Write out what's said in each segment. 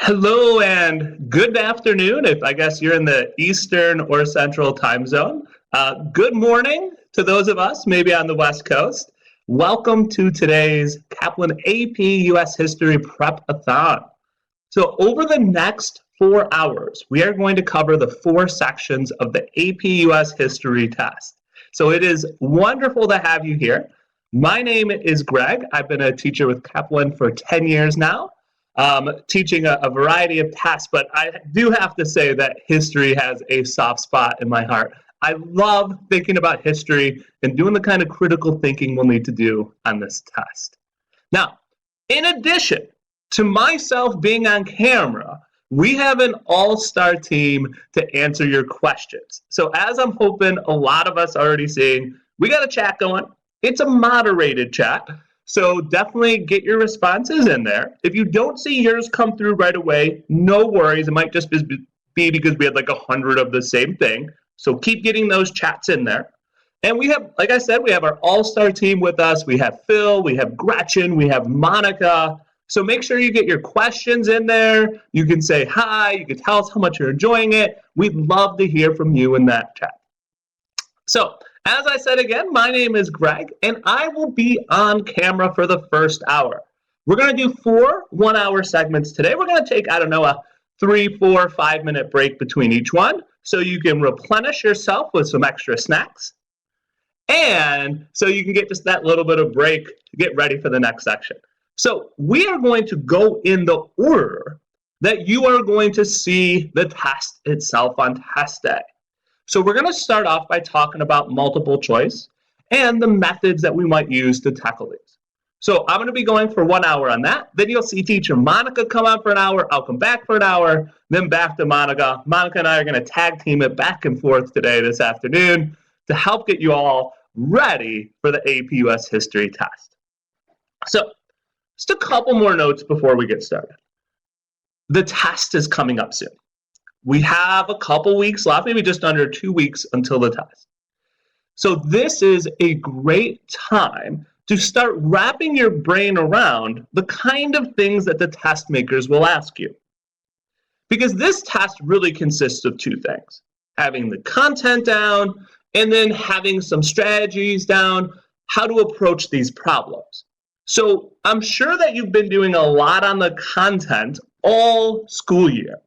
Hello and good afternoon, if I guess you're in the Eastern or Central time zone. Good morning to those of us maybe on the West Coast. Welcome to today's Kaplan AP US History Prepathon. So over the next 4 hours, we are going to cover the 4 sections of the AP US History test. So it is wonderful to have you here. My name is Greg. I've been a teacher with Kaplan for 10 years now. Teaching a variety of tasks, but I do have to say that history has a soft spot in my heart. I love thinking about history and doing the kind of critical thinking we'll need to do on this test. Now, in addition to myself being on camera, we have an all-star team to answer your questions. So as I'm hoping a lot of us are already seeing, we got a chat going. It's a moderated chat. So definitely get your responses in there. If you don't see yours come through right away, no worries. It might just be because we had like 100 of the same thing. So keep getting those chats in there. And we have, like I said, we have our all-star team with us. We have Phil, we have Gretchen, we have Monica. So make sure you get your questions in there. You can say hi. You can tell us how much you're enjoying it. We'd love to hear from you in that chat. So, as I said again, my name is Greg, and I will be on camera for the first hour. We're going to do 4 one-hour segments today. We're going to take, a 3, 4, 5-minute break between each one, so you can replenish yourself with some extra snacks, and so you can get just that little bit of break to get ready for the next section. So we are going to go in the order that you are going to see the test itself on test day. So we're going to start off by talking about multiple choice and the methods that we might use to tackle these. So I'm going to be going for 1 hour on that. Then you'll see teacher Monica come on for an hour. I'll come back for an hour, then back to Monica. Monica and I are going to tag team it back and forth today, this afternoon, to help get you all ready for the AP US History test. So just a couple more notes before we get started. The test is coming up soon. We have a couple weeks left, maybe just under 2 weeks until the test. So this is a great time to start wrapping your brain around the kind of things that the test makers will ask you. Because this test really consists of 2 things: having the content down and then having some strategies down, how to approach these problems. So I'm sure that you've been doing a lot on the content all school year.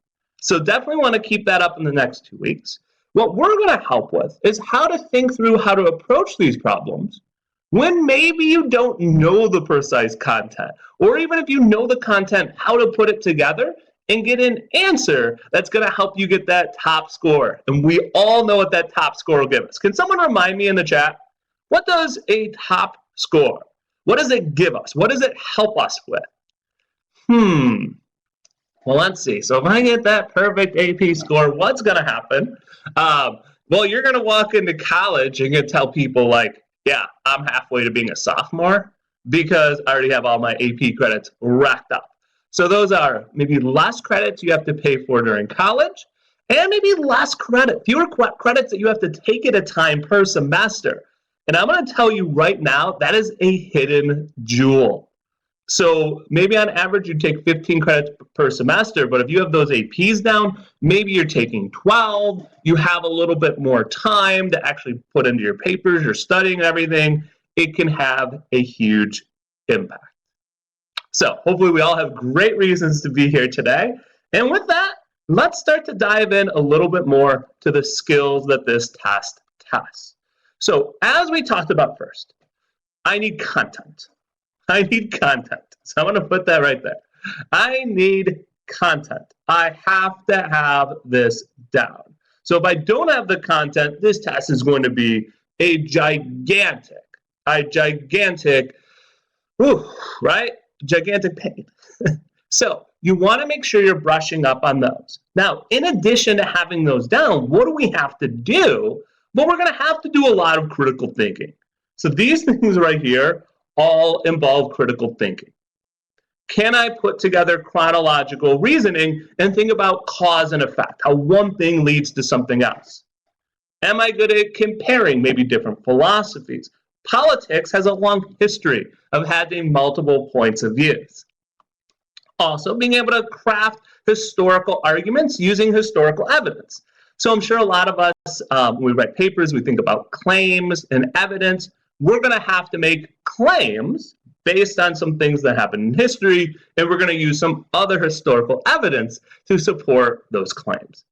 So definitely want to keep that up in the next 2 weeks. What we're going to help with is how to think through how to approach these problems when maybe you don't know the precise content, or even if you know the content, how to put it together and get an answer that's going to help you get that top score. And we all know what that top score will give us. Can someone remind me in the chat, what does a top score, what does it give us? What does it help us with? Well, let's see. So if I get that perfect AP score, what's going to happen? Well, you're going to walk into college and you tell people like, yeah, I'm halfway to being a sophomore because I already have all my AP credits racked up. So those are maybe less credits you have to pay for during college, and maybe less credit, fewer credits that you have to take at a time per semester. And I'm going to tell you right now, that is a hidden jewel. So maybe on average you take 15 credits per semester, but if you have those APs down, maybe you're taking 12, you have a little bit more time to actually put into your papers, you're studying everything, it can have a huge impact. So hopefully we all have great reasons to be here today. And with that, let's start to dive in a little bit more to the skills that this test tests. So as we talked about first, I need content. I need content. So I'm going to put that right there. I need content. I have to have this down. So if I don't have the content, this test is going to be a gigantic pain. So you want to make sure you're brushing up on those. Now, in addition to having those down, what do we have to do? Well, we're going to have to do a lot of critical thinking. So these things right here all involve critical thinking. Can I put together chronological reasoning and think about cause and effect, how one thing leads to something else? Am I good at comparing maybe different philosophies? Politics has a long history of having multiple points of views. Also, being able to craft historical arguments using historical evidence. So I'm sure a lot of us, when we write papers, we think about claims and evidence. We're going to have to make claims based on some things that happened in history, and we're going to use some other historical evidence to support those claims.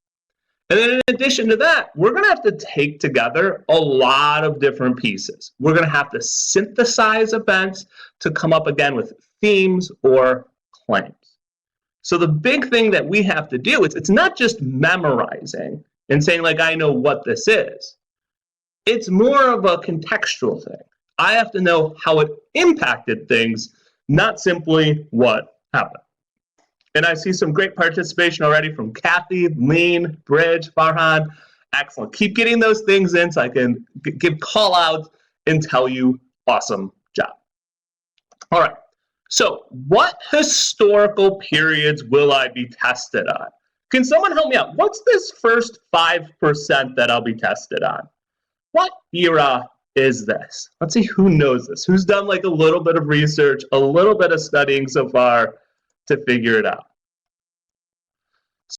And then in addition to that, we're going to have to take together a lot of different pieces. We're going to have to synthesize events to come up again with themes or claims. So the big thing that we have to do is it's not just memorizing and saying, like, I know what this is. It's more of a contextual thing. I have to know how it impacted things, not simply what happened. And I see some great participation already from Kathy, Lean, Bridge, Farhan. Excellent. Keep getting those things in so I can give call outs and tell you awesome job. All right. So what historical periods will I be tested on? Can someone help me out? What's this first 5% that I'll be tested on? What era is this? Let's see who knows this. Who's done like a little bit of research, a little bit of studying so far to figure it out?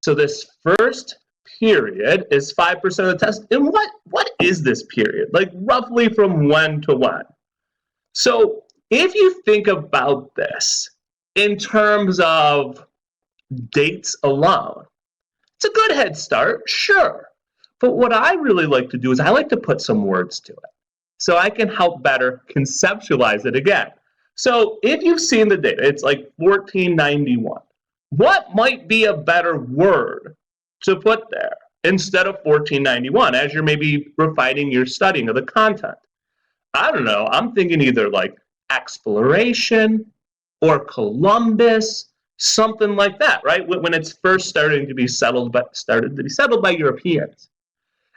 So this first period is 5% of the test. And what is this period? Like roughly from when to when? So if you think about this in terms of dates alone, it's a good head start, sure. But what I really like to do is I like to put some words to it so I can help better conceptualize it again. So if you've seen the data, it's like 1491. What might be a better word to put there instead of 1491 as you're maybe refining your studying of the content? I don't know. I'm thinking either like exploration or Columbus, something like that, right? When it's first starting to be settled by Europeans.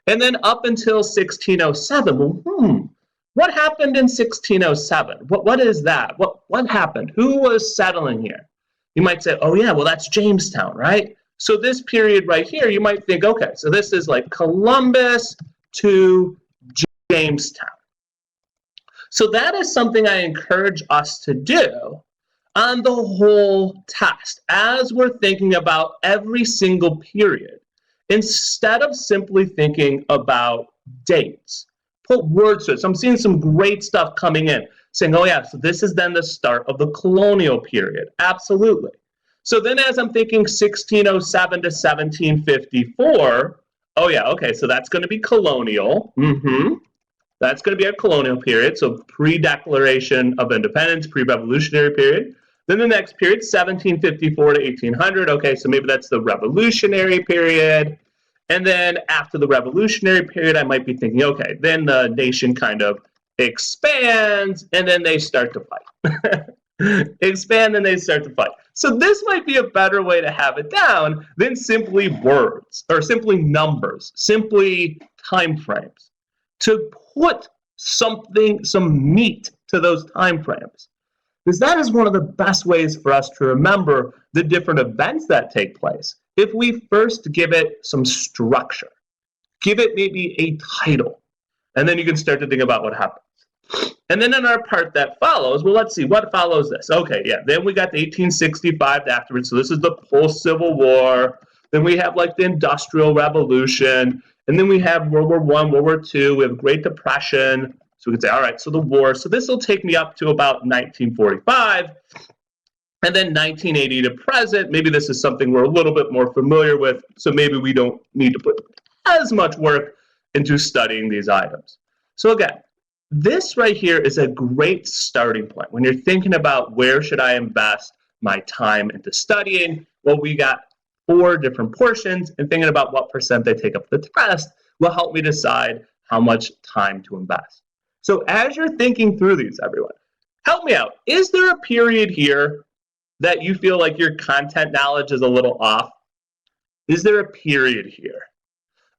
And then up until 1607, well, what happened in 1607? What is that? What happened? Who was settling here? You might say, oh yeah, well that's Jamestown, right? So this period right here, you might think, okay, so this is like Columbus to Jamestown. So that is something I encourage us to do on the whole test as we're thinking about every single period. Instead of simply thinking about dates, put words to it. So I'm seeing some great stuff coming in, saying, oh yeah, so this is then the start of the colonial period. Absolutely. So then as I'm thinking 1607 to 1754, oh yeah, okay, so that's going to be colonial. That's going to be a colonial period, so pre-Declaration of Independence, pre-Revolutionary period. Then the next period, 1754 to 1800, okay, so maybe that's the Revolutionary period. And then after the Revolutionary period, I might be thinking, okay, then the nation kind of expands, and then they start to fight. Expand, and they start to fight. So this might be a better way to have it down than simply words, or simply numbers, simply time frames. To put something, some meat to those time frames. Because that is one of the best ways for us to remember the different events that take place. If we first give it some structure, give it maybe a title, and then you can start to think about what happens. And then in our part that follows, well, let's see, what follows this? Okay, yeah, then we got the 1865 afterwards, so this is the post-Civil War. Then we have like the Industrial Revolution, and then we have World War I, World War II, we have Great Depression. So we can say, all right, so the war. So this will take me up to about 1945. And then 1980 to present. Maybe this is something we're a little bit more familiar with. So maybe we don't need to put as much work into studying these items. So again, this right here is a great starting point. When you're thinking about where should I invest my time into studying, well, we got 4 different portions, and thinking about what percent they take up the test will help me decide how much time to invest. So as you're thinking through these, everyone, help me out. Is there a period here that you feel like your content knowledge is a little off? Is there a period here?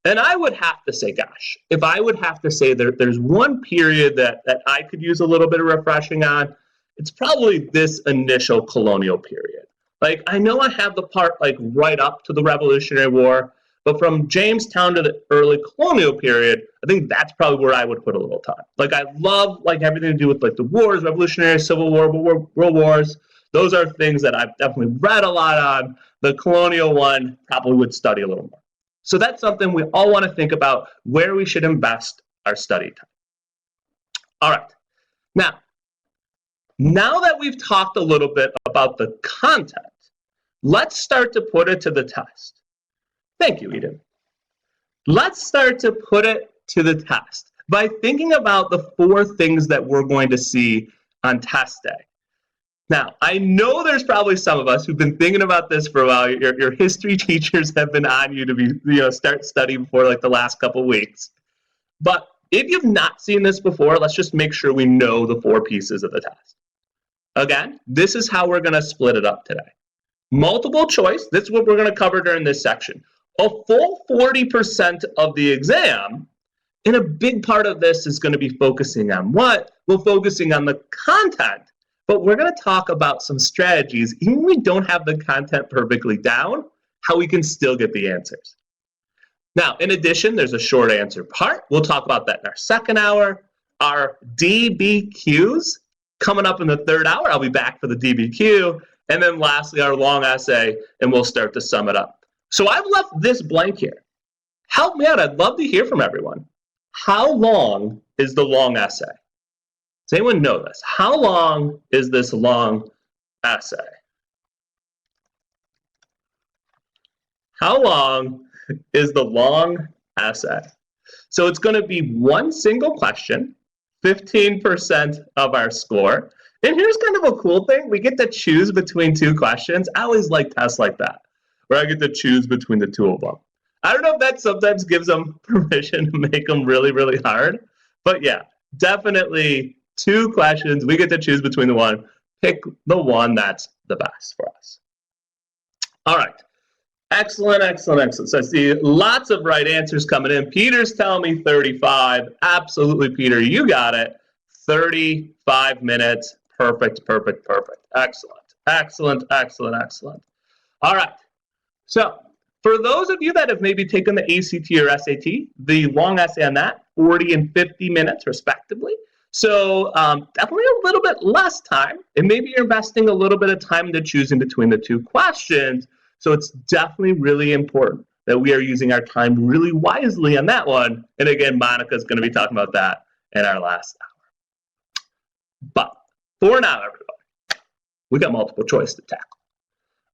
And I would have to say, gosh, if I would have to say there's one period that I could use a little bit of refreshing on, it's probably this initial colonial period. Like, I know I have the part like right up to the Revolutionary War, but from Jamestown to the early colonial period, I think that's probably where I would put a little time. Like, I love like everything to do with like the wars, Revolutionary, Civil War, World Wars. Those are things that I've definitely read a lot on. The colonial one probably would study a little more. So that's something we all want to think about, where we should invest our study time. All right. Now that we've talked a little bit about the content, let's start to put it to the test. Thank you, Eden. Let's start to put it to the test by thinking about the 4 things that we're going to see on test day. Now, I know there's probably some of us who've been thinking about this for a while. Your history teachers have been on you to start studying for like the last couple weeks. But if you've not seen this before, let's just make sure we know the 4 pieces of the test. Again, this is how we're going to split it up today. Multiple choice, this is what we're going to cover during this section. A full 40% of the exam, and a big part of this is going to be focusing on what? We're focusing on the content. But we're going to talk about some strategies, even when we don't have the content perfectly down, how we can still get the answers. Now, in addition, there's a short answer part. We'll talk about that in our second hour. Our DBQs coming up in the third hour. I'll be back for the DBQ. And then lastly, our long essay, and we'll start to sum it up. So I've left this blank here. Help me out. I'd love to hear from everyone. How long is the long essay? Does anyone know this? How long is this long essay? How long is the long essay? So it's going to be one single question, 15% of our score. And here's kind of a cool thing. We get to choose between 2 questions. I always like tests like that, where I get to choose between the 2 of them. I don't know if that sometimes gives them permission to make them really, really hard. But yeah, definitely 2 questions. We get to choose between the one. Pick the one that's the best for us. All right. Excellent, excellent, excellent. So I see lots of right answers coming in. Peter's telling me 35. Absolutely, Peter, you got it. 35 minutes. Perfect, perfect, perfect. Excellent, excellent, excellent, excellent. All right. So for those of you that have maybe taken the ACT or SAT, the long essay on that, 40 and 50 minutes respectively. So definitely a little bit less time, and maybe you're investing a little bit of time into choosing between the 2 questions. So it's definitely really important that we are using our time really wisely on that one. And again, Monica's going to be talking about that in our last hour. But for now, everybody, we got multiple choice to tackle.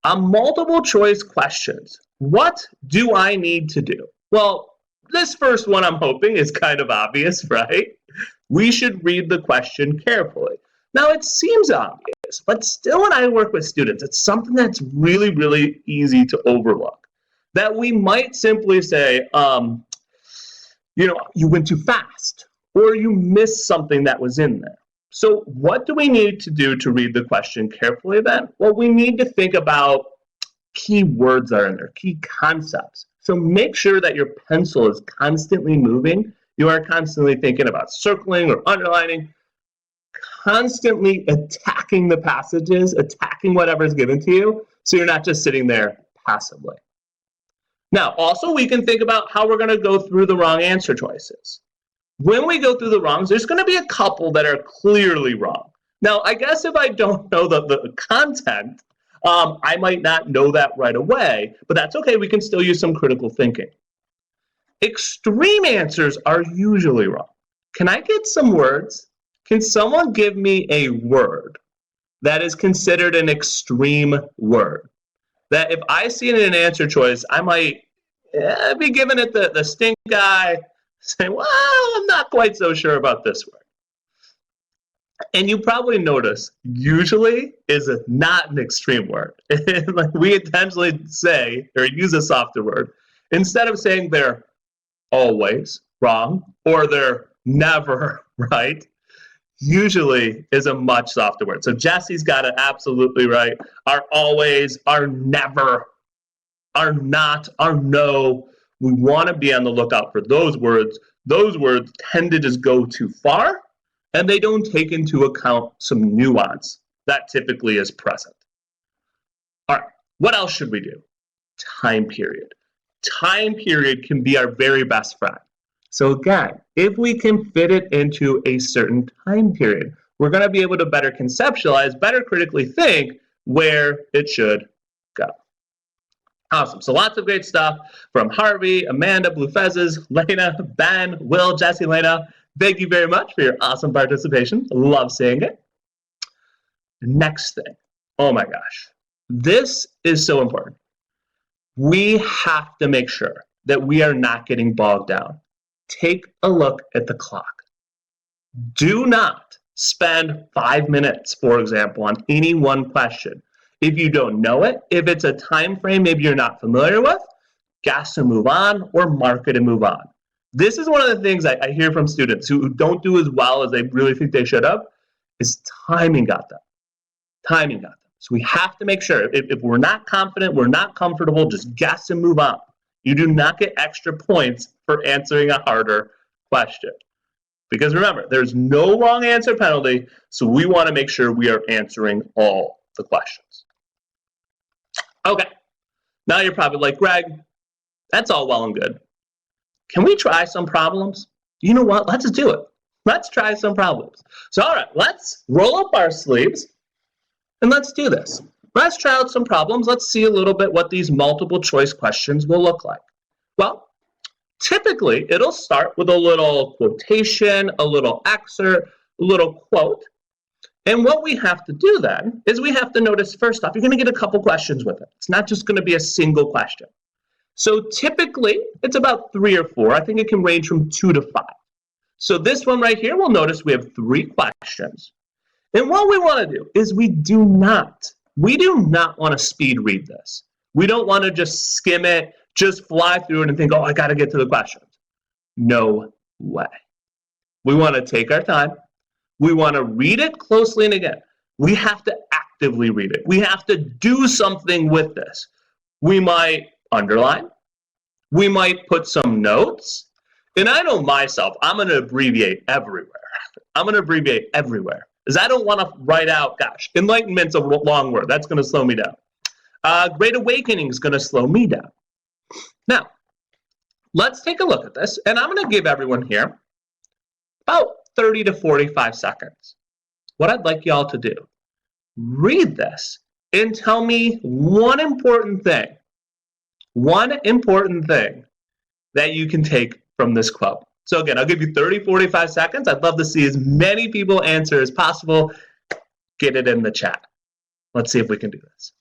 On multiple choice questions, what do I need to do? Well, this first one I'm hoping is kind of obvious, right? We should read the question carefully. Now, it seems obvious, but still when I work with students, it's something that's really, really easy to overlook. That we might simply say, you went too fast, or you missed something that was in there. So what do we need to do to read the question carefully then? Well, we need to think about key words that are in there, key concepts. So make sure that your pencil is constantly moving. You are constantly thinking about circling or underlining, constantly attacking the passages, attacking whatever's given to you, so you're not just sitting there passively. Now, also, we can think about how we're going to go through the wrong answer choices. When we go through the wrongs, there's going to be a couple that are clearly wrong. Now, I guess if I don't know the content, I might not know that right away, but that's okay. We can still use some critical thinking. Extreme answers are usually wrong. Can I get some words? Can someone give me a word that is considered an extreme word? That if I see it in an answer choice, I might be giving it the stink eye, saying, well, I'm not quite so sure about this word. And you probably notice, usually is not an extreme word. Like we intentionally say, or use a softer word, instead of saying they're always wrong, or they're never right, usually is a much softer word. So Jesse's got it absolutely right. Are always, are never, are not, are no. We want to be on the lookout for those words. Those words tend to just go too far, and they don't take into account some nuance that typically is present. All right, what else should we do? Time period. Time period can be our very best friend. So again, if we can fit it into a certain time period, we're going to be able to better conceptualize, better critically think where it should go. Awesome. So lots of great stuff from Harvey, Amanda, Blue Fezzes, Lena, Ben, Will, Jesse, Lena. Thank you very much for your awesome participation. Love seeing it. Next thing. Oh my gosh. This is so important. We have to make sure that we are not getting bogged down. Take a look at the clock. Do not spend 5 minutes, for example, on any one question. If you don't know it, if it's a time frame maybe you're not familiar with, guess and move on, or mark it and move on. This is one of the things I hear from students who don't do as well as they really think they should have, is timing got them. Timing got them. So we have to make sure, if we're not confident, we're not comfortable, just guess and move on. You do not get extra points for answering a harder question. Because remember, there's no wrong answer penalty, so we want to make sure we are answering all the questions. Okay, now you're probably like, Greg, that's all well and good. Can we try some problems? You know what? Let's do it. Let's try some problems. So, all right, let's roll up our sleeves and let's do this. Let's try out some problems. Let's see a little bit what these multiple choice questions will look like. Well, typically, it'll start with a little quotation, a little excerpt, a little quote. And what we have to do then is we have to notice, first off, you're going to get a couple questions with it. It's not just going to be a single question. So typically, it's about 3 or 4. I think it can range from 2 to 5. So this one right here, we'll notice we have 3 questions. And what we want to do is we do not want to speed read this. We don't want to just skim it, just fly through it and think, oh, I got to get to the questions. No way. We want to take our time. We want to read it closely, and again, we have to actively read it. We have to do something with this. We might underline. We might put some notes. And I know myself, I'm going to abbreviate everywhere. I'm going to abbreviate everywhere. Because I don't want to write out, gosh, enlightenment's a long word. That's going to slow me down. Great awakening is going to slow me down. Now, let's take a look at this. And I'm going to give everyone here about 30 to 45 seconds. What I'd like y'all to do, read this and tell me one important thing that you can take from this quote. So again, I'll give you 30, 45 seconds. I'd love to see as many people answer as possible. Get it in the chat. Let's see if we can do this.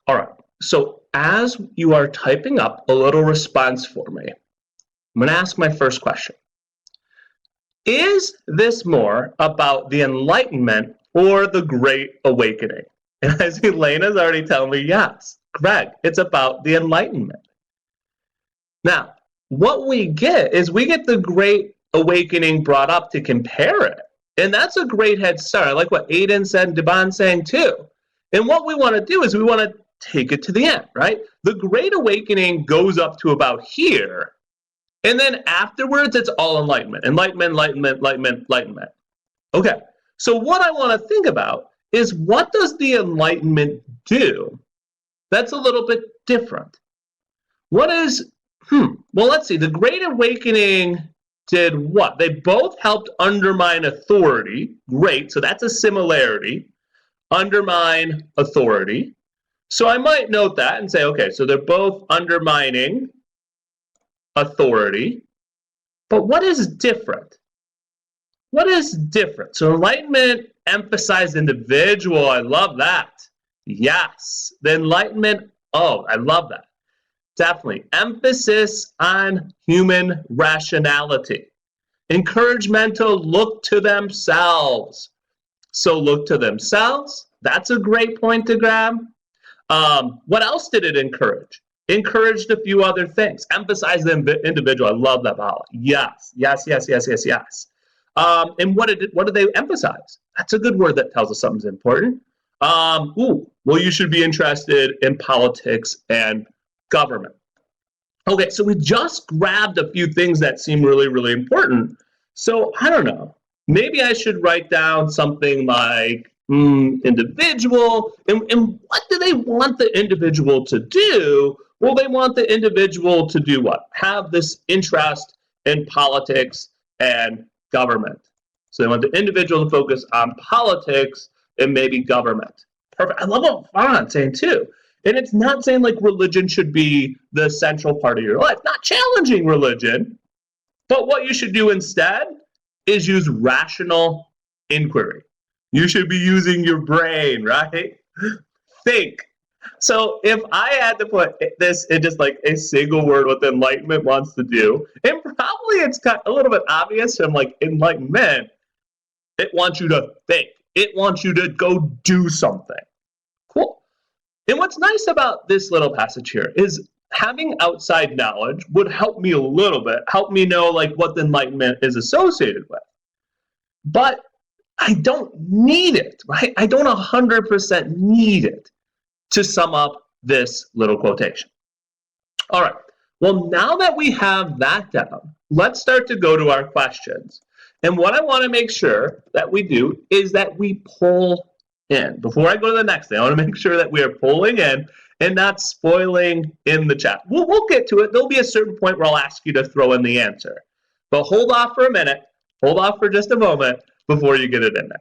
All right, so as you are typing up a little response for me, I'm going to ask my first question. Is this more about the Enlightenment or the Great Awakening? And I see Lena's already telling me, yes, Greg, it's about the Enlightenment. Now, what we get is we get the Great Awakening brought up to compare it. And that's a great head start. I like what Aiden said and Deban saying too. And what we want to do is we want to take it to the end, right? The Great Awakening goes up to about here. And then afterwards, it's all enlightenment. Enlightenment, enlightenment, enlightenment, enlightenment. Okay, so what I want to think about is what does the Enlightenment do that's a little bit different? What is, well, let's see. The Great Awakening did what? They both helped undermine authority. Great, so that's a similarity. Undermine authority. So I might note that and say, okay, so they're both undermining authority. But what is different? What is different? So Enlightenment emphasized individual. I love that. Yes. The Enlightenment, oh, I love that. Definitely. Emphasis on human rationality. Encouragement to look to themselves. So look to themselves. That's a great point to grab. What else did it encourage? Encouraged a few other things. Emphasize the individual. I love that, Paula. Yes, yes, yes, yes, yes, yes. And what did they emphasize? That's a good word that tells us something's important. Well, you should be interested in politics and government. Okay, so we just grabbed a few things that seem really, really important. So I don't know. Maybe I should write down something like individual. And what do they want the individual to do? Well, they want the individual to do what? Have this interest in politics and government. So they want the individual to focus on politics and maybe government. Perfect. I love what Fawn's saying too. And it's not saying like religion should be the central part of your life, not challenging religion, but what you should do instead is use rational inquiry. You should be using your brain, right? Think. So if I had to put this in just like a single word what the Enlightenment wants to do, and probably it's kind of a little bit obvious from like Enlightenment, it wants you to think. It wants you to go do something. Cool. And what's nice about this little passage here is having outside knowledge would help me a little bit, help me know like what the Enlightenment is associated with. But I don't need it, right? I don't 100% need it to sum up this little quotation. All right, well, now that we have that down, let's start to go to our questions. And what I want to make sure that we do is that we pull in. Before I go to the next thing, I want to make sure that we are pulling in and not spoiling in the chat. We'll get to it. There'll be a certain point where I'll ask you to throw in the answer. But hold off for a minute. Hold off for just a moment before you get it in there.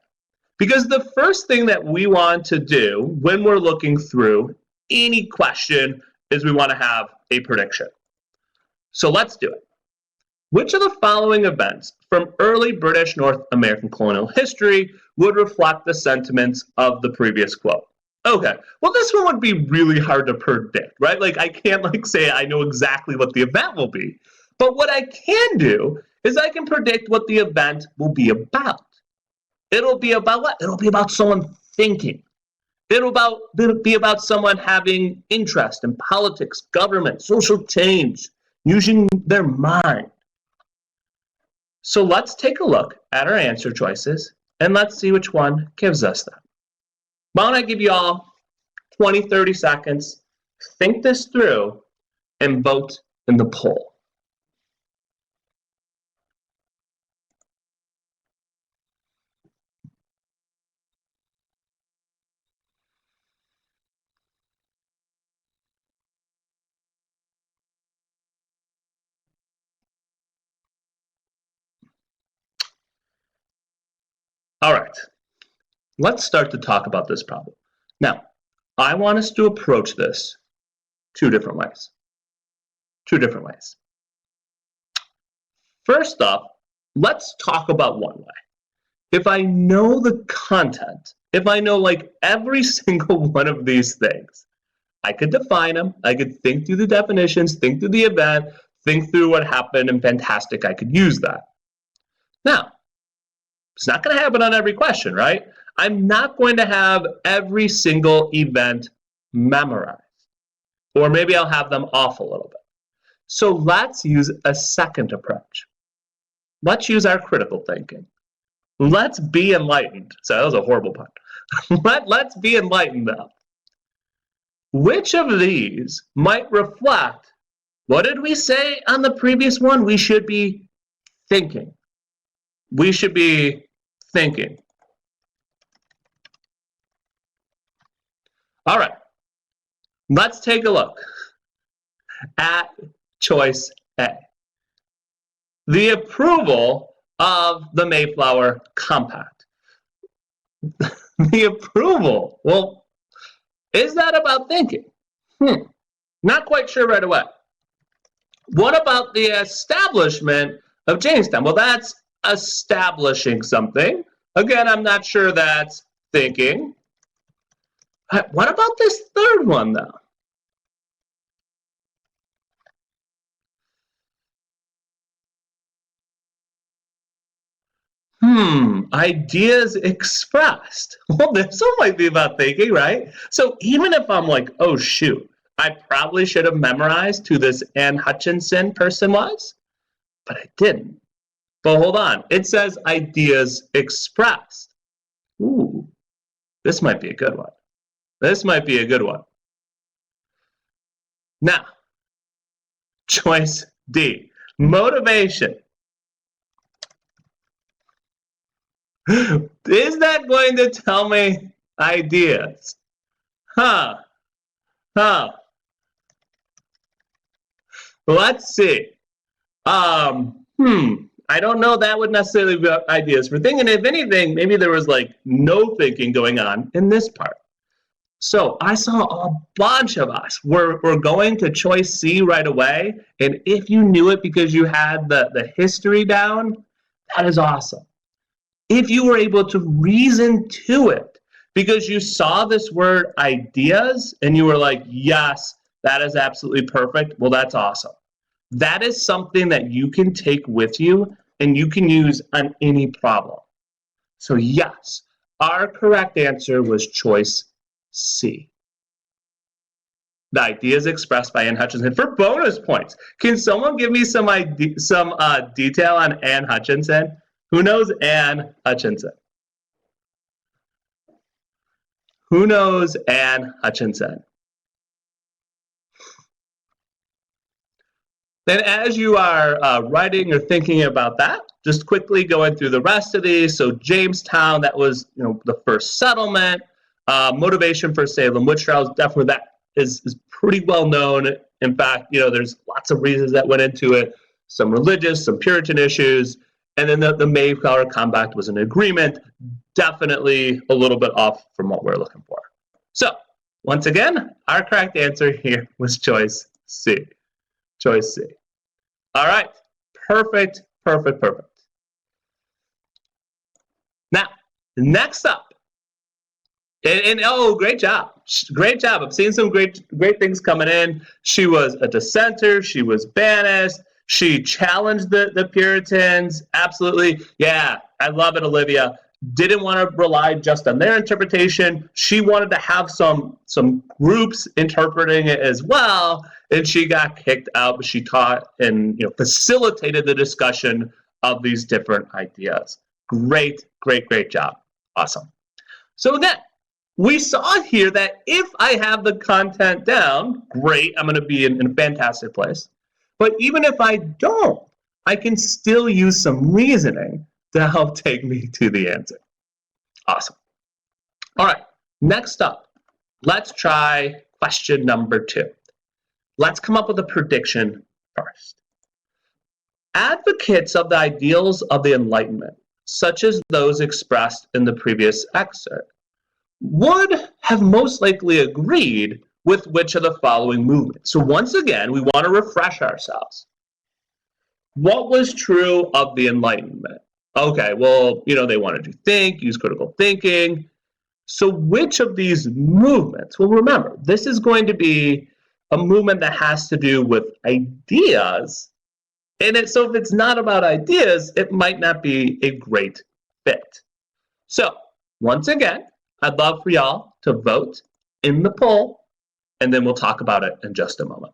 Because the first thing that we want to do when we're looking through any question is we want to have a prediction. So let's do it. Which of the following events from early British North American colonial history would reflect the sentiments of the previous quote? Okay, well, this one would be really hard to predict, right? Like I can't like say I know exactly what the event will be, but what I can do is I can predict what the event will be about. It'll be about what? It'll be about someone thinking. It'll be about someone having interest in politics, government, social change, using their mind. So let's take a look at our answer choices and let's see which one gives us that. Why don't I give you all 20, 30 seconds, think this through, and vote in the poll. All right, let's start to talk about this problem. Now, I want us to approach this two different ways. First off, let's talk about one way. If I know the content, if I know like every single one of these things, I could define them, I could think through the definitions, think through the event, think through what happened, and fantastic, I could use that. Now, it's not going to happen on every question, right? I'm not going to have every single event memorized. Or maybe I'll have them off a little bit. So let's use a second approach. Let's use our critical thinking. Let's be enlightened. So that was a horrible pun. Let's be enlightened though. Which of these might reflect, what did we say on the previous one? We should be thinking. We should be thinking. All right, let's take a look at choice A. The approval of the Mayflower Compact. The approval, well, is that about thinking? Not quite sure right away. What about the establishment of Jamestown? Well, that's establishing something. Again, I'm not sure that's thinking. What about this third one, though? Ideas expressed. Well, this one might be about thinking, right? So even if I'm like, oh shoot, I probably should have memorized who this Anne Hutchinson person was, but I didn't. But hold on, it says ideas expressed. Ooh, this might be a good one. This might be a good one. Now, choice D, motivation. Is that going to tell me ideas? Huh. Let's see. I don't know that would necessarily be ideas for thinking. If anything, maybe there was like no thinking going on in this part. So I saw a bunch of us were going to choice C right away. And if you knew it because you had the history down, that is awesome. If you were able to reason to it because you saw this word ideas and you were like, yes, that is absolutely perfect, well, that's awesome. That is something that you can take with you and you can use on any problem. So yes, our correct answer was choice C. The ideas expressed by Anne Hutchinson. For bonus points, can someone give me some detail on Anne Hutchinson? Who knows Anne Hutchinson? Who knows Anne Hutchinson? Then as you are writing or thinking about that, just quickly going through the rest of these. So Jamestown, that was the first settlement. Motivation for Salem witch trials, definitely that is pretty well known. In fact, there's lots of reasons that went into it. Some religious, some Puritan issues. And then the Mayflower Compact was an agreement, definitely a little bit off from what we're looking for. So, once again, our correct answer here was choice C. Choice C. All right, perfect. Now, next up, and oh, great job. I'm seeing some great things coming in. She was a dissenter. She was banished. She challenged the Puritans. Absolutely. Yeah, I love it, Olivia. Didn't want to rely just on their interpretation. She wanted to have some groups interpreting it as well, and she got kicked out, but she taught and facilitated the discussion of these different ideas. Great job. Awesome. So again, we saw here that if I have the content down, great, I'm going to be in a fantastic place. But even if I don't, I can still use some reasoning to help take me to the answer. Awesome. All right, next up, let's try question number 2. Let's come up with a prediction first. Advocates of the ideals of the Enlightenment, such as those expressed in the previous excerpt, would have most likely agreed with which of the following movements. So once again, we want to refresh ourselves. What was true of the Enlightenment? Okay, well, they wanted to think, use critical thinking. So which of these movements? Well, remember, this is going to be a movement that has to do with ideas. So if it's not about ideas, it might not be a great fit. So once again, I'd love for y'all to vote in the poll, and then we'll talk about it in just a moment.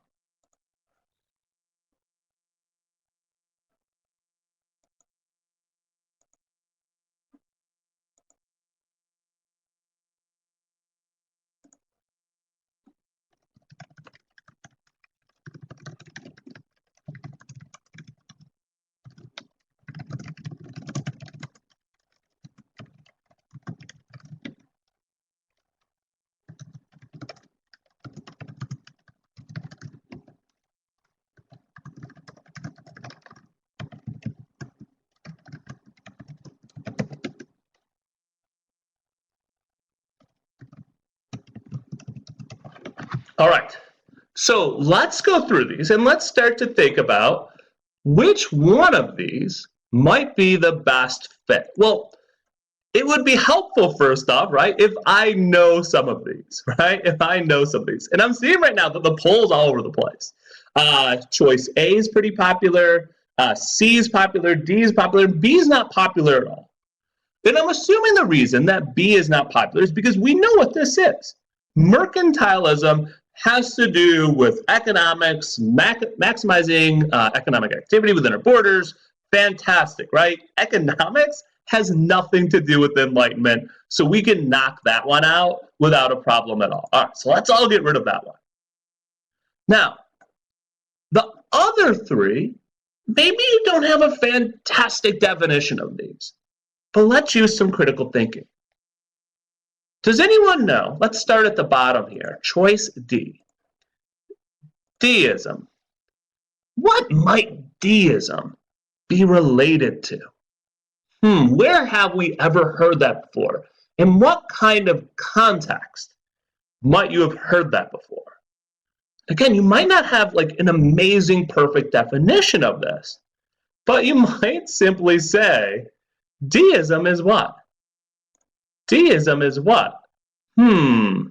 All right, so let's go through these and let's start to think about which one of these might be the best fit. Well, it would be helpful first off, right, if I know some of these, right? If I know some of these. And I'm seeing right now that the poll's all over the place. Choice A is pretty popular, C is popular, D is popular, B is not popular at all. And I'm assuming the reason that B is not popular is because we know what this is. Mercantilism has to do with economics, maximizing economic activity within our borders. Fantastic, right? Economics has nothing to do with enlightenment, so we can knock that one out without a problem at all. All right, so let's all get rid of that one. Now, the other three, maybe you don't have a fantastic definition of these, but let's use some critical thinking. Does anyone know? Let's start at the bottom here. Choice D. Deism. What might deism be related to? Where have we ever heard that before? In what kind of context might you have heard that before? Again, you might not have like an amazing, perfect definition of this, but you might simply say, deism is what? Deism is what? Well,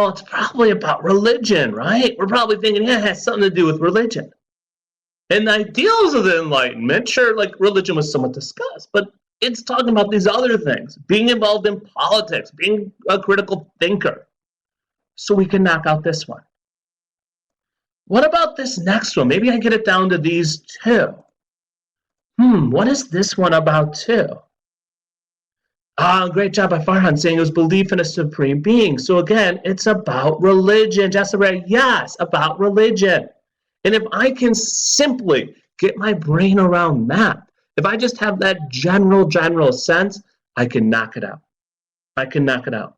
it's probably about religion, right? We're probably thinking, yeah, it has something to do with religion. And the ideals of the Enlightenment, sure, like religion was somewhat discussed, but it's talking about these other things, being involved in politics, being a critical thinker. So we can knock out this one. What about this next one? Maybe I get it down to these two. What is this one about too? Great job by Farhan saying it was belief in a supreme being. So again, it's about religion. Jessica, yes, about religion. And if I can simply get my brain around that, if I just have that general sense, I can knock it out. I can knock it out.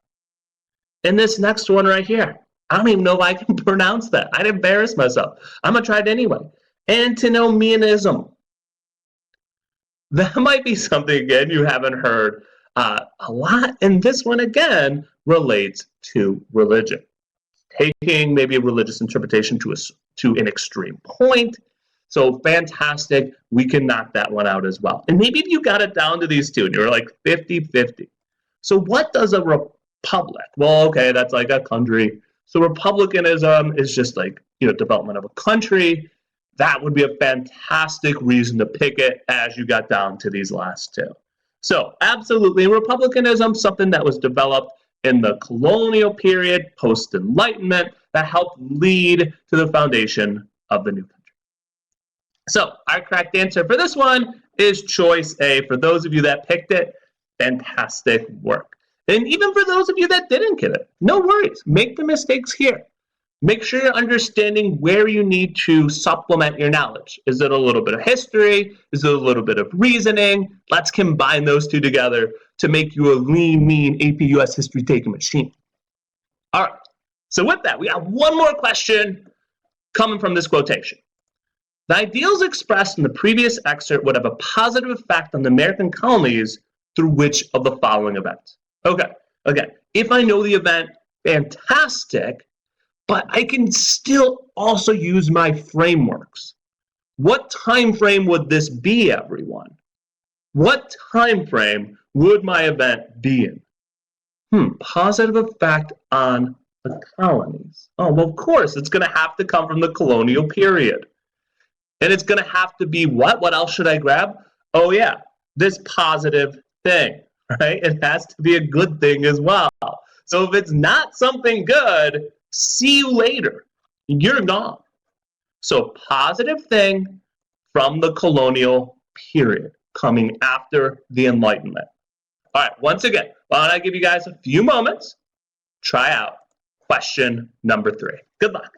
And this next one right here, I don't even know if I can pronounce that. I'd embarrass myself. I'm going to try it anyway. Antinomianism. That might be something, again, you haven't heard a lot. And this one, again, relates to religion. Taking maybe a religious interpretation to an extreme point. So fantastic. We can knock that one out as well. And maybe if you got it down to these two and you're like 50-50. So what does a republic? Well, okay, that's like a country. So republicanism is just like, development of a country. That would be a fantastic reason to pick it as you got down to these last two. So absolutely, republicanism, something that was developed in the colonial period, post-enlightenment, that helped lead to the foundation of the new country. So our correct answer for this one is choice A. For those of you that picked it, fantastic work. And even for those of you that didn't get it, no worries. Make the mistakes here. Make sure you're understanding where you need to supplement your knowledge. Is it a little bit of history? Is it a little bit of reasoning? Let's combine those two together to make you a lean, mean AP US history taking machine. All right, so with that, we have one more question coming from this quotation. The ideals expressed in the previous excerpt would have a positive effect on the American colonies through which of the following events? Okay, again, if I know the event, fantastic, but I can still also use my frameworks. What time frame would this be, everyone? What time frame would my event be in? Positive effect on the colonies. Oh, well, of course, it's going to have to come from the colonial period. And it's going to have to be what? What else should I grab? Oh, yeah, this positive thing, right? It has to be a good thing as well. So if it's not something good, see you later. You're gone. So positive thing from the colonial period coming after the Enlightenment. All right, once again, why don't I give you guys a few moments, try out question number 3. Good luck.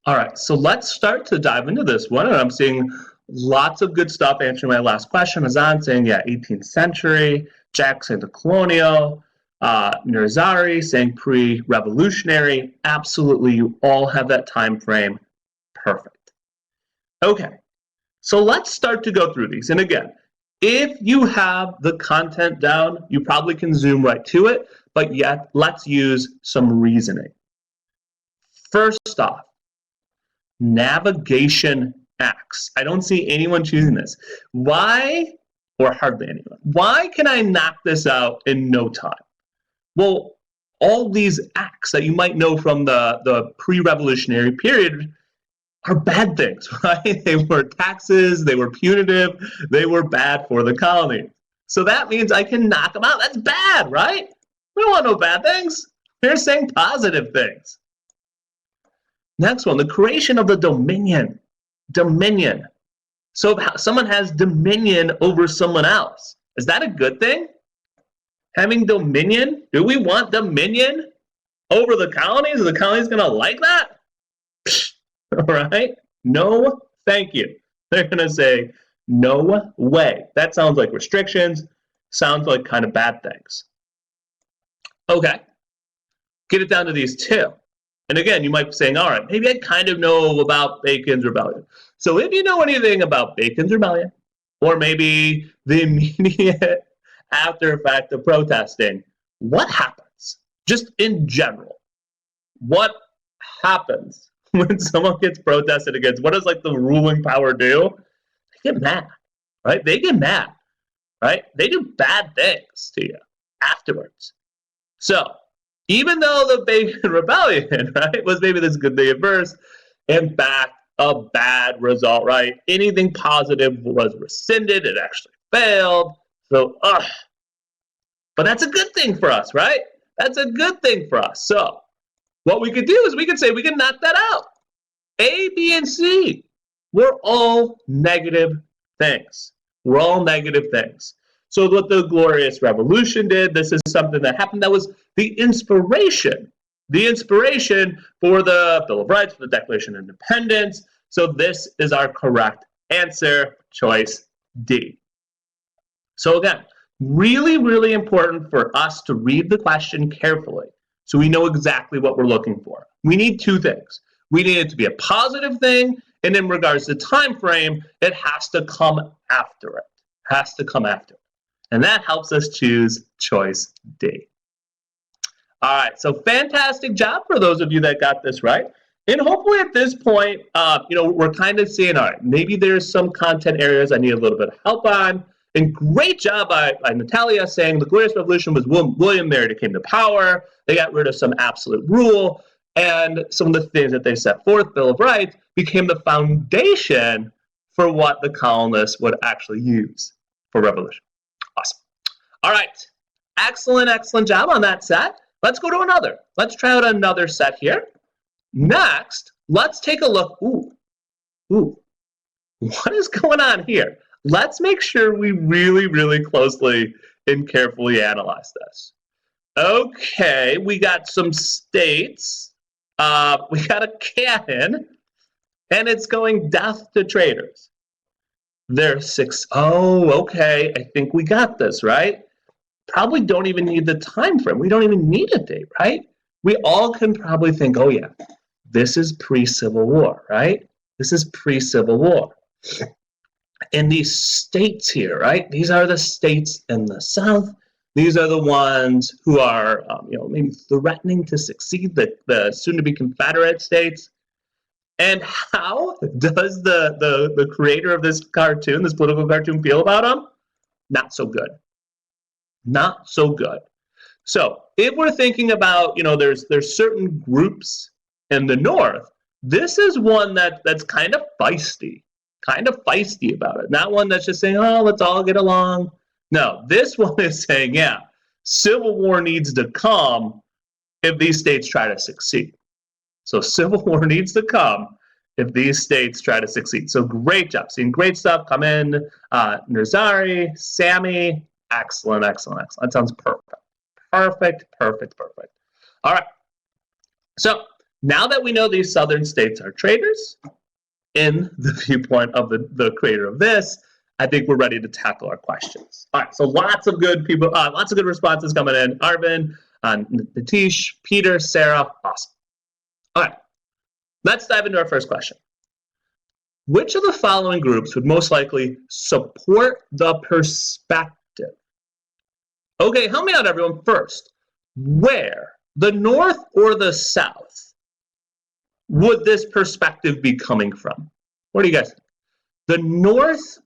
All right, so let's start to dive into this one. And I'm seeing lots of good stuff answering my last question. Azan saying, yeah, 18th century. Jack saying the colonial. Nirzari saying pre-revolutionary. Absolutely, you all have that time frame. Perfect. Okay, so let's start to go through these. And again, if you have the content down, you probably can zoom right to it, but yet let's use some reasoning. First off, navigation acts. I don't see anyone choosing this. Why, or hardly anyone, why can I knock this out in no time? Well, all these acts that you might know from the pre-revolutionary period are bad things, right? They were taxes, they were punitive, they were bad for the colony. So that means I can knock them out. That's bad, right? We don't want no bad things. They're saying positive things. Next one, the creation of the dominion. Dominion. So if someone has dominion over someone else, is that a good thing? Having dominion? Do we want dominion over the colonies? Are the colonies going to like that? All right? No, thank you. They're going to say, no way. That sounds like restrictions. Sounds like kind of bad things. Okay. Get it down to these two. And again, you might be saying, all right, maybe I kind of know about Bacon's Rebellion. So if you know anything about Bacon's Rebellion, or maybe the immediate after effect of protesting, what happens? Just in general, what happens when someone gets protested against? What does like the ruling power do? They get mad, right? They get mad, right? They do bad things to you afterwards. So even though the Bacon Rebellion, right, was maybe this good thing at first, in fact, a bad result, right? Anything positive was rescinded. It actually failed. So, but that's a good thing for us, right? That's a good thing for us. So what we could do is we could say we can knock that out. A, B, and C, we're all negative things. We're all negative things. So what the Glorious Revolution did, this is something that happened that was the inspiration for the Bill of Rights, for the Declaration of Independence. So this is our correct answer, choice D. So again, really, really important for us to read the question carefully so we know exactly what we're looking for. We need two things. We need it to be a positive thing, and in regards to time frame, it has to come after it. Has to come after it. And that helps us choose choice D. All right, so fantastic job for those of you that got this right. And hopefully at this point, we're kind of seeing, all right, maybe there's some content areas I need a little bit of help on. And great job by Natalia saying the Glorious Revolution was William Mary came to power. They got rid of some absolute rule. And some of the things that they set forth, Bill of Rights, became the foundation for what the colonists would actually use for revolution. Awesome. All right. Excellent, excellent job on that set. Let's go to another. Let's try out another set here. Next, let's take a look. Ooh, what is going on here? Let's make sure we really, really closely and carefully analyze this. Okay, we got some states. We got a cannon, and it's going death to traitors. There's 6. Oh, okay. I think we got this, right? Probably don't even need the time frame. We don't even need a date, right? We all can probably think, oh yeah, this is pre-Civil War, right? This is pre-Civil War. And these states here, right? These are the states in the South. These are the ones who are, maybe threatening to succeed, the soon-to-be Confederate states. And how does the creator of this cartoon, this political cartoon, feel about them? Not so good. Not so good. So if we're thinking about, there's certain groups in the North, this is one that's kind of feisty about it. Not one that's just saying, oh, let's all get along. No, this one is saying, yeah, Civil War needs to come if these states try to succeed. So Civil War needs to come if these states try to succeed. So great job. Seeing great stuff come in. Nirzari, Sammy, excellent, excellent, excellent. That sounds perfect. Perfect, perfect, perfect. All right. So now that we know these southern states are traitors, in the viewpoint of the creator of this, I think we're ready to tackle our questions. All right, so lots of good people, lots of good responses coming in. Arvin, Natish, Peter, Sarah, awesome. All right, let's dive into our first question. Which of the following groups would most likely support the perspective? Okay, help me out, everyone. First, where, the North or the South, would this perspective be coming from? What do you guys think? The North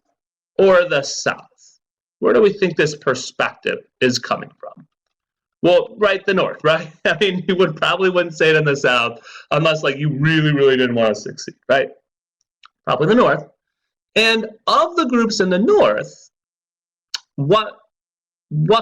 or the South? Where do we think this perspective is coming from? Well, right, the North, right? I mean, you wouldn't say it in the South unless like you really, really didn't want to succeed, right? Probably the North. And of the groups in the North, what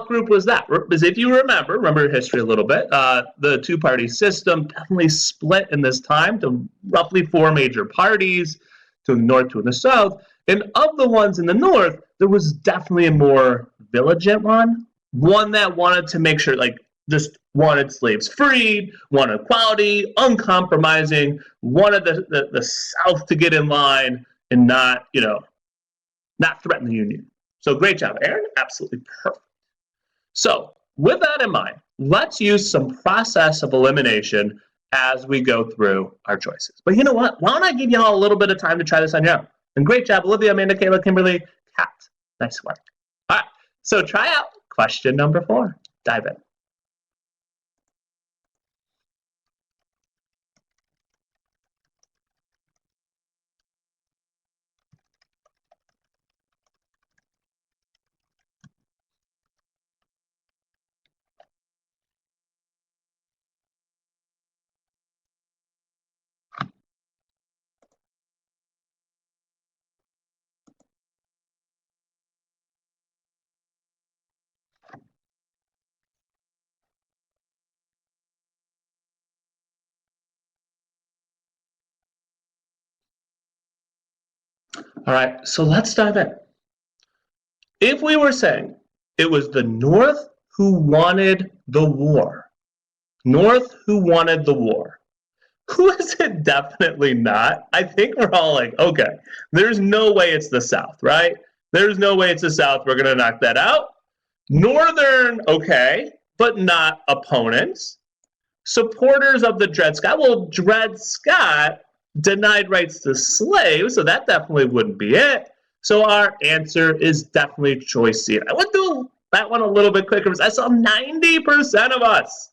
group was that? Because if you remember history a little bit, the two-party system definitely split in this time to roughly 4 major parties, to the North, to the South. And of the ones in the North, there was definitely a more vigilant one that wanted to make sure, like, just wanted slaves freed, wanted equality, uncompromising, wanted the South to get in line and not threaten the Union. So great job, Aaron. Absolutely perfect. So with that in mind, let's use some process of elimination as we go through our choices. But you know what? Why don't I give you all a little bit of time to try this on your own? And great job, Olivia, Amanda, Kayla, Kimberly, Kat. Nice work. All right, so try out question number 4. Dive in. All right, so let's dive in. If we were saying it was the North who wanted the war, North who wanted the war, who is it definitely not? I think we're all like, okay, there's no way it's the South, right? There's no way it's the South. We're going to knock that out. Northern, okay, but not opponents. Supporters of the Dred Scott. Well, Dred Scott denied rights to slaves, so that definitely wouldn't be it. So our answer is definitely choice C. I went through that one a little bit quicker because I saw 90% of us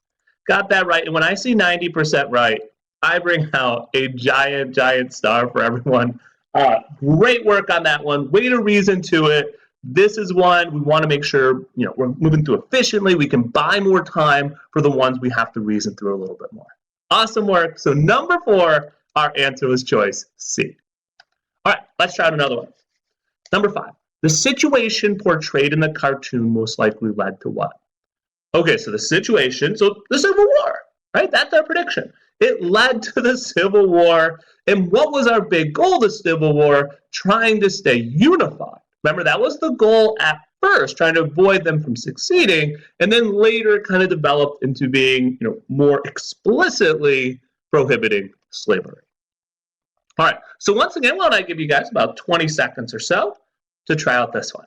got that right. And when I see 90% right, I bring out a giant, giant star for everyone. Great work on that one. Way to reason to it. This is one we want to make sure we're moving through efficiently. We can buy more time for the ones we have to reason through a little bit more. Awesome work. So number 4, our answer was choice C. All right, let's try out another one. Number 5, the situation portrayed in the cartoon most likely led to what? Okay, so the situation, so the Civil War, right? That's our prediction. It led to the Civil War. And what was our big goal of the Civil War? Trying to stay unified. Remember, that was the goal at first, trying to avoid them from succeeding, and then later it kind of developed into being more explicitly prohibiting slavery. All right, so once again, why don't I give you guys about 20 seconds or so to try out this one.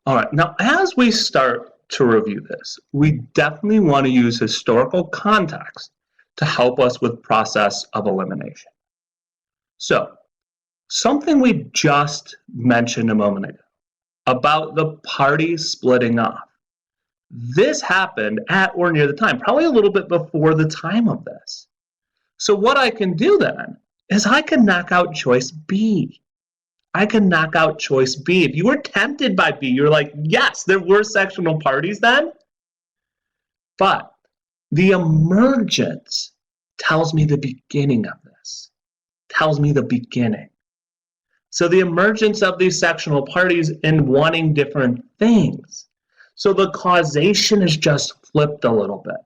All right, now as we start to review this, we definitely want to use historical context to help us with process of elimination. So, something we just mentioned a moment ago about the parties splitting off. This happened at or near the time, probably a little bit before the time of this. So what I can do then is I can knock out choice B. I can knock out choice B. If you were tempted by B, you're like, yes, there were sectional parties then. But the emergence tells me the beginning of this. Tells me the beginning. So the emergence of these sectional parties in wanting different things. So the causation is just flipped a little bit.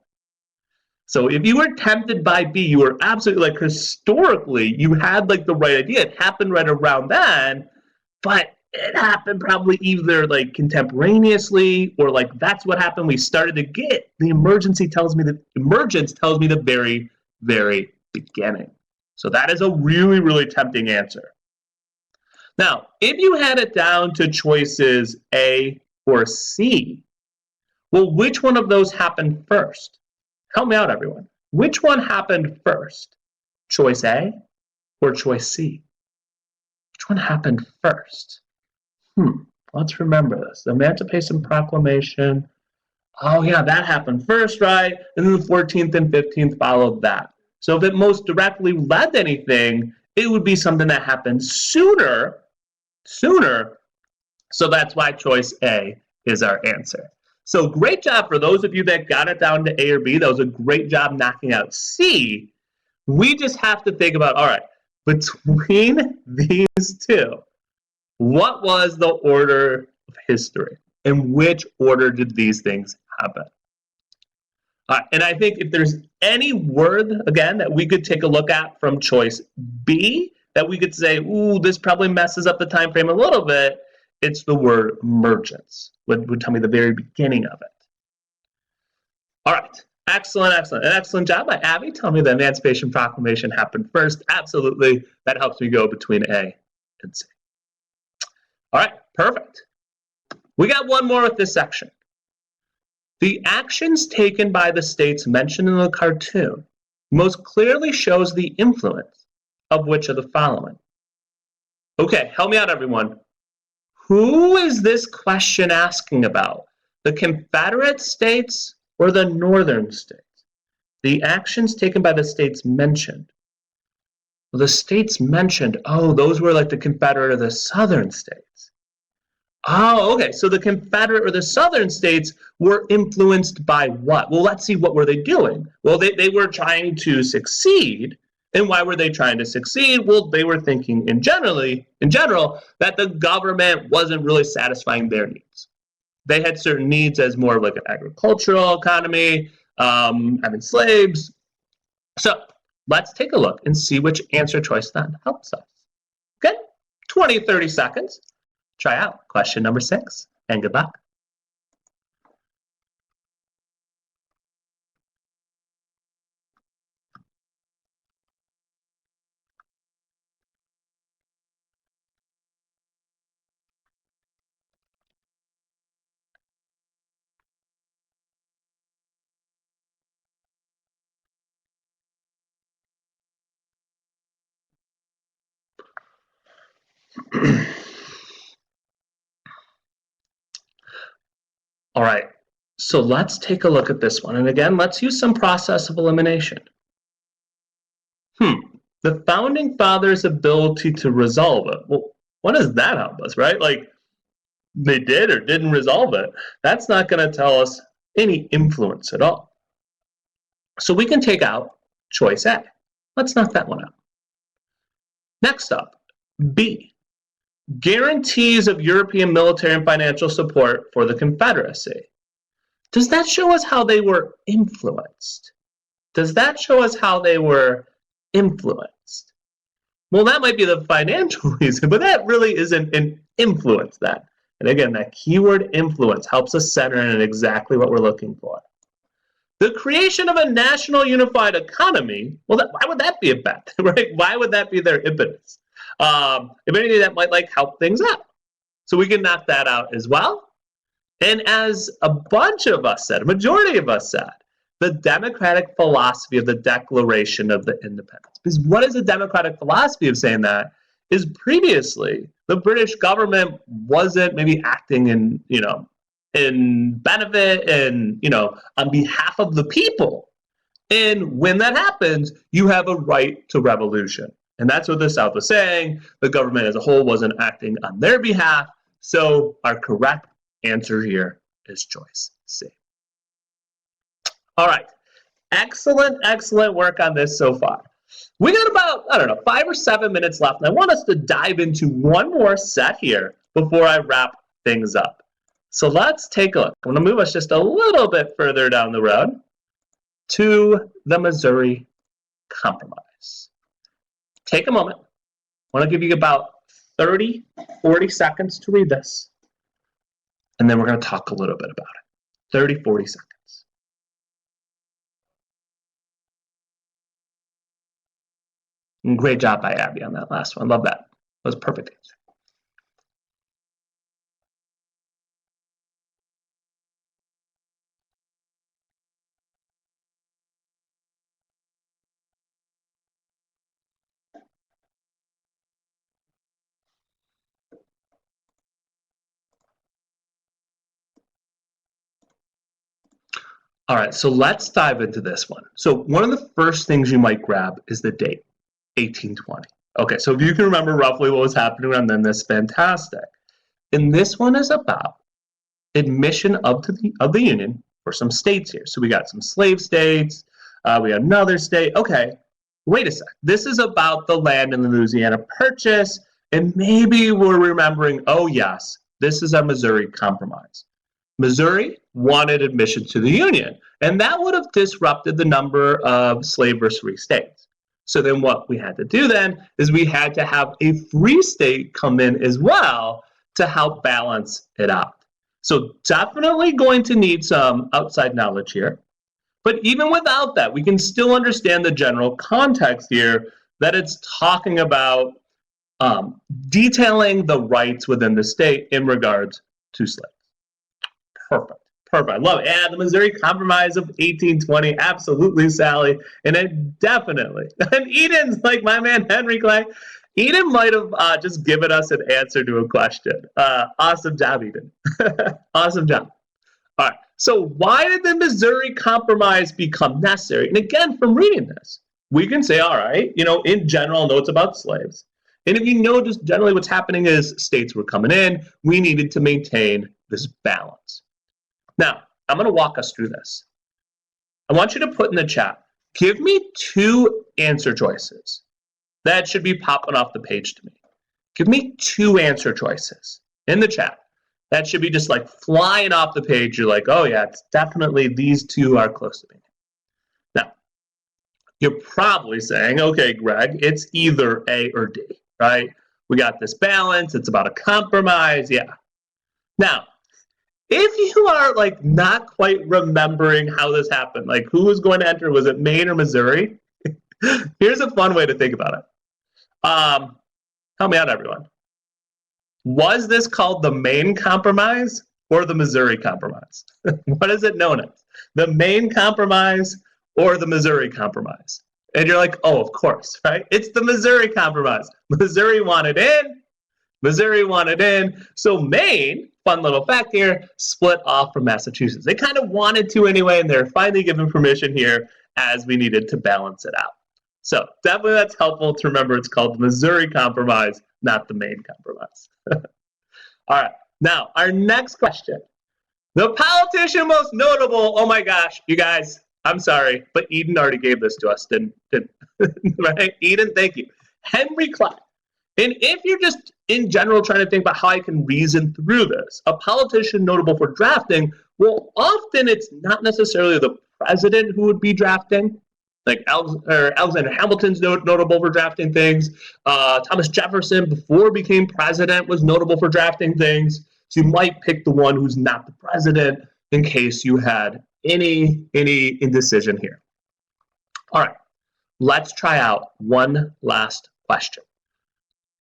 So if you were tempted by B, you were absolutely, like, historically, you had like the right idea. It happened right around then, but it happened probably either like contemporaneously or like that's what happened. We started to get the emergence tells me the very, very beginning. So that is a really, really tempting answer. Now, if you had it down to choices A or C, well, which one of those happened first? Help me out, everyone. Which one happened first? Choice A or choice C? Which one happened first? Let's remember this. The Emancipation Proclamation. Oh, yeah, that happened first, right? And then the 14th and 15th followed that. So if it most directly led to anything, it would be something that happened sooner. So that's why choice A is our answer. So great job for those of you that got it down to A or B. That was a great job knocking out C. We just have to think about, all right, between these two, what was the order of history? In which order did these things happen? And I think if there's any word, again, that we could take a look at from choice B, that we could say, ooh, this probably messes up the time frame a little bit, it's the word emergence. Would tell me the very beginning of it. All right, excellent. An excellent job by Abby. Tell me the Emancipation Proclamation happened first. Absolutely, that helps me go between A and C. All right, perfect. We got one more with this section. The actions taken by the states mentioned in the cartoon most clearly shows the influence of which of the following? Okay, help me out, everyone. Who is this question asking about? The Confederate States or the Northern States? The actions taken by the states mentioned. Well, the states mentioned, oh, those were like the Confederate or the Southern States. Oh, okay, so the Confederate or the Southern States were influenced by what? Well, let's see, what were they doing? Well, they were trying to succeed. And why were they trying to succeed? Well, they were thinking in general, that the government wasn't really satisfying their needs. They had certain needs as more of like an agricultural economy, having slaves. So let's take a look and see which answer choice then helps us. Okay, 20, 30 seconds. Try out question number 6, and good luck. All right, so let's take a look at this one. And again, let's use some process of elimination. The founding fathers' ability to resolve it. Well, what does that help us, right? Like, they did or didn't resolve it. That's not going to tell us any influence at all. So we can take out choice A. Let's knock that one out. Next up, B. Guarantees of European military and financial support for the Confederacy. Does that show us how they were influenced? Does that show us how they were influenced? Well, that might be the financial reason, but that really isn't an influence then. And again, that keyword influence helps us center in exactly what we're looking for. The creation of a national unified economy, well, why would that be a bet, right? Why would that be their impetus? If anything, that might like help things out. So we can knock that out as well. And as a bunch of us said, a majority of us said, the democratic philosophy of the Declaration of the Independence. Because what is the democratic philosophy of saying that? Is previously the British government wasn't maybe acting in benefit and on behalf of the people. And when that happens, you have a right to revolution. And that's what the South was saying. The government as a whole wasn't acting on their behalf. So our correct answer here is choice C. All right. Excellent work on this so far. We got about, I don't know, 5 or 7 minutes left, and I want us to dive into one more set here before I wrap things up. So let's take a look. I'm going to move us just a little bit further down the road to the Missouri Compromise. Take a moment. I want to give you about 30, 40 seconds to read this, and then we're going to talk a little bit about it. 30, 40 seconds. And great job by Abby on that last one. Love that. That was a perfect answer. All right, so let's dive into this one. So one of the first things you might grab is the date, 1820. Okay, so if you can remember roughly what was happening around then, that's fantastic. And this one is about admission of the Union for some states here. So we got some slave states, we got another state. Okay, wait a sec. This is about the land in the Louisiana Purchase, and maybe we're remembering, oh yes, this is our Missouri Compromise. Missouri wanted admission to the Union, and that would have disrupted the number of slave versus free states. So then what we had to do then is we had to have a free state come in as well to help balance it out. So definitely going to need some outside knowledge here. But even without that, we can still understand the general context here that it's talking about detailing the rights within the state in regards to slaves. Perfect. Perfect. I love it. Yeah, the Missouri Compromise of 1820. Absolutely, Sally. And it definitely. And Eden's like my man, Henry Clay. Eden might have just given us an answer to a question. Awesome job, Eden. Awesome job. All right. So why did the Missouri Compromise become necessary? And again, from reading this, we can say, all right, in general, know it's about slaves. And if you know just generally what's happening is states were coming in, we needed to maintain this balance. Now, I'm going to walk us through this. I want you to put in the chat, give me 2 answer choices. That should be popping off the page to me. Give me 2 answer choices in the chat. That should be just like flying off the page. You're like, oh yeah, it's definitely these 2 are close to me. Now, you're probably saying, okay, Greg, it's either A or D, right? We got this balance. It's about a compromise. Yeah. Now, if you are like not quite remembering how this happened, like who was going to enter, was it Maine or Missouri? Here's a fun way to think about it. Help me out, everyone. Was this called the Maine Compromise or the Missouri Compromise? What is it known as? The Maine Compromise or the Missouri Compromise? And you're like, oh, of course, right? It's the Missouri Compromise. Missouri wanted in. Missouri wanted in. So Maine, fun little fact here, split off from Massachusetts. They kind of wanted to anyway, and they're finally given permission here as we needed to balance it out. So definitely that's helpful to remember it's called the Missouri Compromise, not the Maine Compromise. All right, now our next question. The politician most notable, oh my gosh, you guys, I'm sorry, but Eden already gave this to us, didn't right? Eden, thank you. Henry Clay. And if you're just in general trying to think about how I can reason through this, a politician notable for drafting, well, often it's not necessarily the president who would be drafting. Like Alexander Hamilton's notable for drafting things. Thomas Jefferson, before he became president, was notable for drafting things. So you might pick the one who's not the president in case you had any indecision here. All right, let's try out one last question.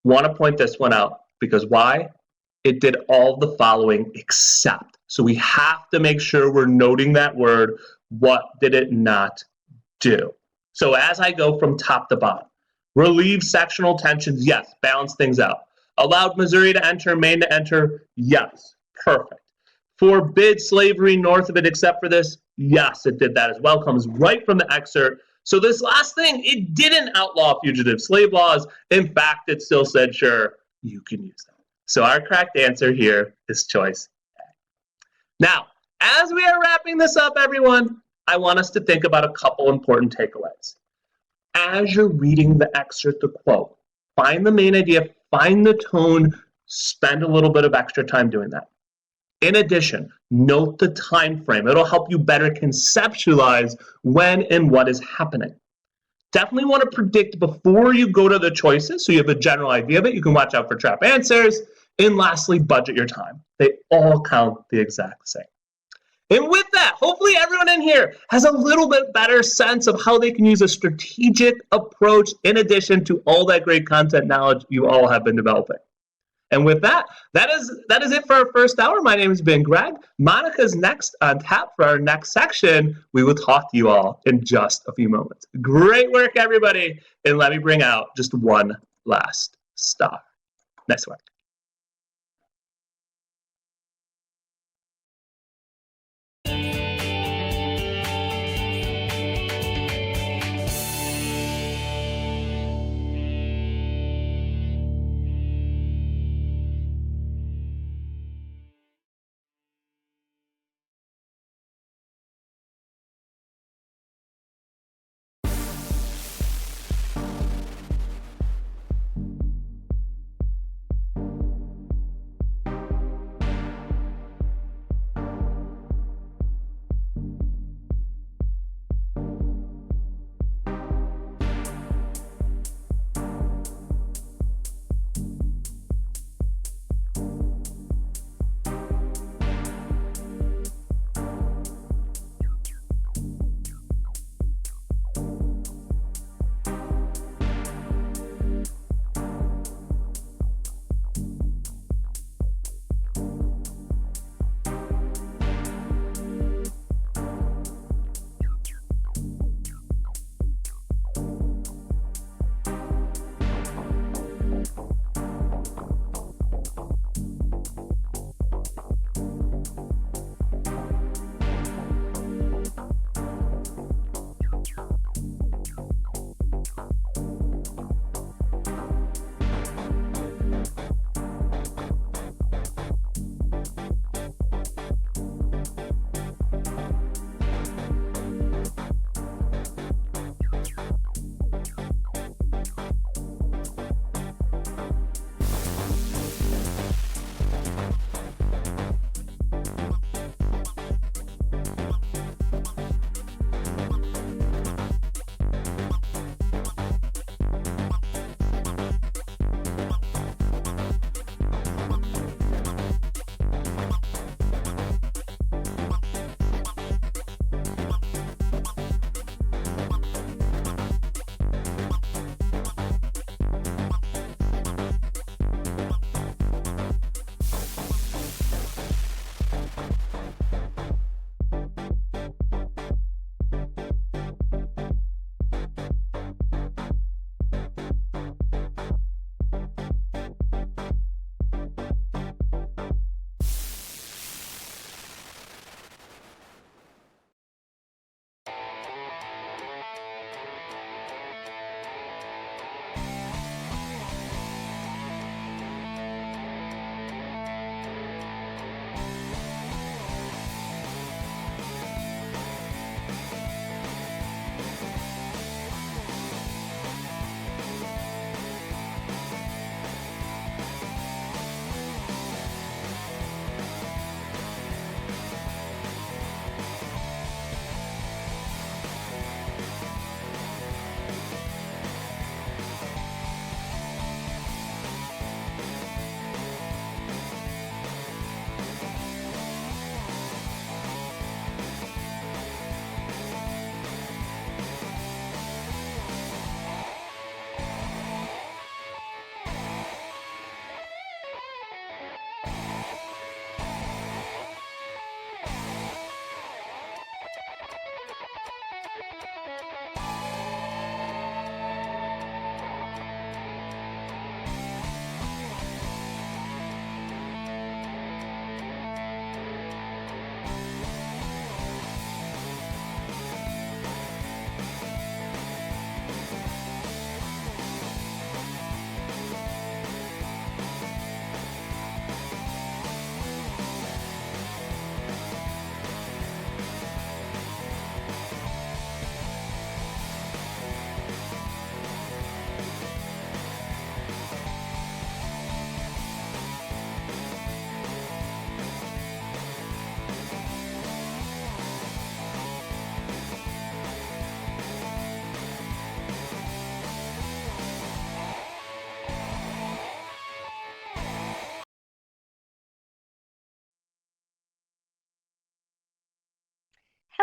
Want to point this one out because why? It did all the following except. So we have to make sure we're noting that word. What did it not do? So as I go from top to bottom, relieve sectional tensions, yes, balance things out. Allowed Missouri to enter, Maine to enter, yes, perfect. Forbid slavery north of it except for this, yes, it did that as well, comes right from the excerpt. So this last thing, it didn't outlaw fugitive slave laws. In fact, it still said, sure, you can use them. So our correct answer here is choice A. Now, as we are wrapping this up, everyone, I want us to think about a couple important takeaways. as you're reading the excerpt, the quote. Find the main idea, find the tone, spend a little bit of extra time doing that. In addition, note the time frame. It'll help you better conceptualize when and what is happening. Definitely want to predict before you go to the choices so you have a general idea of it. You can watch out for trap answers. And lastly, budget your time. They all count the exact same. And with that, hopefully everyone in here has a little bit better sense of how they can use a strategic approach in addition to all that great content knowledge you all have been developing. And with that, that is it for our first hour. My name has been Greg. Monica's next on tap for our next section. We will talk to you all in just a few moments. Great work, everybody. And let me bring out just one last star. Nice work.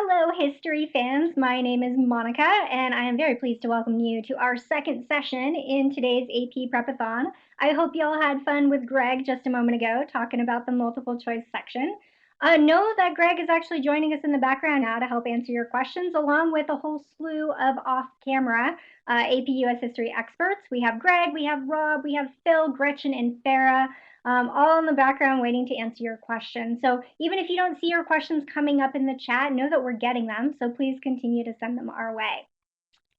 Hello, history fans. My name is Monica, and I am very pleased to welcome you to our second session in today's AP Prepathon. I hope you all had fun with Greg just a moment ago talking about the multiple choice section. Know that Greg is actually joining us in the background now to help answer your questions, along with a whole slew of off-camera AP US history experts. We have Greg, we have Rob, we have Phil, Gretchen, and Farah. All in the background waiting to answer your questions. So even if you don't see your questions coming up in the chat, know that we're getting them. So please continue to send them our way.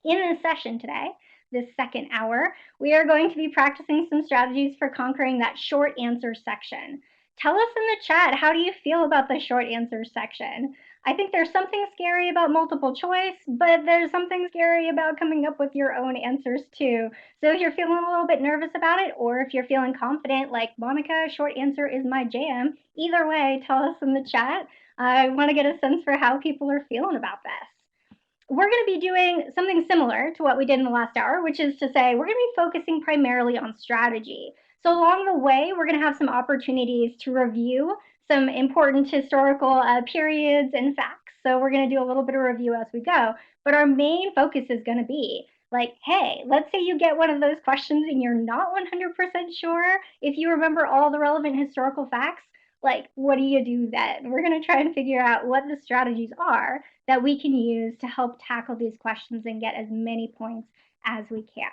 In this session today, this second hour, we are going to be practicing some strategies for conquering that short answer section. Tell us in the chat, how do you feel about the short answer section? I think there's something scary about multiple choice, but there's something scary about coming up with your own answers too. So if you're feeling a little bit nervous about it, or if you're feeling confident, like Monica, short answer is my jam, either way, tell us in the chat. I want to get a sense for how people are feeling about this. We're going to be doing something similar to what we did in the last hour, which is to say we're going to be focusing primarily on strategy. So along the way, we're going to have some opportunities to review some important historical periods and facts. So we're going to do a little bit of review as we go. But our main focus is going to be like, hey, let's say you get one of those questions and you're not 100% sure if you remember all the relevant historical facts. Like, what do you do then? We're going to try and figure out what the strategies are that we can use to help tackle these questions and get as many points as we can.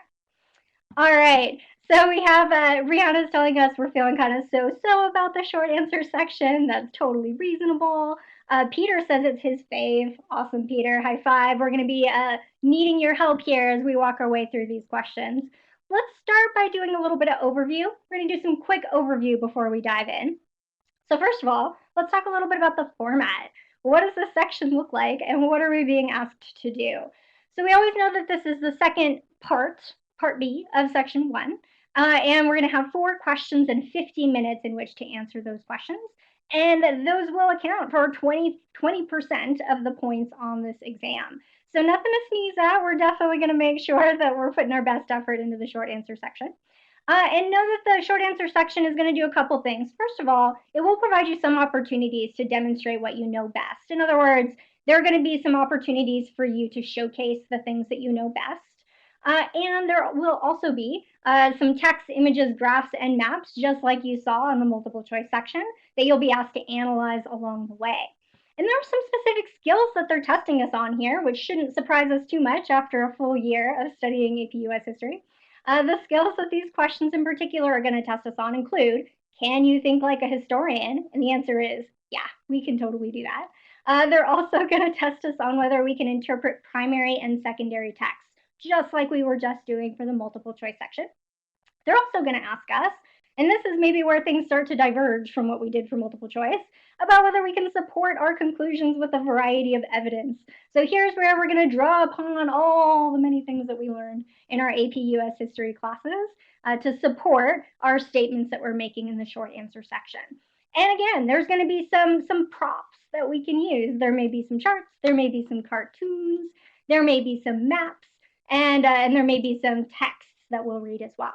All right, so we have Rihanna's telling us we're feeling kind of so-so about the short answer section. That's totally reasonable. Peter says it's his fave. Awesome, Peter. High five. We're going to be needing your help here as we walk our way through these questions. Let's start by doing a little bit of overview. We're going to do some quick overview before we dive in. So first of all, let's talk a little bit about the format. What does this section look like, and what are we being asked to do? So we always know that this is the second part B of section 1, and we're going to have 4 questions and 50 minutes in which to answer those questions, and those will account for 20% of the points on this exam. So nothing to sneeze at. We're definitely going to make sure that we're putting our best effort into the short answer section. And know that the short answer section is going to do a couple things. First of all, it will provide you some opportunities to demonstrate what you know best. In other words, there are going to be some opportunities for you to showcase the things that you know best. And there will also be some text, images, graphs, and maps, just like you saw in the multiple choice section, that you'll be asked to analyze along the way. And there are some specific skills that they're testing us on here, which shouldn't surprise us too much after a full year of studying AP US history. The skills that these questions in particular are going to test us on include, can you think like a historian? And the answer is, yeah, we can totally do that. They're also going to test us on whether we can interpret primary and secondary texts, just like we were just doing for the multiple choice section. They're also going to ask us, and this is maybe where things start to diverge from what we did for multiple choice, about whether we can support our conclusions with a variety of evidence. So here's where we're going to draw upon all the many things that we learned in our AP US history classes to support our statements that we're making in the short answer section. And again, there's going to be some props that we can use. There may be some charts, there may be some cartoons, there may be some maps, and there may be some texts that we'll read as well.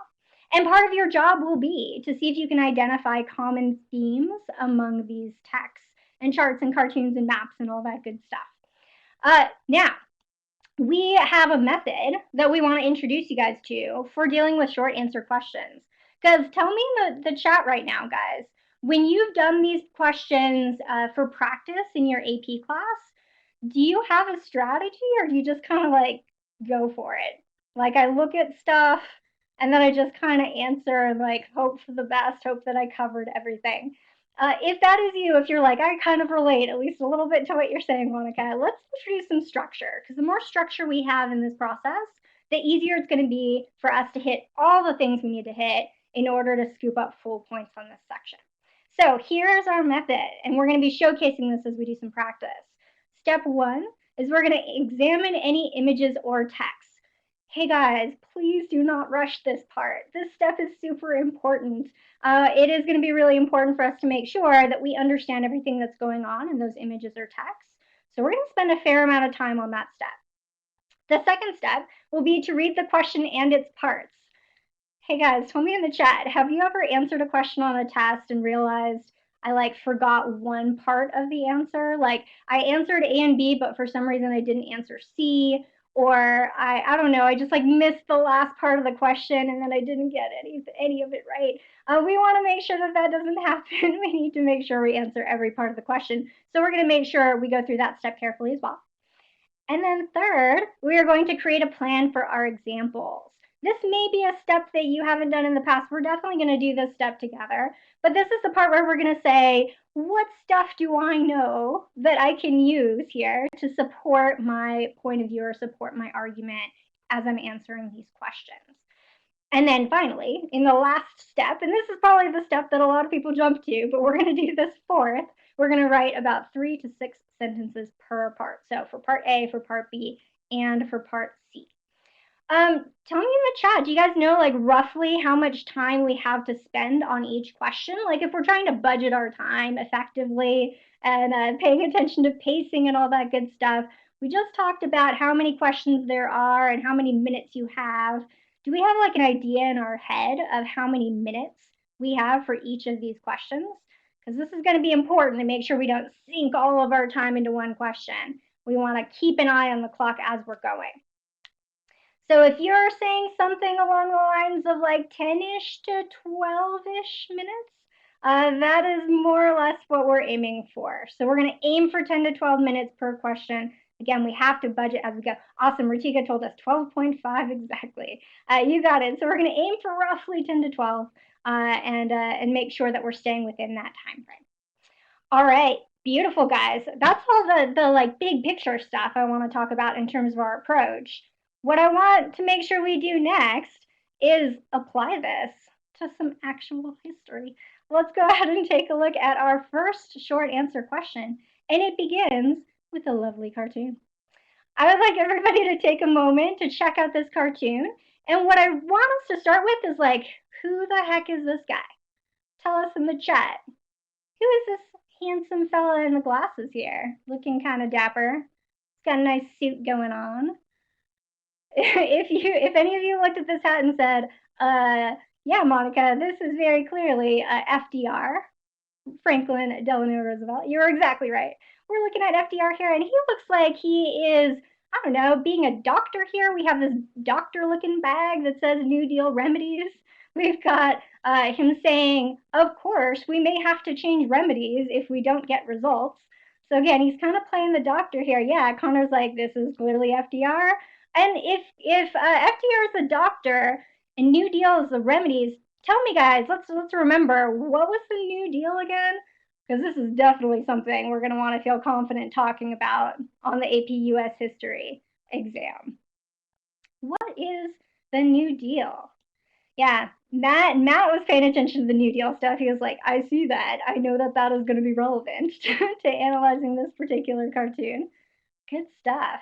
And part of your job will be to see if you can identify common themes among these texts and charts and cartoons and maps and all that good stuff. Now, we have a method that we want to introduce you guys to for dealing with short answer questions. Because tell me in the chat right now, guys, when you've done these questions for practice in your AP class, do you have a strategy, or do you just kind of like go for it? Like, I look at stuff and then I just kind of answer and like hope for the best, hope that I covered everything. If that is you, if you're like, I kind of relate at least a little bit to what you're saying, Monica, let's introduce some structure, because the more structure we have in this process, the easier it's going to be for us to hit all the things we need to hit in order to scoop up full points on this section. So here's our method, and we're going to be showcasing this as we do some practice. Step 1 is we're going to examine any images or text. Hey guys, please do not rush this part. This step is super important. It is going to be really important for us to make sure that we understand everything that's going on in those images or texts. So we're going to spend a fair amount of time on that step. The second step will be to read the question and its parts. Hey guys, tell me in the chat, have you ever answered a question on a test and realized, I like forgot one part of the answer. Like I answered A and B, but for some reason I didn't answer C, or I don't know, I just like missed the last part of the question and then I didn't get any of it right. We want to make sure that that doesn't happen. We need to make sure we answer every part of the question. So we're going to make sure we go through that step carefully as well. And then third, we are going to create a plan for our examples. This may be a step that you haven't done in the past. We're definitely going to do this step together. But this is the part where we're going to say, what stuff do I know that I can use here to support my point of view or support my argument as I'm answering these questions? And then finally, in the last step, and this is probably the step that a lot of people jump to, but we're going to do this fourth, we're going to write about 3 to 6 sentences per part. So for part A, for part B, and for part C. Tell me in the chat, do you guys know like roughly how much time we have to spend on each question? Like if we're trying to budget our time effectively and paying attention to pacing and all that good stuff, we just talked about how many questions there are and how many minutes you have. Do we have like an idea in our head of how many minutes we have for each of these questions? Because this is going to be important to make sure we don't sink all of our time into one question. We want to keep an eye on the clock as we're going. So if you're saying something along the lines of like 10-ish to 12-ish minutes, that is more or less what we're aiming for. So we're going to aim for 10 to 12 minutes per question. Again, we have to budget as we go. Awesome, Ratika told us 12.5 exactly. You got it. So we're going to aim for roughly 10 to 12 and make sure that we're staying within that time frame. All right, beautiful guys. That's all the like big picture stuff I want to talk about in terms of our approach. What I want to make sure we do next is apply this to some actual history. Let's go ahead and take a look at our first short answer question, and it begins with a lovely cartoon. I would like everybody to take a moment to check out this cartoon, and what I want us to start with is like, who the heck is this guy? Tell us in the chat. Who is this handsome fella in the glasses here? Looking kind of dapper. He's got a nice suit going on. If any of you looked at this hat and said, yeah, Monica, this is very clearly FDR, Franklin Delano Roosevelt, you're exactly right. We're looking at FDR here, and he looks like he is, I don't know, being a doctor here. We have this doctor-looking bag that says New Deal remedies. We've got him saying, of course, we may have to change remedies if we don't get results. So again, he's kind of playing the doctor here. Yeah, Connor's like, this is clearly FDR. And if FDR is the doctor and New Deal is the remedies, tell me, guys, let's remember, what was the New Deal again? Because this is definitely something we're going to want to feel confident talking about on the AP US History exam. What is the New Deal? Yeah, Matt was paying attention to the New Deal stuff. He was like, I see that. I know that that is going to be relevant to analyzing this particular cartoon. Good stuff.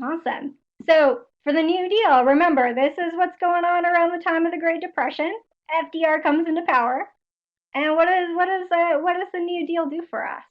Awesome. So for the New Deal, remember, this is what's going on around the time of the Great Depression. FDR comes into power. And what does the New Deal do for us?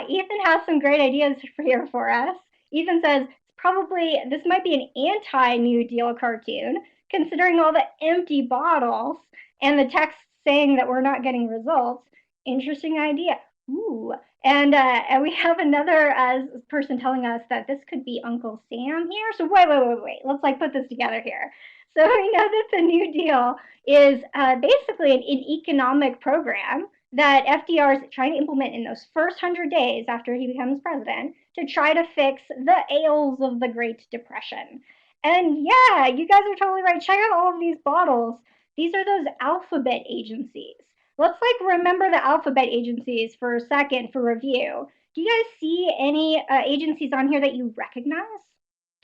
Ethan has some great ideas here for us. Ethan says, probably this might be an anti-New Deal cartoon, considering all the empty bottles and the text saying that we're not getting results. Interesting idea. Ooh, and we have another person telling us that this could be Uncle Sam here. So wait. Let's like put this together here. So we know that the New Deal is basically an economic program that FDR is trying to implement in those first 100 days after he becomes president to try to fix the ails of the Great Depression. And yeah, you guys are totally right. Check out all of these bottles. These are those alphabet agencies. Let's like remember the alphabet agencies for a second for review. Do you guys see any agencies on here that you recognize?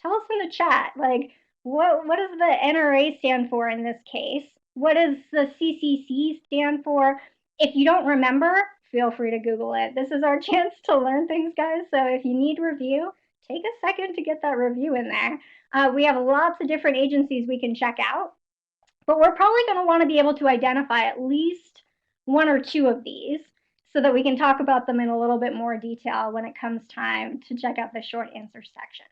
Tell us in the chat. Like, what does the NRA stand for in this case? What does the CCC stand for? If you don't remember, feel free to Google it. This is our chance to learn things, guys. So if you need review, take a second to get that review in there. We have lots of different agencies we can check out, but we're probably going to want to be able to identify at least one or two of these so that we can talk about them in a little bit more detail when it comes time to check out the short answer section.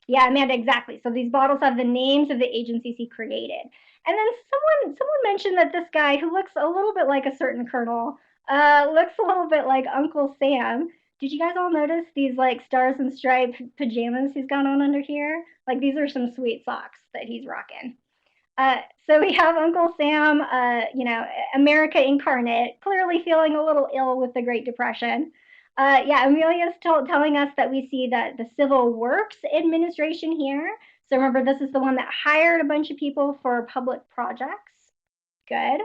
Yeah, Amanda, exactly. So these bottles have the names of the agencies he created. And then someone mentioned that this guy who looks a little bit like a certain colonel, looks a little bit like Uncle Sam. Did you guys all notice these like stars and stripes pajamas he's got on under here? Like these are some sweet socks that he's rocking. So we have Uncle Sam, America incarnate, clearly feeling a little ill with the Great Depression. Yeah, Amelia's telling us that we see that the Civil Works Administration here. So remember, this is the one that hired a bunch of people for public projects. Good.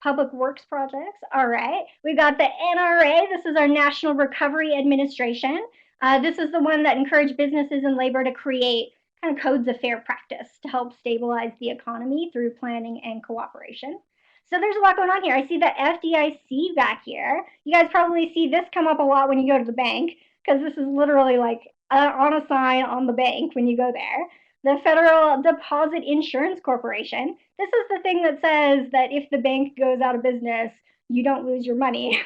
Public works projects. All right. We got the NRA. This is our National Recovery Administration. This is the one that encouraged businesses and labor to create kind of codes of fair practice to help stabilize the economy through planning and cooperation. So there's a lot going on here. I see the FDIC back here. You guys probably see this come up a lot when you go to the bank because this is literally like on a sign on the bank when you go there. The Federal Deposit Insurance Corporation. This is the thing that says that if the bank goes out of business, you don't lose your money.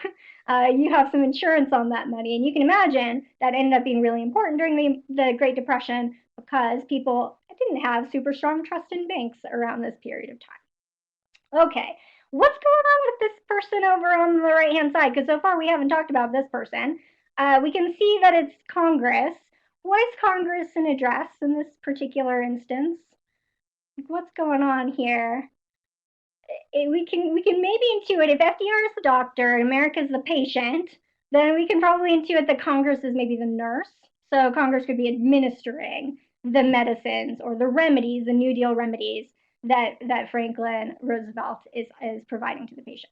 You have some insurance on that money. And you can imagine that ended up being really important during the Great Depression because people didn't have super strong trust in banks around this period of time. Okay, what's going on with this person over on the right-hand side? Because so far we haven't talked about this person. We can see that it's Congress. What is Congress an address in this particular instance? What's going on here? We can maybe intuit if FDR is the doctor and America is the patient, then we can probably intuit that Congress is maybe the nurse. So Congress could be administering the medicines or the remedies, the New Deal remedies that Franklin Roosevelt is providing to the patient.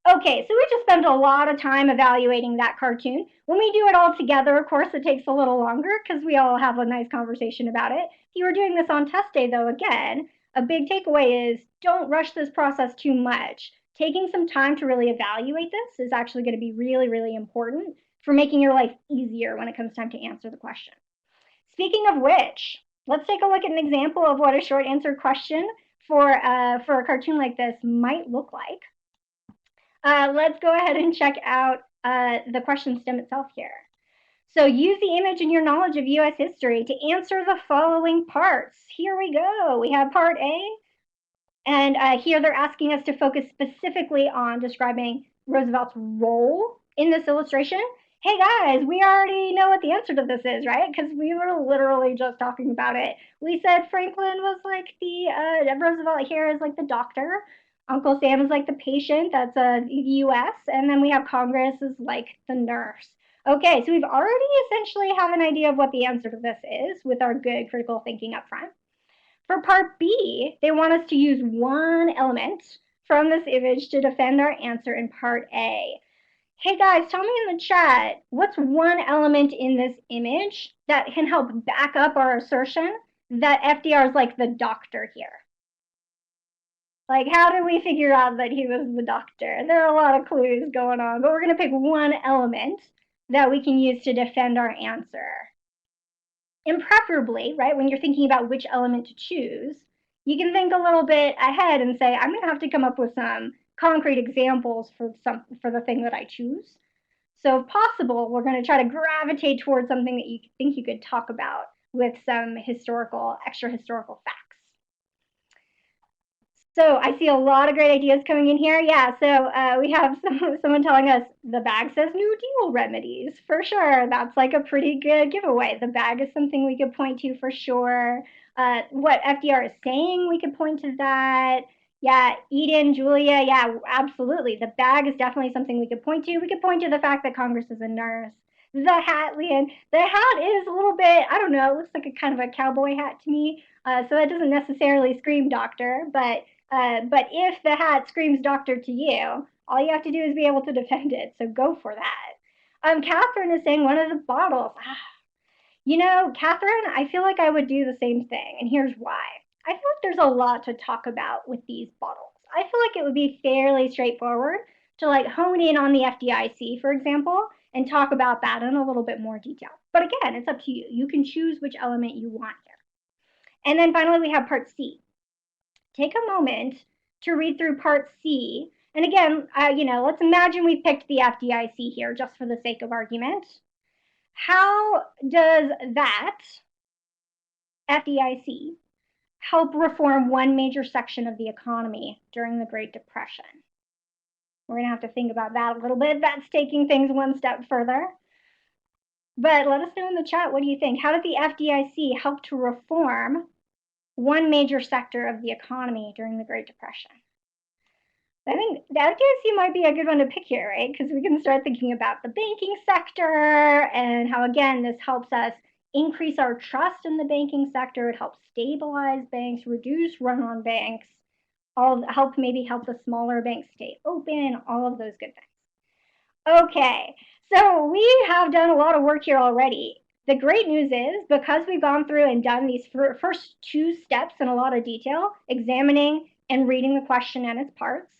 Okay, so we just spent a lot of time evaluating that cartoon. When we do it all together, of course, it takes a little longer because we all have a nice conversation about it. If you were doing this on test day, though, again, a big takeaway is don't rush this process too much. Taking some time to really evaluate this is actually going to be really, really important for making your life easier when it comes time to answer the question. Speaking of which, let's take a look at an example of what a short answer question for a cartoon like this might look like. Let's go ahead and check out the question stem itself here. So use the image in your knowledge of U.S. history to answer the following parts. Here we go. We have part A. And here they're asking us to focus specifically on describing Roosevelt's role in this illustration. Hey guys, we already know what the answer to this is, right? Because we were literally just talking about it. We said Franklin was like Roosevelt here is like the doctor. Uncle Sam is like the patient, that's a U.S., and then we have Congress is like the nurse. Okay, so we've already essentially have an idea of what the answer to this is with our good critical thinking up front. For part B, they want us to use one element from this image to defend our answer in part A. Hey guys, tell me in the chat, what's one element in this image that can help back up our assertion that FDR is like the doctor here? Like, how did we figure out that he was the doctor? There are a lot of clues going on, but we're going to pick one element that we can use to defend our answer. And preferably, right, when you're thinking about which element to choose, you can think a little bit ahead and say, I'm going to have to come up with some concrete examples for the thing that I choose. So if possible, we're going to try to gravitate towards something that you think you could talk about with some extra historical facts. So I see a lot of great ideas coming in here. Yeah, so we have someone telling us the bag says New Deal remedies. For sure, that's like a pretty good giveaway. The bag is something we could point to for sure. What FDR is saying, we could point to that. Yeah, Eden, Julia, yeah, absolutely. The bag is definitely something we could point to. We could point to the fact that Congress is a nurse. The hat, Leon, the hat is a little bit, I don't know, it looks like a kind of a cowboy hat to me. So that doesn't necessarily scream doctor, but if the hat screams doctor to you, all you have to do is be able to defend it. So go for that. Catherine is saying one of the bottles. You know, Catherine, I feel like I would do the same thing. And here's why. I feel like there's a lot to talk about with these bottles. I feel like it would be fairly straightforward to like hone in on the FDIC, for example, and talk about that in a little bit more detail. But again, it's up to you. You can choose which element you want here. And then finally, we have part C. Take a moment to read through part C. And again, let's imagine we picked the FDIC here just for the sake of argument. How does that FDIC help reform one major section of the economy during the Great Depression? We're going to have to think about that a little bit. That's taking things one step further. But let us know in the chat, what do you think? How did the FDIC help to reform one major sector of the economy during the Great Depression? I think the FDIC might be a good one to pick here, right? Because we can start thinking about the banking sector and how, again, this helps us increase our trust in the banking sector. It helps stabilize banks, reduce run on banks, maybe help the smaller banks stay open, all of those good things. Okay, so we have done a lot of work here already. The great news is, because we've gone through and done these first two steps in a lot of detail, examining and reading the question and its parts,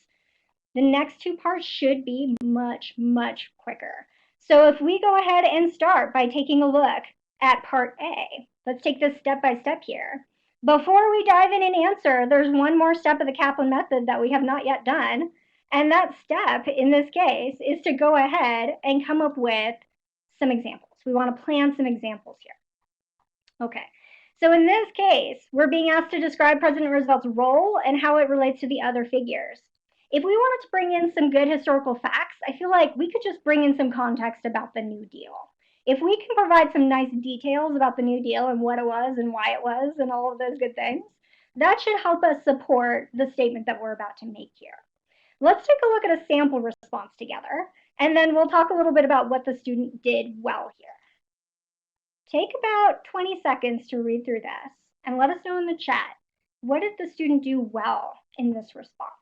the next two parts should be much, much quicker. So if we go ahead and start by taking a look at part A, let's take this step by step here. Before we dive in and answer, there's one more step of the Kaplan method that we have not yet done. And that step, in this case, is to go ahead and come up with some examples. We want to plan some examples here. Okay, so in this case, we're being asked to describe President Roosevelt's role and how it relates to the other figures. If we wanted to bring in some good historical facts, I feel like we could just bring in some context about the New Deal. If we can provide some nice details about the New Deal and what it was and why it was and all of those good things, that should help us support the statement that we're about to make here. Let's take a look at a sample response together, and then we'll talk a little bit about what the student did well here. Take about 20 seconds to read through this, and let us know in the chat, what did the student do well in this response?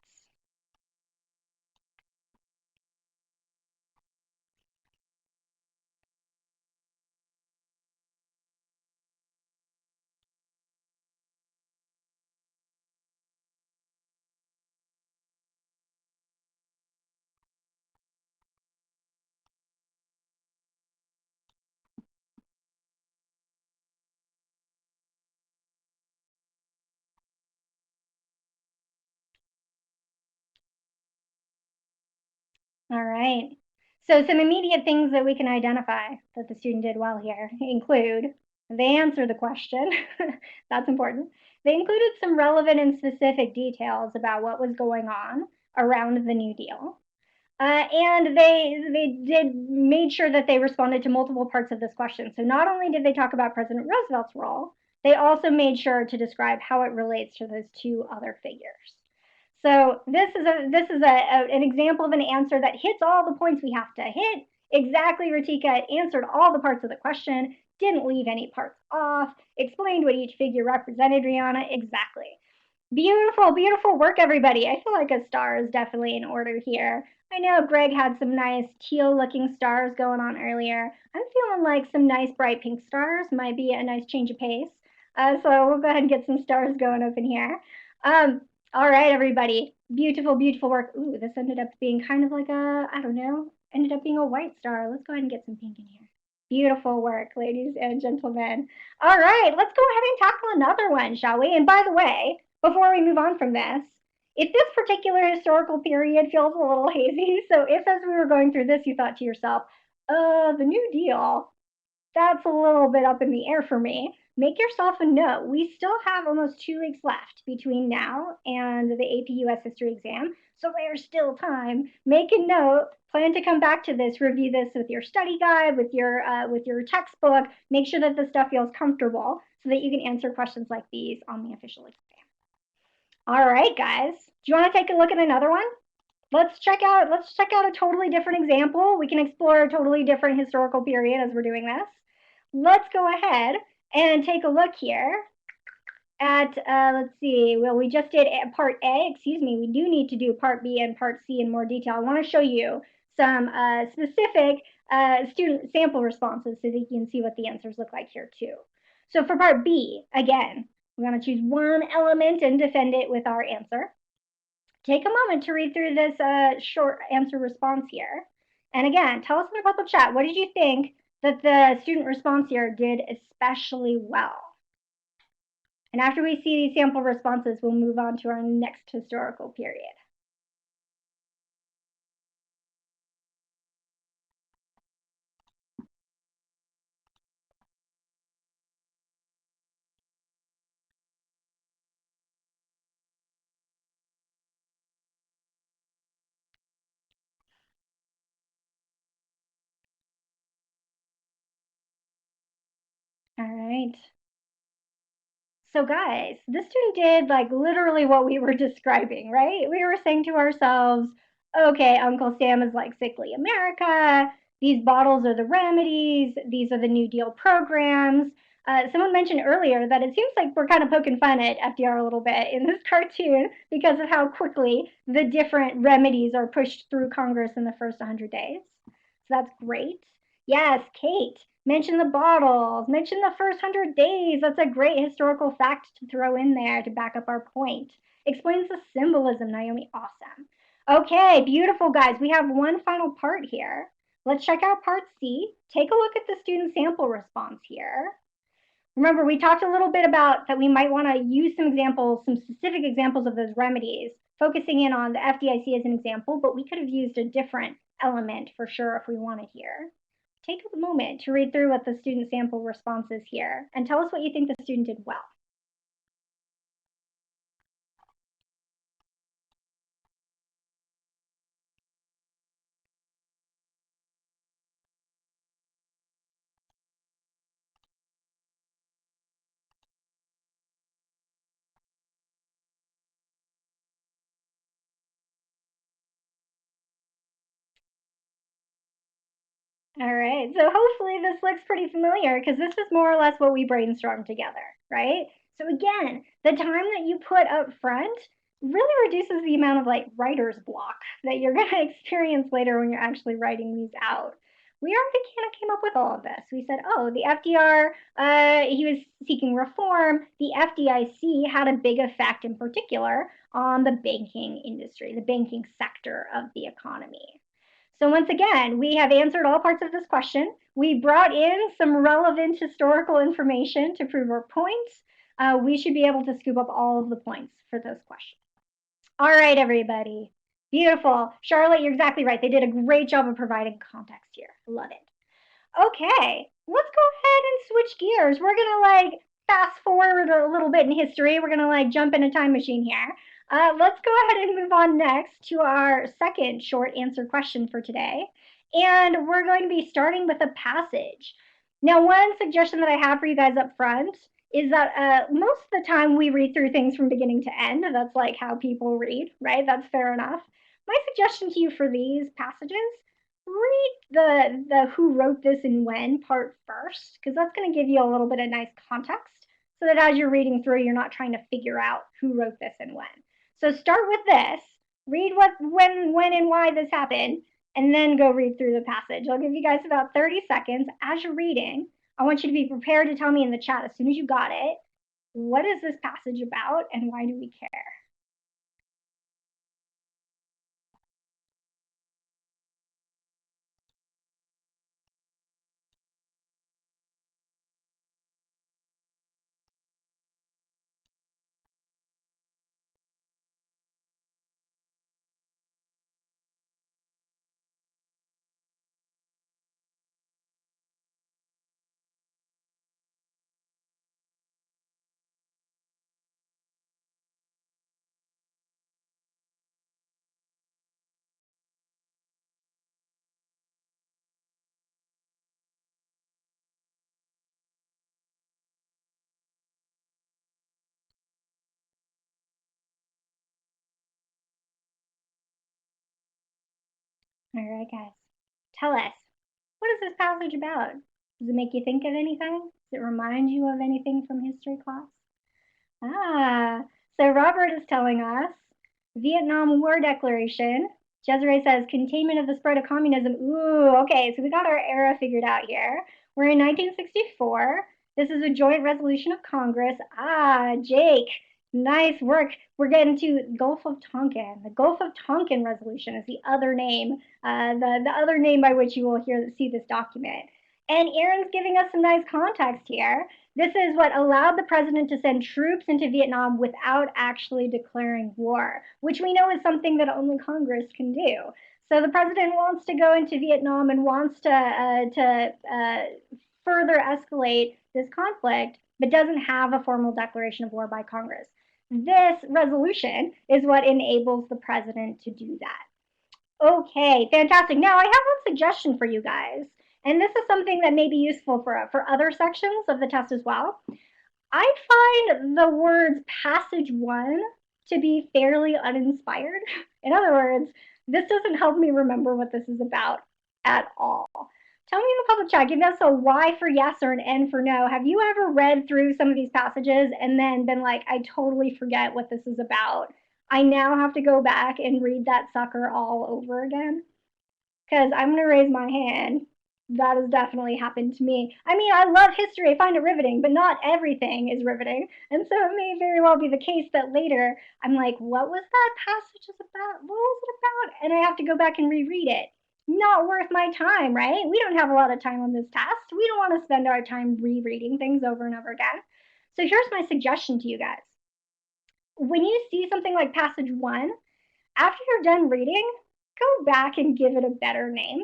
All right. So some immediate things that we can identify that the student did well here include they answered the question. That's important. They included some relevant and specific details about what was going on around the New Deal. And they made sure that they responded to multiple parts of this question. So not only did they talk about President Roosevelt's role, they also made sure to describe how it relates to those two other figures. So this is an example of an answer that hits all the points we have to hit. Exactly, Ratika. It answered all the parts of the question, didn't leave any parts off, explained what each figure represented, Rihanna. Exactly. Beautiful, beautiful work, everybody. I feel like a star is definitely in order here. I know Greg had some nice teal-looking stars going on earlier. I'm feeling like some nice bright pink stars might be a nice change of pace. So we'll go ahead and get some stars going up in here. All right, everybody. Beautiful, beautiful work. Ooh, this ended up being kind of like a, I don't know, ended up being a white star. Let's go ahead and get some pink in here. Beautiful work, ladies and gentlemen. All right, let's go ahead and tackle another one, shall we? And by the way, before we move on from this, if this particular historical period feels a little hazy, so if as we were going through this, you thought to yourself, the New Deal, that's a little bit up in the air for me, make yourself a note. We still have almost 2 weeks left between now and the AP US History exam, so there's still time. Make a note, plan to come back to this, review this with your study guide, with your textbook, make sure that the stuff feels comfortable so that you can answer questions like these on the official exam. All right, guys, do you want to take a look at another one? Let's check out a totally different example. We can explore a totally different historical period as we're doing this. Let's go ahead and take a look here at, let's see, well, we just did part A, excuse me, we do need to do part B and part C in more detail. I want to show you some specific student sample responses so that you can see what the answers look like here too. So for part B, again, we're going to choose one element and defend it with our answer. Take a moment to read through this short answer response here. And again, tell us in the public chat, what did you think that the student response here did especially well? And after we see these sample responses, we'll move on to our next historical period. All right. So guys, this student did like literally what we were describing, right? We were saying to ourselves, okay, Uncle Sam is like sickly America. These bottles are the remedies. These are the New Deal programs. Someone mentioned earlier that it seems like we're kind of poking fun at FDR a little bit in this cartoon because of how quickly the different remedies are pushed through Congress in the first 100 days. So that's great. Yes, Kate, mention the bottles, mention the first 100 days. That's a great historical fact to throw in there to back up our point. Explains the symbolism, Naomi. Awesome. Okay, beautiful, guys. We have one final part here. Let's check out part C. Take a look at the student sample response here. Remember, we talked a little bit about that we might want to use some examples, some specific examples of those remedies, focusing in on the FDIC as an example, but we could have used a different element for sure if we wanted here. Take a moment to read through what the student sample response is here and tell us what you think the student did well. All right, so hopefully this looks pretty familiar because this is more or less what we brainstormed together, right? So again, the time that you put up front really reduces the amount of like writer's block that you're going to experience later when you're actually writing these out. We already kind of came up with all of this. We said, oh, the FDR, he was seeking reform. The FDIC had a big effect in particular on the banking industry, the banking sector of the economy. So once again, we have answered all parts of this question. We brought in some relevant historical information to prove our points. We should be able to scoop up all of the points for this question. All right, everybody. Beautiful. Charlotte, you're exactly right. They did a great job of providing context here. Love it. Okay, let's go ahead and switch gears. We're gonna like fast forward a little bit in history. We're gonna like jump in a time machine here. Let's go ahead and move on next to our second short answer question for today. And we're going to be starting with a passage. Now, one suggestion that I have for you guys up front is that most of the time we read through things from beginning to end. That's like how people read, right? That's fair enough. My suggestion to you for these passages, read the who wrote this and when part first, because that's going to give you a little bit of nice context so that as you're reading through, you're not trying to figure out who wrote this and when. So start with this, read what, when, and why this happened, and then go read through the passage. I'll give you guys about 30 seconds. As you're reading, I want you to be prepared to tell me in the chat as soon as you got it, what is this passage about and why do we care? All right, guys, tell us, what is this passage about? Does it make you think of anything? Does it remind you of anything from history class? Ah, so Robert is telling us Vietnam War Declaration. Desiree says containment of the spread of communism. Ooh, okay, so we got our era figured out here. We're in 1964. This is a joint resolution of Congress. Ah, Jake, nice work. We're getting to Gulf of Tonkin. The Gulf of Tonkin Resolution is the other name, the other name by which you will see this document. And Aaron's giving us some nice context here. This is what allowed the president to send troops into Vietnam without actually declaring war, which we know is something that only Congress can do. So the president wants to go into Vietnam and wants to further escalate this conflict, but doesn't have a formal declaration of war by Congress. This resolution is what enables the president to do that. Okay, fantastic. Now I have one suggestion for you guys, And this is something that may be useful for other sections of the test as well. I find the words passage one to be fairly uninspired. In other words, this doesn't help me remember what this is about at all. Tell me in the public chat, give us a Y for yes or an N for no. Have you ever read through some of these passages and then been like, I totally forget what this is about? I now have to go back and read that sucker all over again? Because I'm going to raise my hand. That has definitely happened to me. I mean, I love history, I find it riveting, but not everything is riveting. And so it may very well be the case that later I'm like, what was that passage about? What was it about? And I have to go back and reread it. Not worth my time, right? We don't have a lot of time on this test. We don't want to spend our time rereading things over and over again. So here's my suggestion to you guys. When you see something like passage one, after you're done reading, go back and give it a better name.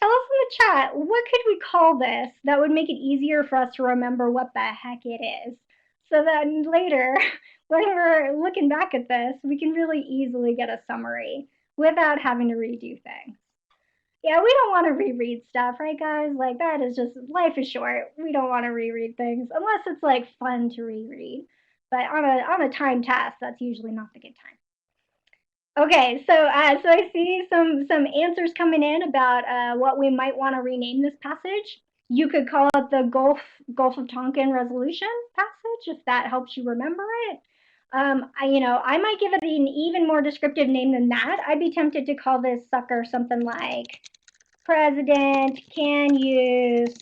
Tell us in the chat, what could we call this that would make it easier for us to remember what the heck it is? So that later, when we're looking back at this, we can really easily get a summary without having to redo things. Yeah, we don't want to reread stuff, right, guys? Like, that is just, life is short. We don't want to reread things unless it's like fun to reread. But on a time test, that's usually not the good time. Okay, so I see some answers coming in about what we might want to rename this passage. You could call it the Gulf of Tonkin Resolution passage if that helps you remember it. I might give it an even more descriptive name than that. I'd be tempted to call this sucker something like President can use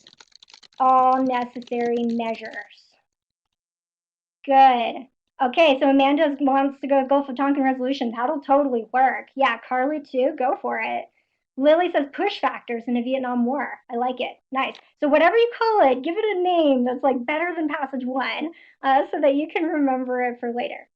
all necessary measures. Good. Okay, so Amanda wants to go Gulf of Tonkin resolution. That'll totally work. Yeah, Carly too, go for it. Lily says push factors in the Vietnam War. I like it. Nice. So whatever you call it, give it a name that's like better than passage one so that you can remember it for later.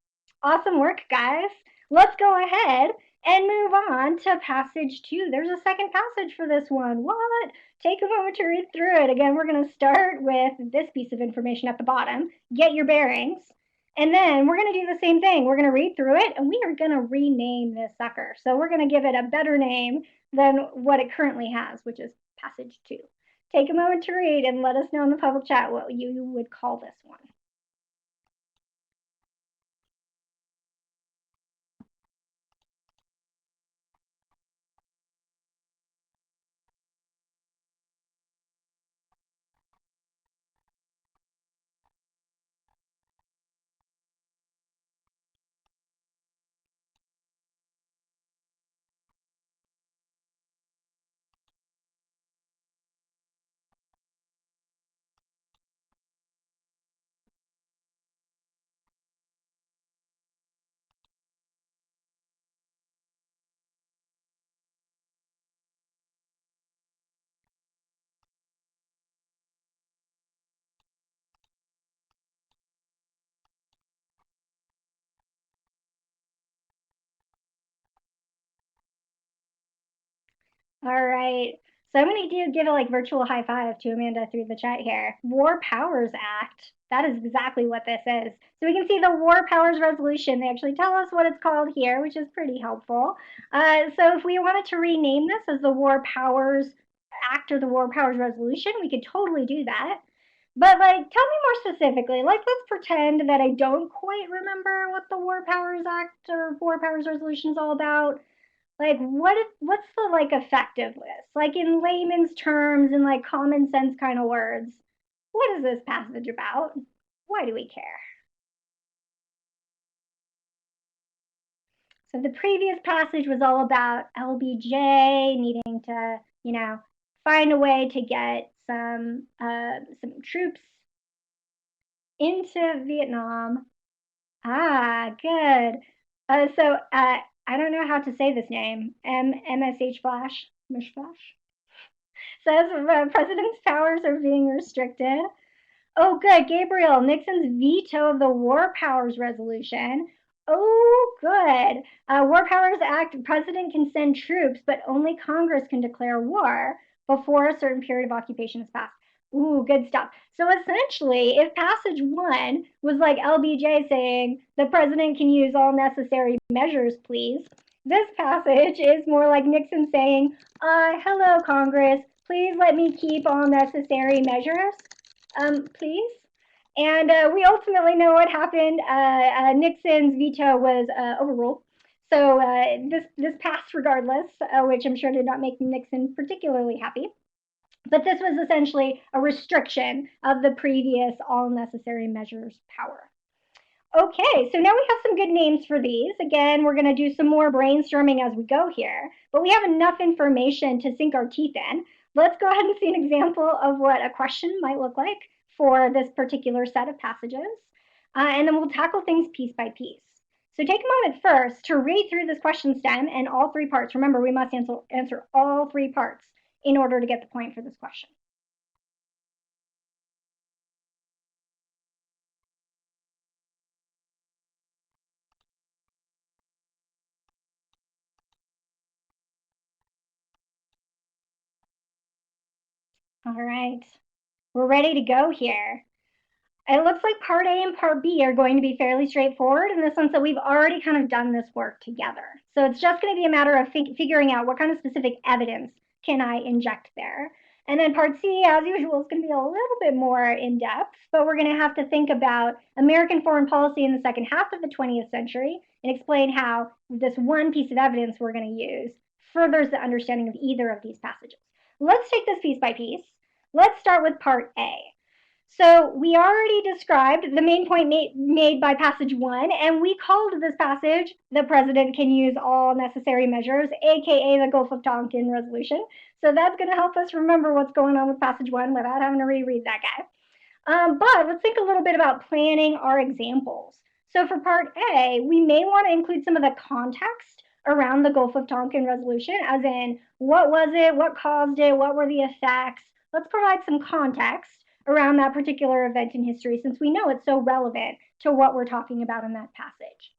Awesome work, guys. Let's go ahead and move on to passage two. There's a second passage for this one. What? Take a moment to read through it. Again, we're going to start with this piece of information at the bottom. Get your bearings. And then we're going to do the same thing. We're going to read through it, and we are going to rename this sucker. So we're going to give it a better name than what it currently has, which is passage two. Take a moment to read and let us know in the public chat what you would call this one. All right. So I'm going to give a like virtual high five to Amanda through the chat here. War Powers Act. That is exactly what this is. So we can see the War Powers Resolution. They actually tell us what it's called here, which is pretty helpful. So if we wanted to rename this as the War Powers Act or the War Powers Resolution, we could totally do that. But like, tell me more specifically. Like, let's pretend that I don't quite remember what the War Powers Act or War Powers Resolution is all about. Like, what's the like effectiveness? Like in layman's terms and like common sense kind of words. What is this passage about? Why do we care? So the previous passage was all about LBJ needing to, find a way to get some troops into Vietnam. Ah, good. I don't know how to say this name. MSH Flash. Mish Flash. Says president's powers are being restricted. Oh, good. Gabriel, Nixon's veto of the War Powers Resolution. Oh, good. War Powers Act, president can send troops, but only Congress can declare war before a certain period of occupation is passed. Ooh, good stuff. So essentially, if passage one was like LBJ saying the president can use all necessary measures, please, this passage is more like Nixon saying, hello, Congress, please let me keep all necessary measures, please. And we ultimately know what happened. Nixon's veto was overruled. So this passed regardless, which I'm sure did not make Nixon particularly happy. But this was essentially a restriction of the previous all necessary measures power. Okay, so now we have some good names for these. Again, we're going to do some more brainstorming as we go here, but we have enough information to sink our teeth in. Let's go ahead and see an example of what a question might look like for this particular set of passages, and then we'll tackle things piece by piece. So take a moment first to read through this question stem and all three parts. Remember, we must answer all three parts in order to get the point for this question. All right, we're ready to go here. It looks like part A and part B are going to be fairly straightforward in the sense that we've already kind of done this work together. So it's just going to be a matter of figuring out what kind of specific evidence can I inject there. And then part C, as usual, is going to be a little bit more in depth, but we're going to have to think about American foreign policy in the second half of the 20th century and explain how this one piece of evidence we're going to use furthers the understanding of either of these passages. Let's take this piece by piece. Let's start with part A. So we already described the main point made by passage 1, and we called this passage, "The President Can Use All Necessary Measures," aka the Gulf of Tonkin Resolution. So that's going to help us remember what's going on with passage 1 without having to reread that guy. But let's think a little bit about planning our examples. So for part A, we may want to include some of the context around the Gulf of Tonkin Resolution, as in what was it, what caused it, what were the effects. Let's provide some context around that particular event in history, since we know it's so relevant to what we're talking about in that passage.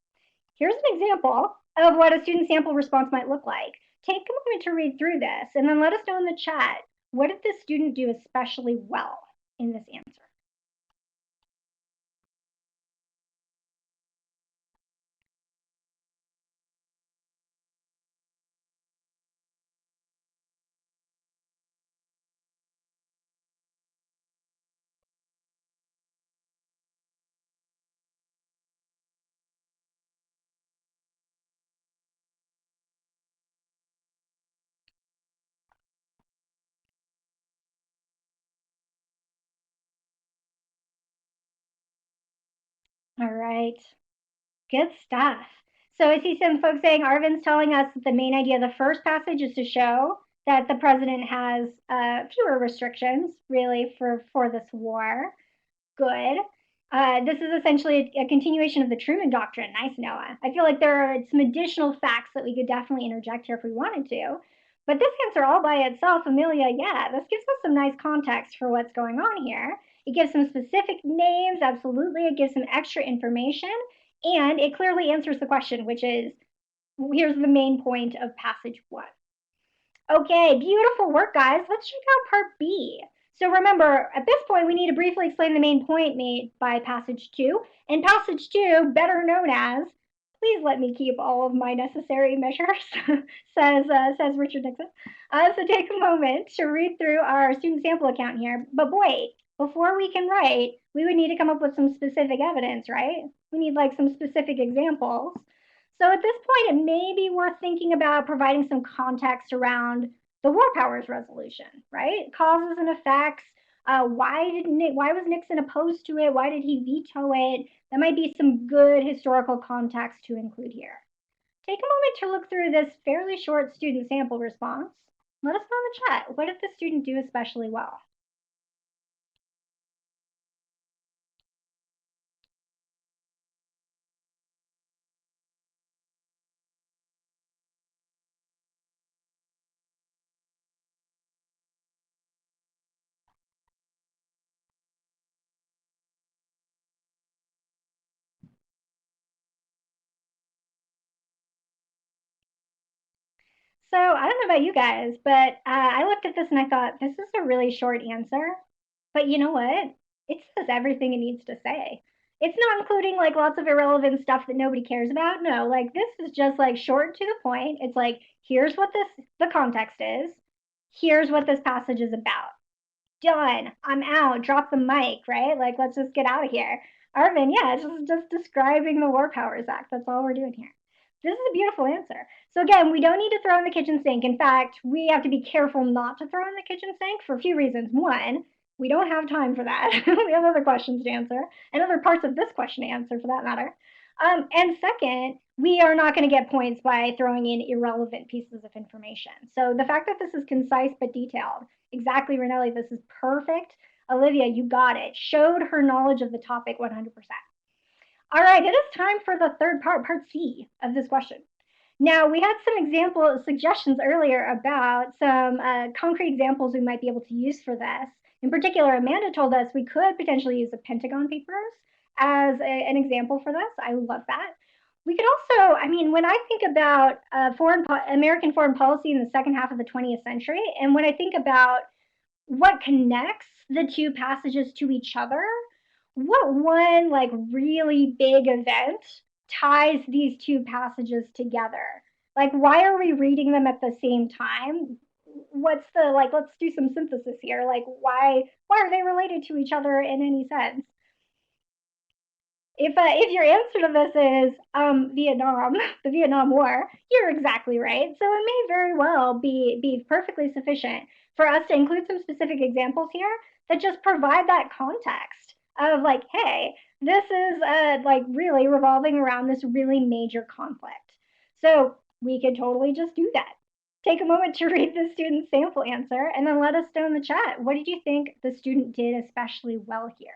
Here's an example of what a student sample response might look like. Take a moment to read through this and then let us know in the chat, what did this student do especially well in this answer? All right, good stuff. So I see some folks saying Arvin's telling us that the main idea of the first passage is to show that the president has fewer restrictions, really, for this war. Good. This is essentially a continuation of the Truman Doctrine. Nice, Noah. I feel like there are some additional facts that we could definitely interject here if we wanted to. But this answer all by itself, Amelia, yeah, this gives us some nice context for what's going on here. It gives some specific names, absolutely. It gives some extra information, and it clearly answers the question, which is, here's the main point of passage 1. Okay, beautiful work, guys. Let's check out part B. So remember, at this point, we need to briefly explain the main point made by passage 2. And passage 2, better known as, "Please let me keep all of my necessary measures," says Richard Nixon. So take a moment to read through our student sample account here. But boy, before we can write, we would need to come up with some specific evidence, right? We need like some specific examples. So at this point, it may be worth thinking about providing some context around the War Powers Resolution, right? Causes and effects. Why was Nixon opposed to it? Why did he veto it? That might be some good historical context to include here. Take a moment to look through this fairly short student sample response. Let us know in the chat, what did the student do especially well? So I don't know about you guys, but I looked at this and I thought, this is a really short answer. But you know what? It says everything it needs to say. It's not including like lots of irrelevant stuff that nobody cares about. No, like this is just like short to the point. It's like, here's what the context is. Here's what this passage is about. Done. I'm out. Drop the mic, right? Like, let's just get out of here. Arvin, yeah, it's just describing the War Powers Act. That's all we're doing here. This is a beautiful answer. So again, we don't need to throw in the kitchen sink. In fact, we have to be careful not to throw in the kitchen sink for a few reasons. One, we don't have time for that. We have other questions to answer, and other parts of this question to answer for that matter. And second, we are not going to get points by throwing in irrelevant pieces of information. So the fact that this is concise but detailed, exactly, Renelli, this is perfect. Olivia, you got it. Showed her knowledge of the topic 100%. All right, it is time for the third part, part C of this question. Now, we had some example suggestions earlier about some concrete examples we might be able to use for this. In particular, Amanda told us we could potentially use the Pentagon Papers as an example for this. I love that. We could also, I mean, when I think about American foreign policy in the second half of the 20th century, and when I think about what connects the two passages to each other, what one like really big event ties these two passages together? Like, why are we reading them at the same time? What's the like? Let's do some synthesis here. Like, why are they related to each other in any sense? If your answer to this is Vietnam, the Vietnam War, you're exactly right. So it may very well be perfectly sufficient for us to include some specific examples here that just provide that context of like, hey, this is like really revolving around this really major conflict. So we could totally just do that. Take a moment to read the student's sample answer and then let us know in the chat. What did you think the student did especially well here?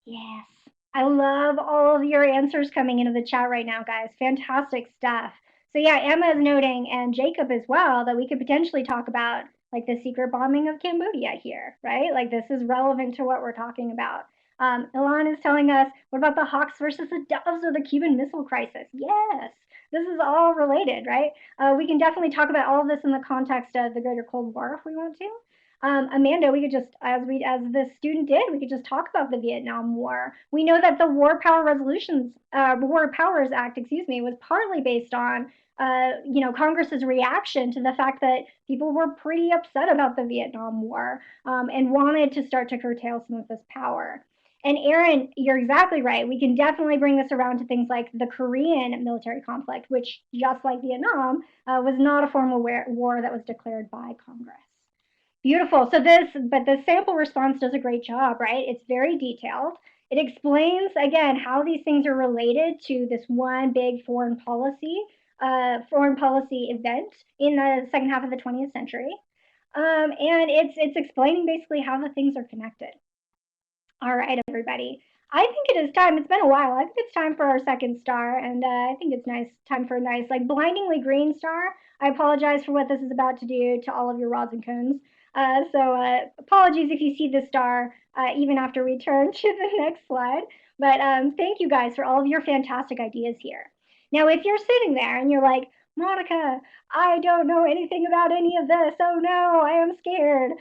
Yes. I love all of your answers coming into the chat right now, guys. Fantastic stuff. So yeah, Emma is noting, and Jacob as well, that we could potentially talk about like the secret bombing of Cambodia here, right? Like this is relevant to what we're talking about. Ilan is telling us, what about the Hawks versus the Doves or the Cuban Missile Crisis? Yes, this is all related, right? We can definitely talk about all of this in the context of the Greater Cold War if we want to. Amanda, we could just, as the student did, we could just talk about the Vietnam War. We know that the War Powers Act, excuse me, was partly based on, Congress's reaction to the fact that people were pretty upset about the Vietnam War and wanted to start to curtail some of this power. And Aaron, you're exactly right. We can definitely bring this around to things like the Korean military conflict, which, just like Vietnam, was not a formal war that was declared by Congress. Beautiful. So but the sample response does a great job, right? It's very detailed. It explains again how these things are related to this one big foreign policy event in the second half of the 20th century, and it's explaining basically how the things are connected. All right, everybody. I think it is time. It's been a while. I think it's time for our second star, and I think it's time for a nice, like, blindingly green star. I apologize for what this is about to do to all of your rods and cones. Apologies if you see the star even after we turn to the next slide. But thank you guys for all of your fantastic ideas here. Now, if you're sitting there and you're like, Monica, I don't know anything about any of this. Oh no, I am scared.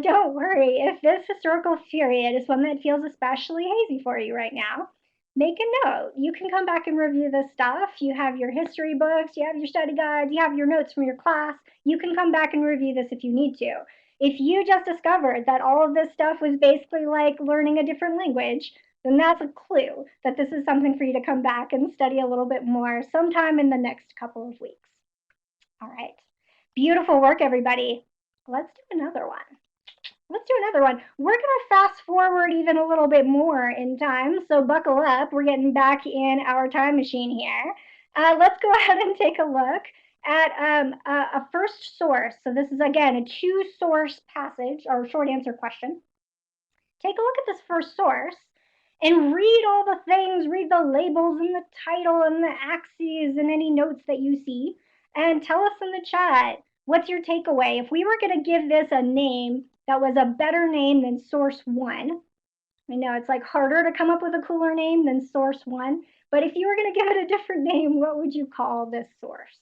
Don't worry. If this historical period is one that feels especially hazy for you right now, make a note. You can come back and review this stuff. You have your history books, you have your study guides, you have your notes from your class. You can come back and review this if you need to. If you just discovered that all of this stuff was basically like learning a different language, then that's a clue that this is something for you to come back and study a little bit more sometime in the next couple of weeks. All right. Beautiful work, everybody. Let's do another one. We're going to fast forward even a little bit more in time, so buckle up. We're getting back in our time machine here. Let's go ahead and take a look at a first source. So this is, again, a two-source passage or short answer question. Take a look at this first source and read all the things, read the labels and the title and the axes and any notes that you see, and tell us in the chat What's your takeaway? If we were going to give this a name that was a better name than Source 1, I know it's like harder to come up with a cooler name than Source 1, but if you were going to give it a different name, what would you call this source?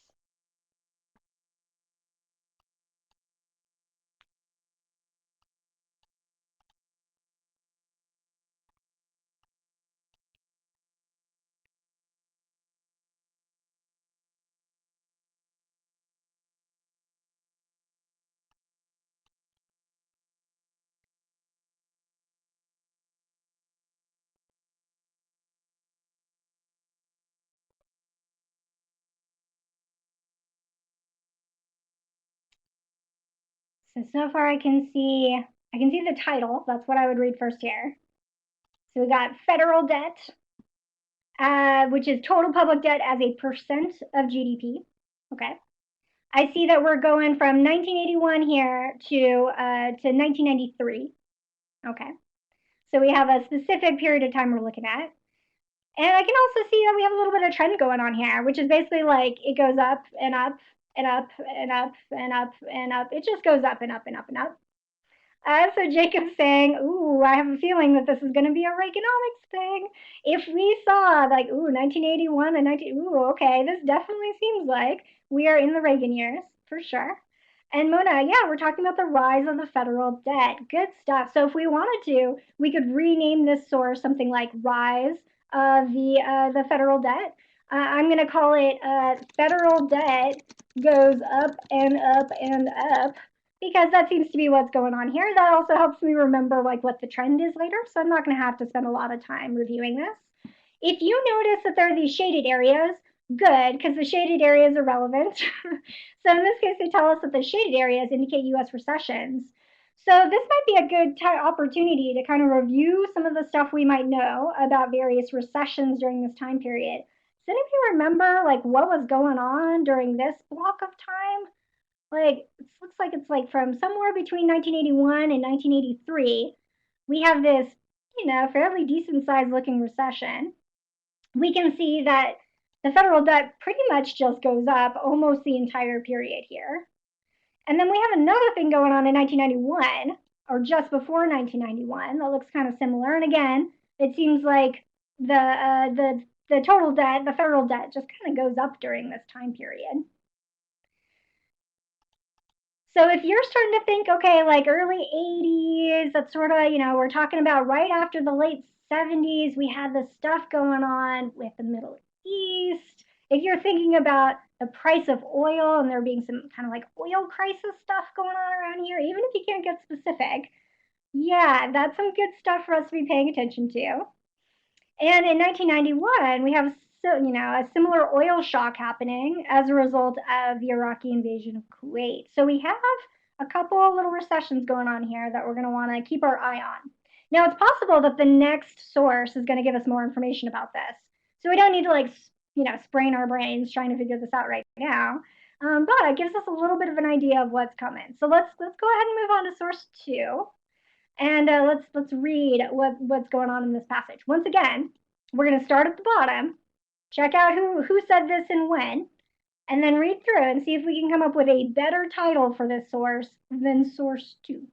So far I can see the title. That's what I would read first here. So we got federal debt, which is total public debt as a percent of GDP. Okay. I see that we're going from 1981 here to 1993. Okay. So we have a specific period of time we're looking at. And I can also see that we have a little bit of trend going on here, which is basically like it goes up and up and up and up and up and up. It just goes up and up and up and up. So Jacob's saying, ooh, I have a feeling that this is going to be a Reaganomics thing. If we saw like, ooh, 1981 and ooh, okay, this definitely seems like we are in the Reagan years for sure. And Mona, yeah, we're talking about the rise of the federal debt. Good stuff. So if we wanted to, we could rename this source something like Rise of the federal debt. I'm going to call it federal debt goes up and up and up, because that seems to be what's going on here. That also helps me remember like what the trend is later, so I'm not going to have to spend a lot of time reviewing this. If you notice that there are these shaded areas, good, because the shaded areas are relevant. So in this case, they tell us that the shaded areas indicate US recessions. So this might be a good opportunity to kind of review some of the stuff we might know about various recessions during this time period. Does any of you remember like what was going on during this block of time? Like it looks like it's like from somewhere between 1981 and 1983, we have this, fairly decent sized looking recession. We can see that the federal debt pretty much just goes up almost the entire period here. And then we have another thing going on in 1991, or just before 1991, that looks kind of similar. And again, it seems like the total debt, the federal debt, just kind of goes up during this time period. So if you're starting to think, okay, like early 80s, that's sort of, we're talking about right after the late 70s, we had this stuff going on with the Middle East. If you're thinking about the price of oil and there being some kind of like oil crisis stuff going on around here, even if you can't get specific, yeah, that's some good stuff for us to be paying attention to. And in 1991, we have a similar oil shock happening as a result of the Iraqi invasion of Kuwait. So we have a couple of little recessions going on here that we're going to want to keep our eye on. Now, it's possible that the next source is going to give us more information about this. So we don't need to sprain our brains trying to figure this out right now. But it gives us a little bit of an idea of what's coming. So let's go ahead and move on to source 2. And let's read what's going on in this passage. Once again, we're going to start at the bottom, check out who said this and when, and then read through and see if we can come up with a better title for this source than source 2.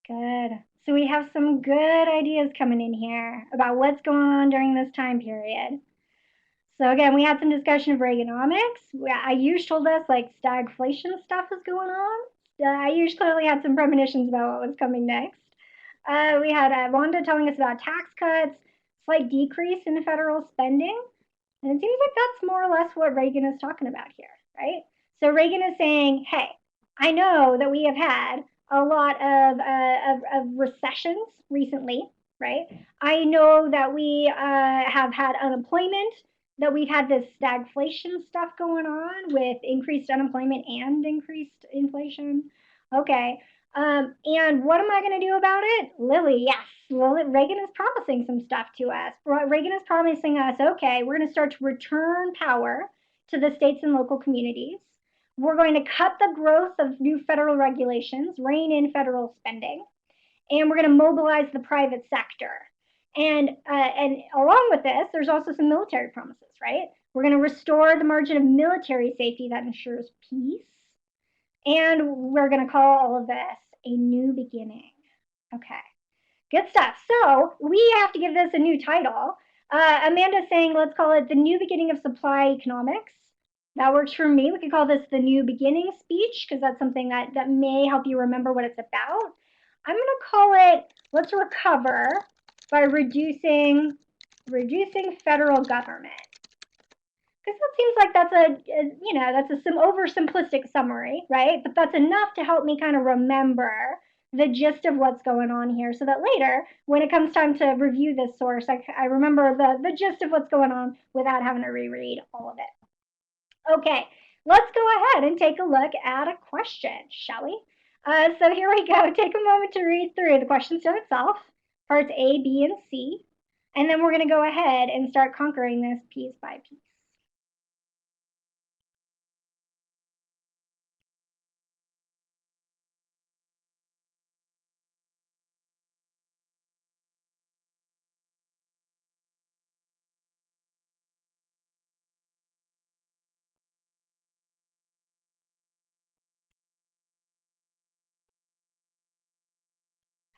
Good. So we have some good ideas coming in here about what's going on during this time period. So again, we had some discussion of Reaganomics. Ayush told us like stagflation stuff is going on. Ayush clearly had some premonitions about what was coming next. We had Wanda telling us about tax cuts, slight decrease in federal spending. And it seems like that's more or less what Reagan is talking about here, right? So Reagan is saying, hey, I know that we have had a lot of recessions recently, right? I know that we have had unemployment, that we've had this stagflation stuff going on with increased unemployment and increased inflation. Okay. And what am I going to do about it? Lily, yes. Lily, Reagan is promising some stuff to us. Reagan is promising us, okay, we're going to start to return power to the states and local communities. We're going to cut the growth of new federal regulations, rein in federal spending, and we're going to mobilize the private sector. And along with this, there's also some military promises, right? We're going to restore the margin of military safety that ensures peace, and we're going to call all of this a new beginning. Okay, good stuff. So we have to give this a new title. Amanda's saying let's call it the new beginning of supply economics. That works for me. We could call this the new beginning speech because that's something that may help you remember what it's about. I'm going to call it let's recover by reducing federal government. Because that seems like that's a oversimplistic summary, right? But that's enough to help me kind of remember the gist of what's going on here so that later, when it comes time to review this source, I remember the gist of what's going on without having to reread all of it. Okay, let's go ahead and take a look at a question, shall we? So here we go. Take a moment to read through the question to itself, parts A, B, and C, and then we're going to go ahead and start conquering this piece by piece.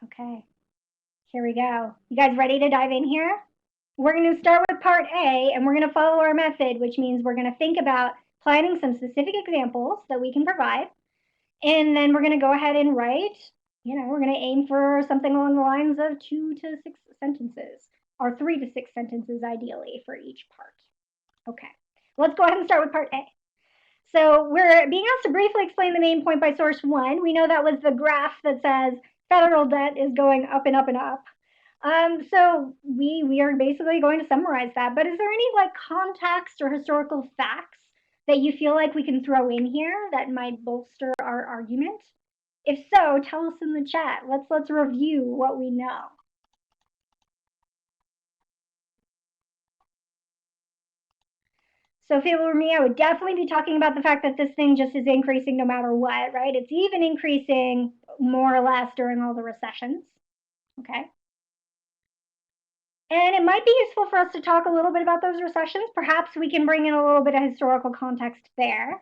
Okay, here we go. You guys ready to dive in here? We're going to start with part A, and we're going to follow our method, which means we're going to think about planning some specific examples that we can provide, and then we're going to go ahead and write, we're going to aim for something along the lines of 2 to 6 sentences, or 3 to 6 sentences ideally for each part. Okay, let's go ahead and start with part A. So we're being asked to briefly explain the main point by source 1. We know that was the graph that says federal debt is going up and up and up. So we are basically going to summarize that. But is there any context or historical facts that you feel like we can throw in here that might bolster our argument? If so, tell us in the chat. Let's review what we know. So if it were me, I would definitely be talking about the fact that this thing just is increasing no matter what, right? It's even increasing more or less during all the recessions, okay? And it might be useful for us to talk a little bit about those recessions. Perhaps we can bring in a little bit of historical context there.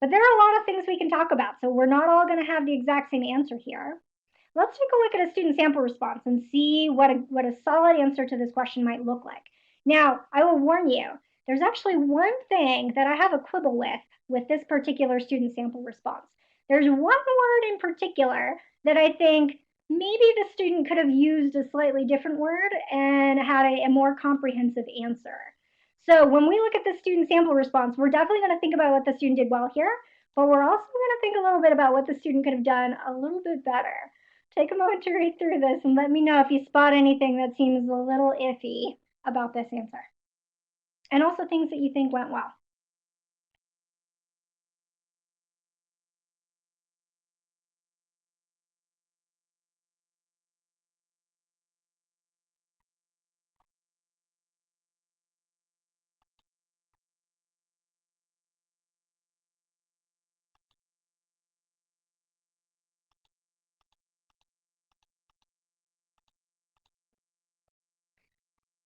But there are a lot of things we can talk about, so we're not all going to have the exact same answer here. Let's take a look at a student sample response and see what a solid answer to this question might look like. Now, I will warn you, there's actually one thing that I have a quibble with this particular student sample response. There's one word in particular that I think maybe the student could have used a slightly different word and had a more comprehensive answer. So when we look at the student sample response, we're definitely going to think about what the student did well here, but we're also going to think a little bit about what the student could have done a little bit better. Take a moment to read through this and let me know if you spot anything that seems a little iffy about this answer. And also things that you think went well.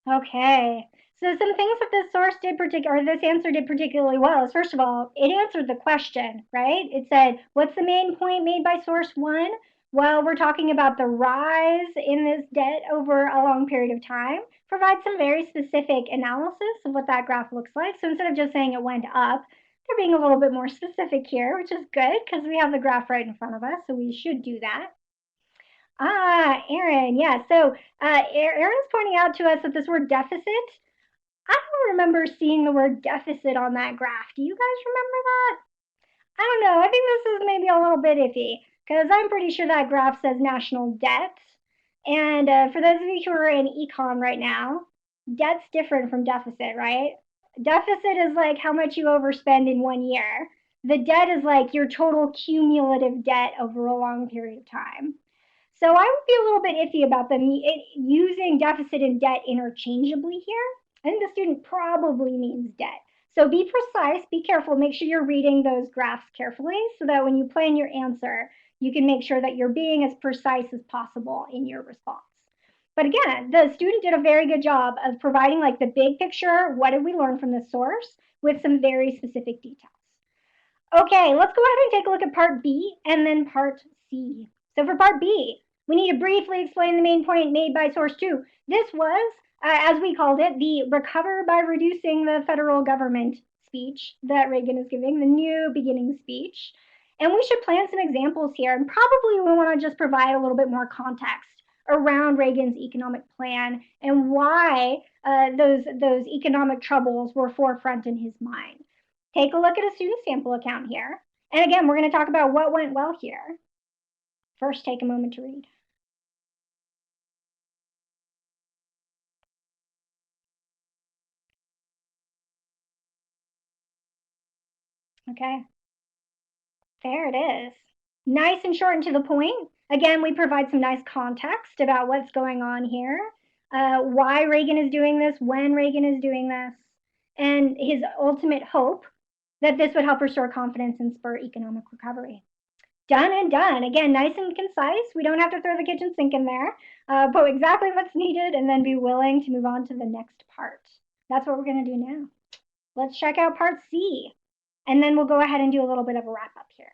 Okay, so some things that this source did this answer did particularly well is, first of all, it answered the question, right? It said, what's the main point made by source 1? Well, we're talking about the rise in this debt over a long period of time. Provide some very specific analysis of what that graph looks like. So instead of just saying it went up, they're being a little bit more specific here, which is good because we have the graph right in front of us, so we should do that. Aaron, yeah. So Aaron's pointing out to us that this word deficit, I don't remember seeing the word deficit on that graph. Do you guys remember that? I don't know. I think this is maybe a little bit iffy because I'm pretty sure that graph says national debt. And for those of you who are in econ right now, debt's different from deficit, right? Deficit is like how much you overspend in 1 year. The debt is like your total cumulative debt over a long period of time. So I would be a little bit iffy about them using deficit and debt interchangeably here. I think the student probably means debt. So be precise, be careful, make sure you're reading those graphs carefully so that when you plan your answer, you can make sure that you're being as precise as possible in your response. But again, the student did a very good job of providing like the big picture, what did we learn from this source, with some very specific details. Okay, let's go ahead and take a look at part B and then part C. So for part B, we need to briefly explain the main point made by source 2. This was, as we called it, the recover by reducing the federal government speech that Reagan is giving, the new beginning speech. And we should plan some examples here, and probably we want to just provide a little bit more context around Reagan's economic plan and why those economic troubles were forefront in his mind. Take a look at a student sample account here. And again, we're going to talk about what went well here. First, take a moment to read. Okay, there it is. Nice and short and to the point. Again, we provide some nice context about what's going on here, why Reagan is doing this, when Reagan is doing this, and his ultimate hope that this would help restore confidence and spur economic recovery. Done and done. Again, nice and concise. We don't have to throw the kitchen sink in there, but exactly what's needed and then be willing to move on to the next part. That's what we're going to do now. Let's check out part C, and then we'll go ahead and do a little bit of a wrap up here.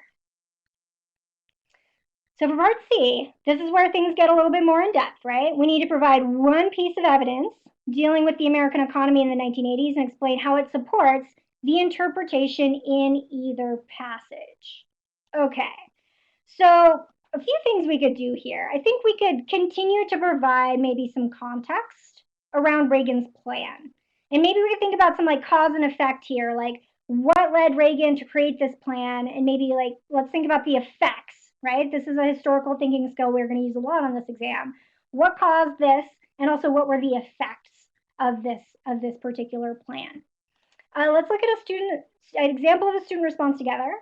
So for part C, this is where things get a little bit more in depth, right? We need to provide one piece of evidence dealing with the American economy in the 1980s and explain how it supports the interpretation in either passage. Okay, so a few things we could do here. I think we could continue to provide maybe some context around Reagan's plan. And maybe we could think about some like cause and effect here, like what led Reagan to create this plan, and maybe like let's think about the effects, right? This is a historical thinking skill we're going to use a lot on this exam. What caused this, and also what were the effects of this particular plan? Let's look at an example of a student response together.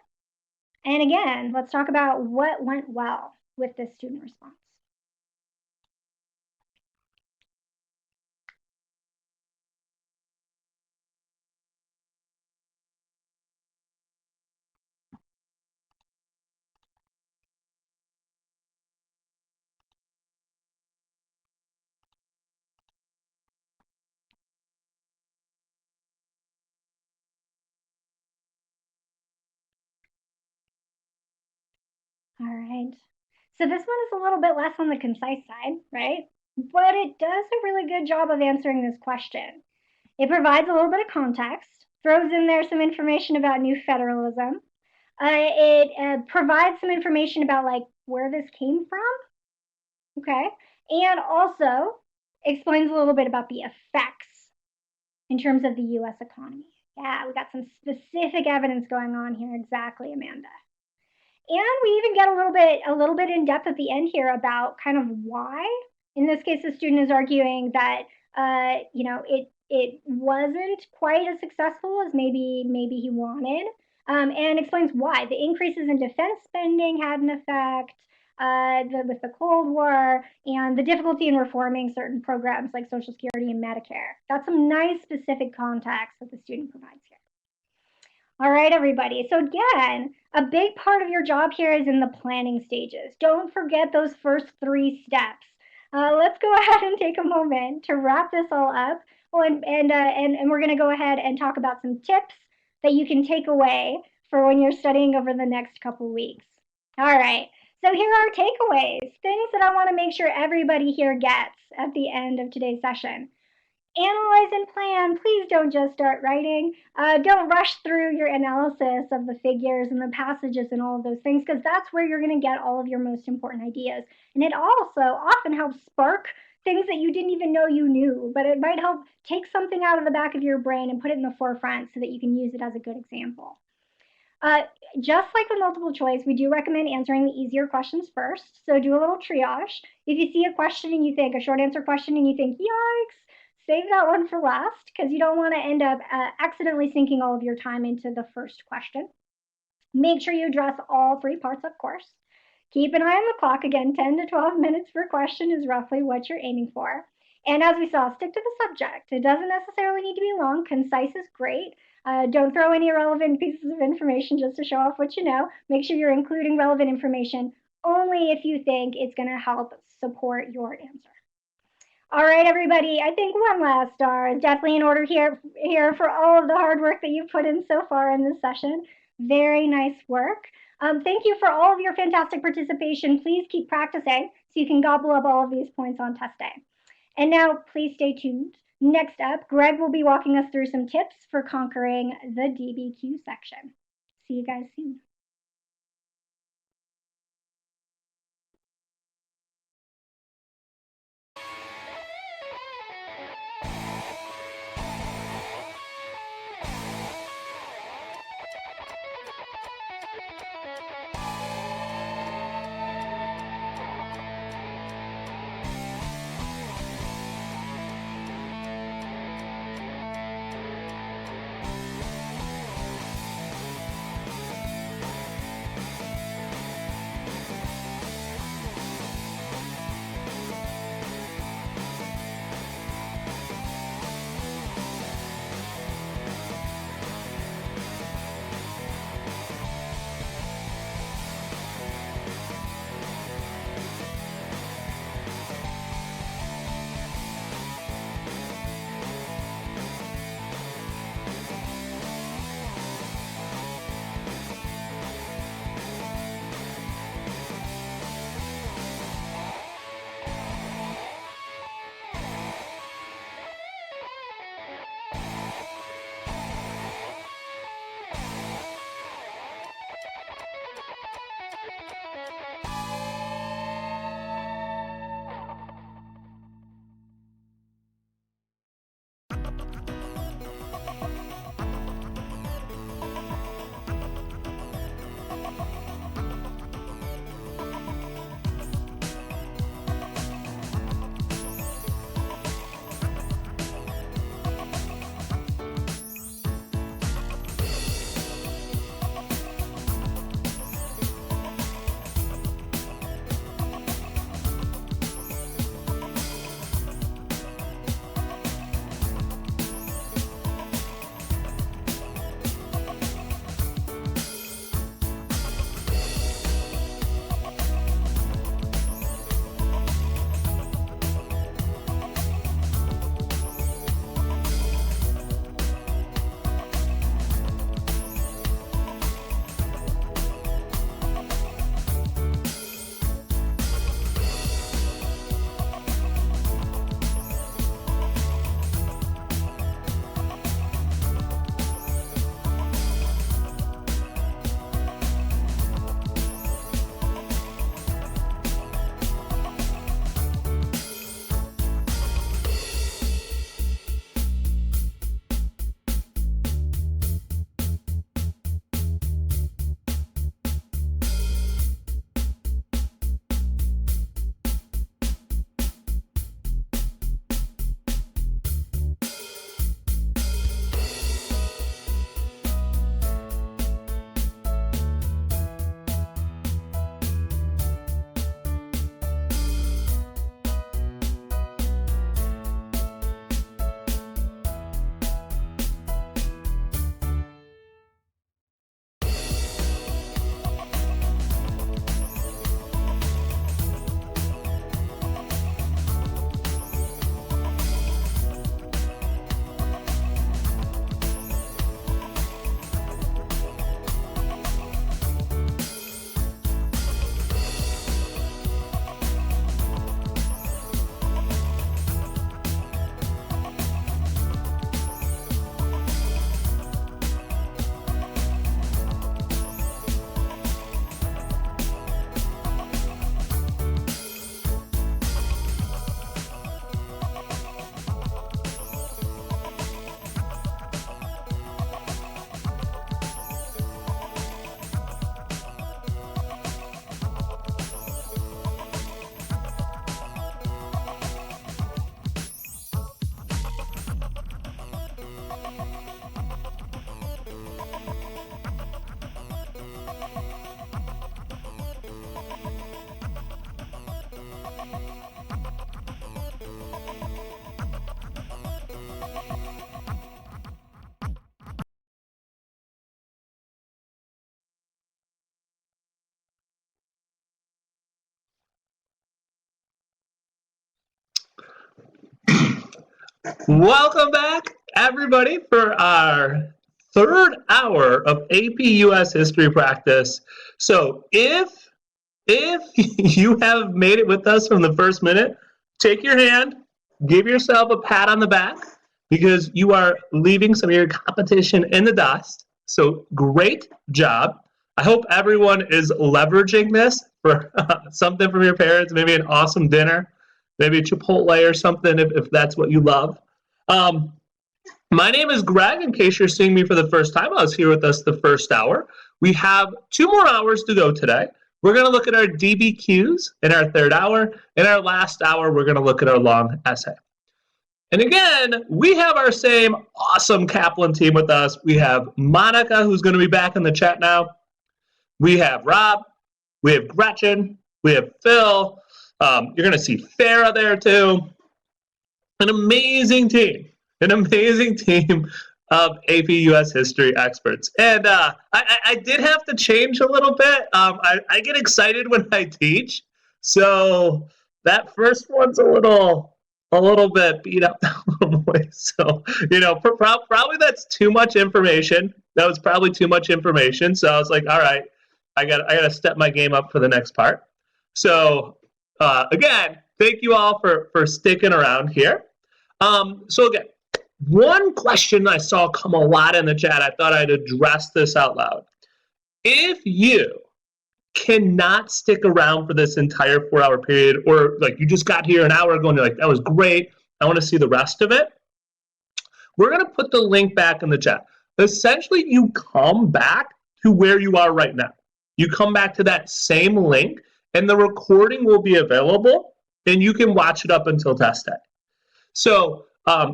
And again, let's talk about what went well with this student response. All right. So this one is a little bit less on the concise side, right? But it does a really good job of answering this question. It provides a little bit of context, throws in there some information about new federalism. It provides some information about like where this came from, okay? And also explains a little bit about the effects in terms of the US economy. Yeah, we got some specific evidence going on here. Exactly, Amanda. And we even get a little bit in depth at the end here about kind of why. In this case, the student is arguing that it wasn't quite as successful as maybe he wanted, and explains why. The increases in defense spending had an effect with the Cold War, and the difficulty in reforming certain programs like Social Security and Medicare. That's some nice specific context that the student provides here. All right, everybody. So again, a big part of your job here is in the planning stages. Don't forget those first 3 steps. Let's go ahead and take a moment to wrap this all up. Oh, and we're going to go ahead and talk about some tips that you can take away for when you're studying over the next couple weeks. All right. So here are takeaways, things that I want to make sure everybody here gets at the end of today's session. Analyze and plan. Please don't just start writing. Don't rush through your analysis of the figures and the passages and all of those things, because that's where you're going to get all of your most important ideas. And it also often helps spark things that you didn't even know you knew, but it might help take something out of the back of your brain and put it in the forefront so that you can use it as a good example. Just like with multiple choice, we do recommend answering the easier questions first. So do a little triage. If you see a question and you think, a short answer question, and you think, yikes, save that one for last, because you don't want to end up accidentally sinking all of your time into the first question. Make sure you address all three parts, of course. Keep an eye on the clock. Again, 10 to 12 minutes per question is roughly what you're aiming for. And as we saw, stick to the subject. It doesn't necessarily need to be long. Concise is great. Don't throw any irrelevant pieces of information just to show off what you know. Make sure you're including relevant information only if you think it's going to help support your answer. All right, everybody, I think one last star is definitely in order here for all of the hard work that you've put in so far in this session. Very nice work. Thank you for all of your fantastic participation. Please keep practicing so you can gobble up all of these points on test day. And now, please stay tuned. Next up, Greg will be walking us through some tips for conquering the DBQ section. See you guys soon. Welcome back, everybody, for our third hour of AP US history practice. So if you have made it with us from the first minute, take your hand, give yourself a pat on the back because you are leaving some of your competition in the dust. So great job. I hope everyone is leveraging this for something from your parents, maybe an awesome dinner, maybe Chipotle or something if that's what you love. My name is Greg. In case you're seeing me for the first time, I was here with us the first hour. We have 2 more hours to go today. We're going to look at our DBQs in our third hour. In our last hour, we're going to look at our long essay. And again, we have our same awesome Kaplan team with us. We have Monica, who's going to be back in the chat now. We have Rob. We have Gretchen. We have Phil. You're going to see Farah there too. An amazing team of AP US history experts. And I did have to change a little bit. I get excited when I teach. So that first one's a little bit beat up. So, probably that's too much information. That was probably too much information. So I was like, all right, I got to step my game up for the next part. So again, thank you all for sticking around here. So again, one question I saw come a lot in the chat, I thought I'd address this out loud. If you cannot stick around for this entire 4-hour period, or like you just got here an hour ago and you're like, that was great, I want to see the rest of it, we're going to put the link back in the chat. Essentially, you come back to where you are right now. You come back to that same link, and the recording will be available, and you can watch it up until test day. So,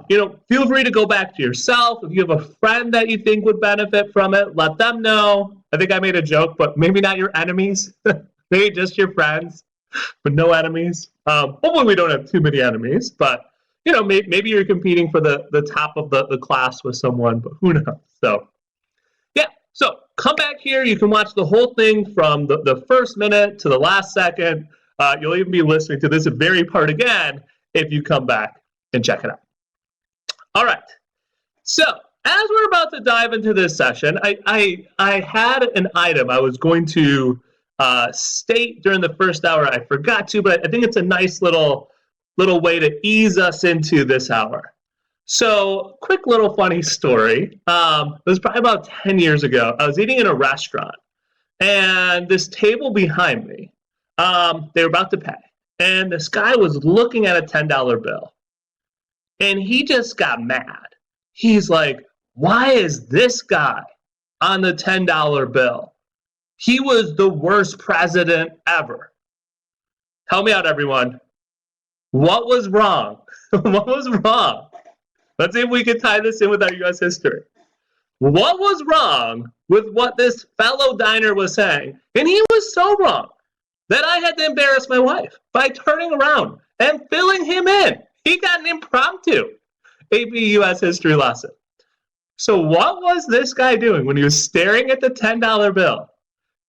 feel free to go back to yourself. If you have a friend that you think would benefit from it, let them know. I think I made a joke, but maybe not your enemies. Maybe just your friends, but no enemies. Hopefully we don't have too many enemies, but, maybe you're competing for the top of the class with someone, but who knows? So, yeah. So come back here. You can watch the whole thing from the first minute to the last second. You'll even be listening to this very part again if you come back and check it out. All right. So as we're about to dive into this session, I had an item I was going to state during the first hour. I forgot to, but I think it's a nice little way to ease us into this hour. So quick little funny story. It was probably about 10 years ago. I was eating in a restaurant, and this table behind me, they were about to pay, and this guy was looking at a $10 bill. And he just got mad. He's like, why is this guy on the $10 bill? He was the worst president ever. Help me out, everyone. What was wrong? What was wrong? Let's see if we can tie this in with our US history. What was wrong with what this fellow diner was saying? And he was so wrong that I had to embarrass my wife by turning around and filling him in. He got an impromptu AP US history lesson. So what was this guy doing when he was staring at the $10 bill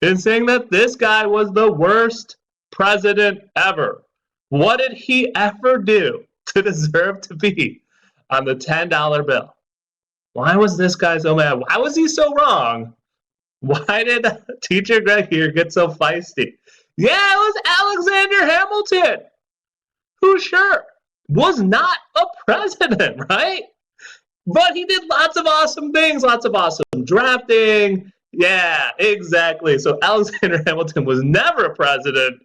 and saying that this guy was the worst president ever? What did he ever do to deserve to be on the $10 bill? Why was this guy so mad? Why was he so wrong? Why did teacher Greg here get so feisty? Yeah, it was Alexander Hamilton, who sure was not a president, right? But he did lots of awesome things, lots of awesome drafting. Yeah, exactly. So Alexander Hamilton was never a president.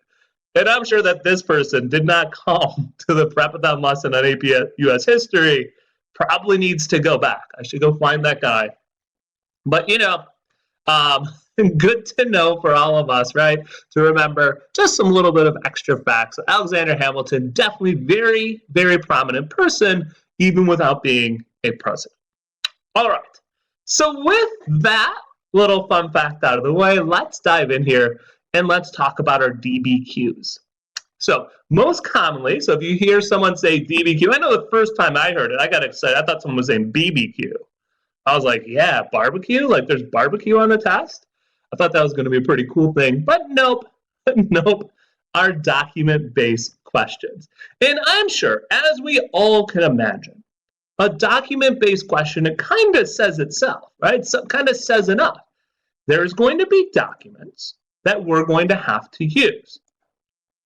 And I'm sure that this person did not come to the Prepathon lesson on AP US history. Probably needs to go back. I should go find that guy. But, good to know for all of us, right? To remember just some little bit of extra facts. Alexander Hamilton, definitely very, very prominent person, even without being a president. All right. So with that little fun fact out of the way, let's dive in here and let's talk about our DBQs. So most commonly, so if you hear someone say DBQ, I know the first time I heard it, I got excited. I thought someone was saying BBQ. I was like, yeah, barbecue? Like there's barbecue on the test? I thought that was going to be a pretty cool thing, but nope, nope, are document-based questions. And I'm sure, as we all can imagine, a document-based question, it kind of says itself, right? So it kind of says enough. There's going to be documents that we're going to have to use.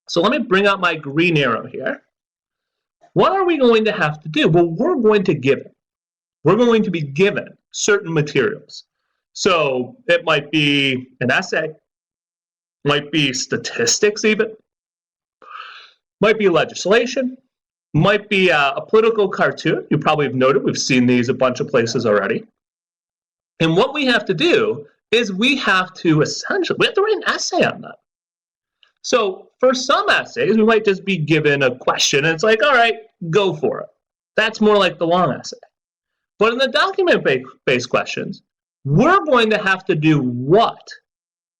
So let me bring out my green arrow here. What are we going to have to do? Well, we're going to be given certain materials. So it might be an essay, might be statistics even, might be legislation, might be a political cartoon. You probably have noted we've seen these a bunch of places already. And what we have to do is we have to write an essay on that. So for some essays, we might just be given a question and it's like, all right, go for it. That's more like the long essay. But in the document-based questions, we're going to have to do what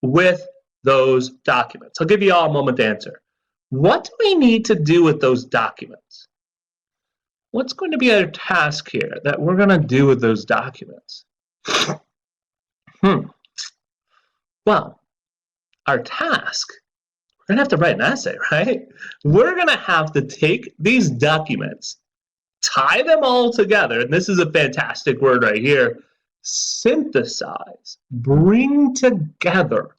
with those documents? I'll give you all a moment to answer. What do we need to do with those documents? What's going to be our task here that we're going to do with those documents? Well, our task, we're going to have to write an essay, right? We're going to have to take these documents, tie them all together, and this is a fantastic word right here, synthesize, bring together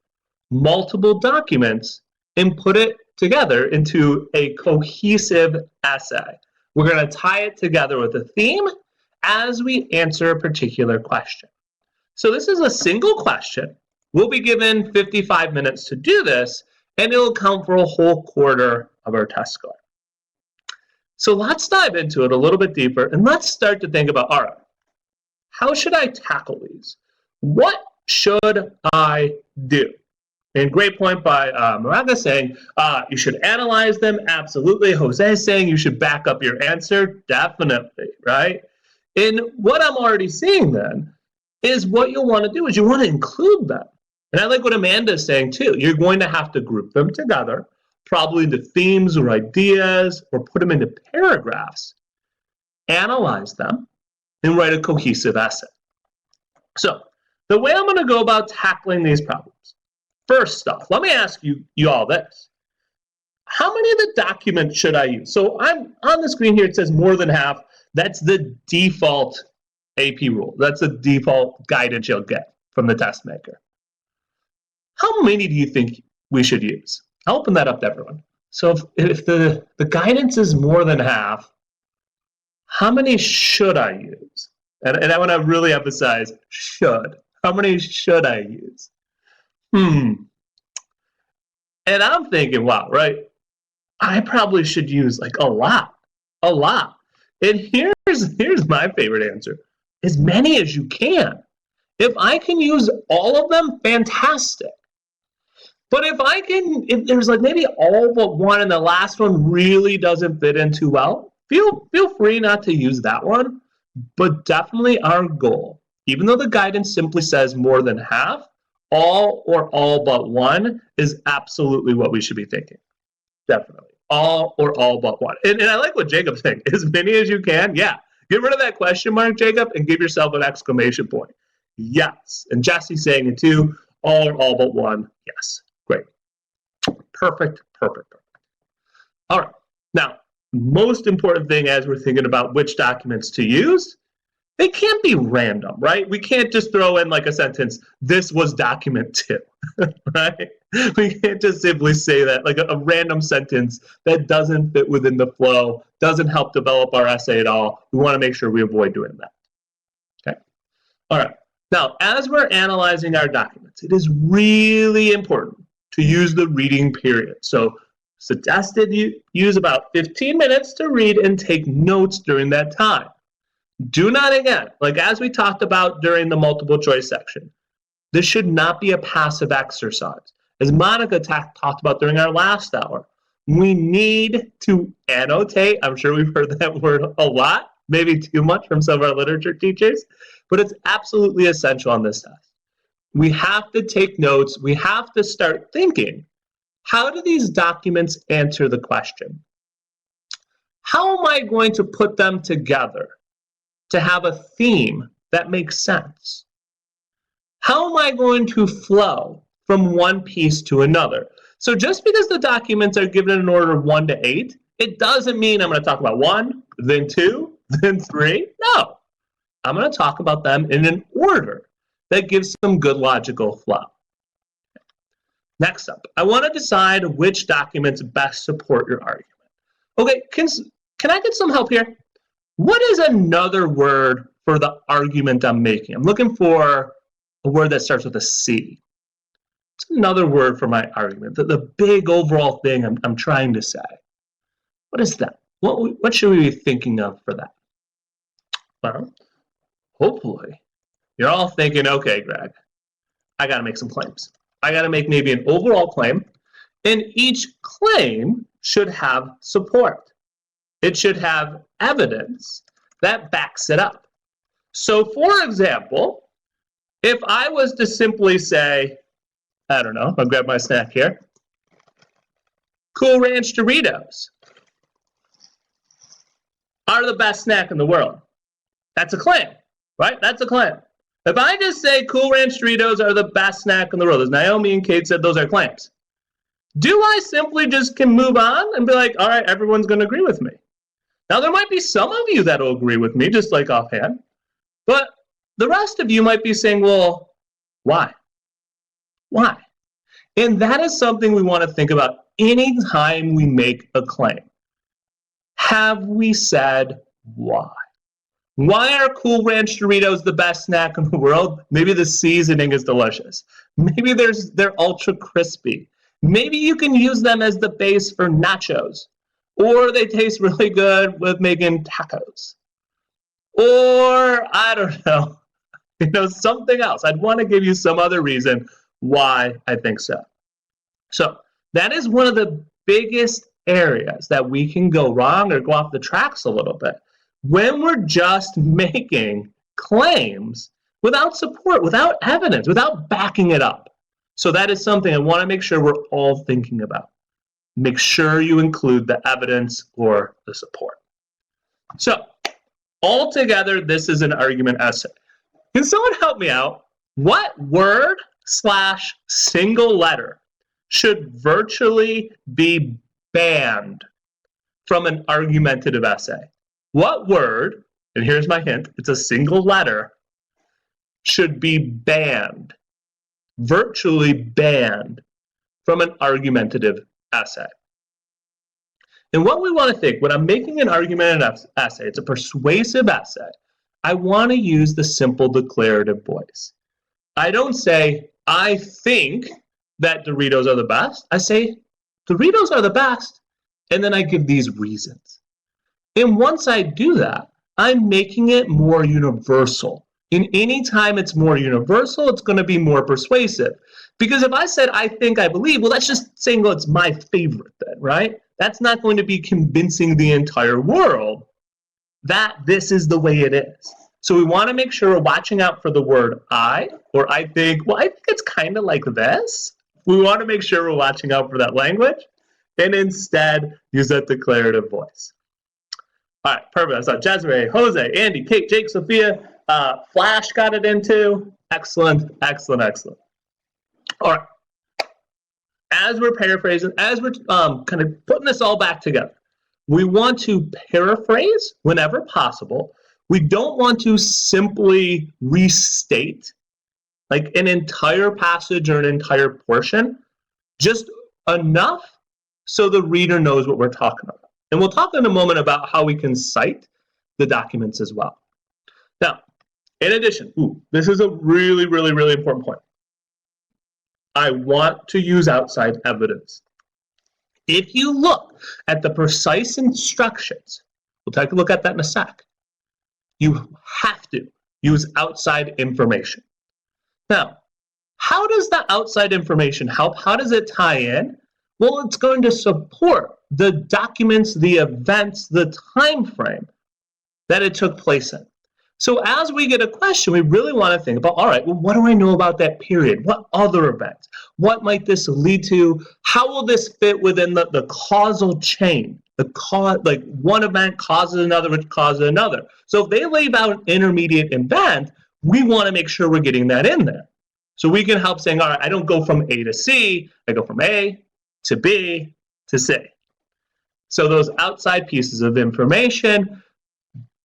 multiple documents and put it together into a cohesive essay. We're going to tie it together with a theme as we answer a particular question. So this is a single question. We'll be given 55 minutes to do this, and it'll count for a whole quarter of our test score. So let's dive into it a little bit deeper, and let's start to think about, all right, how should I tackle these? What should I do? And great point by Moraga saying you should analyze them. Absolutely. Jose is saying you should back up your answer. Definitely, right? And what I'm already seeing then is what you'll want to do is you want to include them. And I like what Amanda is saying too. You're going to have to group them together, probably into themes or ideas, or put them into paragraphs, analyze them, and write a cohesive essay. So the way I'm going to go about tackling these problems, first off, let me ask you all this. How many of the documents should I use? So I'm on the screen here, it says more than half. That's the default AP rule. That's the default guidance you'll get from the test maker. How many do you think we should use? I'll open that up to everyone. So if the guidance is more than half, how many should I use? And I want to really emphasize should. How many should I use? And I'm thinking, wow, right? I probably should use like a lot. And here's my favorite answer. As many as you can. If I can use all of them, fantastic. But if there's like maybe all but one and the last one really doesn't fit in too well, feel free not to use that one. But definitely our goal, even though the guidance simply says more than half, all or all but one is absolutely what we should be thinking. Definitely. All or all but one. And I like what Jacob's saying. As many as you can. Yeah. Get rid of that question mark, Jacob, and give yourself an exclamation point. Yes. And Jesse's saying it too. All or all but one. Yes. Great. Perfect. All right. Now, most important thing as we're thinking about which documents to use, they can't be random, right? We can't just throw in like a sentence, this was document 2, right? We can't just simply say that, like a random sentence that doesn't fit within the flow, doesn't help develop our essay at all. We want to make sure we avoid doing that, okay? All right, now as we're analyzing our documents, it is really important to use the reading period. So suggested you use about 15 minutes to read and take notes during that time. Do not, again, like as we talked about during the multiple choice section, this should not be a passive exercise. As Monica talked about during our last hour, we need to annotate. I'm sure we've heard that word a lot, maybe too much from some of our literature teachers, but it's absolutely essential on this test. We have to take notes. We have to start thinking, how do these documents answer the question? How am I going to put them together to have a theme that makes sense? How am I going to flow from one piece to another? So just because the documents are given in an order of 1 to 8, it doesn't mean I'm going to talk about 1, then 2, than 3? No. I'm going to talk about them in an order that gives some good logical flow. Next up, I want to decide which documents best support your argument. Okay, can I get some help here? What is another word for the argument I'm making? I'm looking for a word that starts with a C. It's another word for my argument, the big overall thing I'm trying to say. What is that? What should we be thinking of for that? Well, hopefully, you're all thinking, okay, Greg, I got to make some claims. I got to make maybe an overall claim, and each claim should have support. It should have evidence that backs it up. So, for example, if I was to simply say, I don't know, I'll grab my snack here, Cool Ranch Doritos are the best snack in the world. That's a claim, right? That's a claim. If I just say Cool Ranch Doritos are the best snack in the world, as Naomi and Kate said, those are claims. Do I simply just can move on and be like, all right, everyone's going to agree with me? Now, there might be some of you that will agree with me, just like offhand, but the rest of you might be saying, well, why? Why? And that is something we want to think about anytime we make a claim. Have we said why? Why are Cool Ranch Doritos the best snack in the world? Maybe the seasoning is delicious. Maybe they're ultra crispy. Maybe you can use them as the base for nachos. Or they taste really good with making tacos. Or, I don't know, something else. I'd want to give you some other reason why I think so. So that is one of the biggest areas that we can go wrong or go off the tracks a little bit when we're just making claims without support, without evidence, without backing it up. So that is something I want to make sure we're all thinking about. Make sure you include the evidence or the support. So altogether, this is an argument essay. Can someone help me out? What word / single letter should virtually be banned from an argumentative essay? What word, and here's my hint, it's a single letter, should be banned, virtually banned from an argumentative essay? And what we want to think, when I'm making an argumentative essay, it's a persuasive essay, I want to use the simple declarative voice. I don't say, I think that Doritos are the best. I say, Doritos are the best, and then I give these reasons. And once I do that, I'm making it more universal. And anytime it's more universal, it's going to be more persuasive. Because if I said, I think, I believe, well, that's just saying, well, it's my favorite then, right? That's not going to be convincing the entire world that this is the way it is. So we want to make sure we're watching out for the word I, or I think, well, I think it's kind of like this. We want to make sure we're watching out for that language and instead use that declarative voice. All right, perfect. I saw Jezreel, Jose, Andy, Kate, Jake, Sophia, Flash got it into. Excellent, excellent, excellent. All right. As we're paraphrasing, as we're kind of putting this all back together, we want to paraphrase whenever possible. We don't want to simply restate like an entire passage or an entire portion, just enough so the reader knows what we're talking about. And we'll talk in a moment about how we can cite the documents as well. Now, in addition, this is a really, really, really important point. I want to use outside evidence. If you look at the precise instructions, we'll take a look at that in a sec, you have to use outside information. Now, how does that outside information help? How does it tie in? Well, it's going to support the documents, the events, the time frame that it took place in. So as we get a question, we really want to think about, all right, well, what do I know about that period? What other events? What might this lead to? How will this fit within the causal chain? Like one event causes another, which causes another. So if they leave out an intermediate event, we want to make sure we're getting that in there. So we can help saying, all right, I don't go from A to C, I go from A to B to C. So those outside pieces of information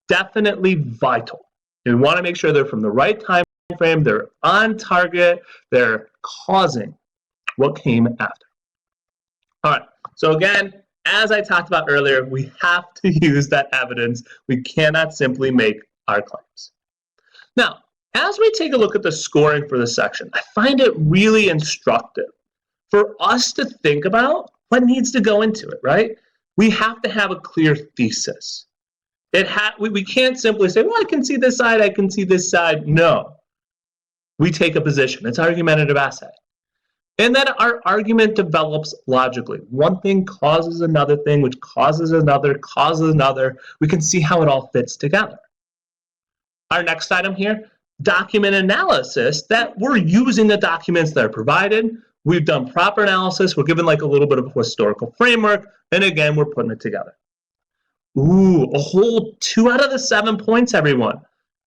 definitely vital. We want to make sure they're from the right time frame, they're on target, they're causing what came after. All right, so again, as I talked about earlier, we have to use that evidence. We cannot simply make our claims. Now, as we take a look at the scoring for this section, I find it really instructive for us to think about what needs to go into it, right? We have to have a clear thesis. We can't simply say, well, I can see this side, I can see this side. No, we take a position. It's argumentative essay. And then our argument develops logically. One thing causes another thing, which causes another, causes another. We can see how it all fits together. Our next item here, document analysis, that we're using the documents that are provided. We've done proper analysis. We're given like a little bit of a historical framework. And again, we're putting it together. Ooh, a whole 2 out of the 7 points, everyone.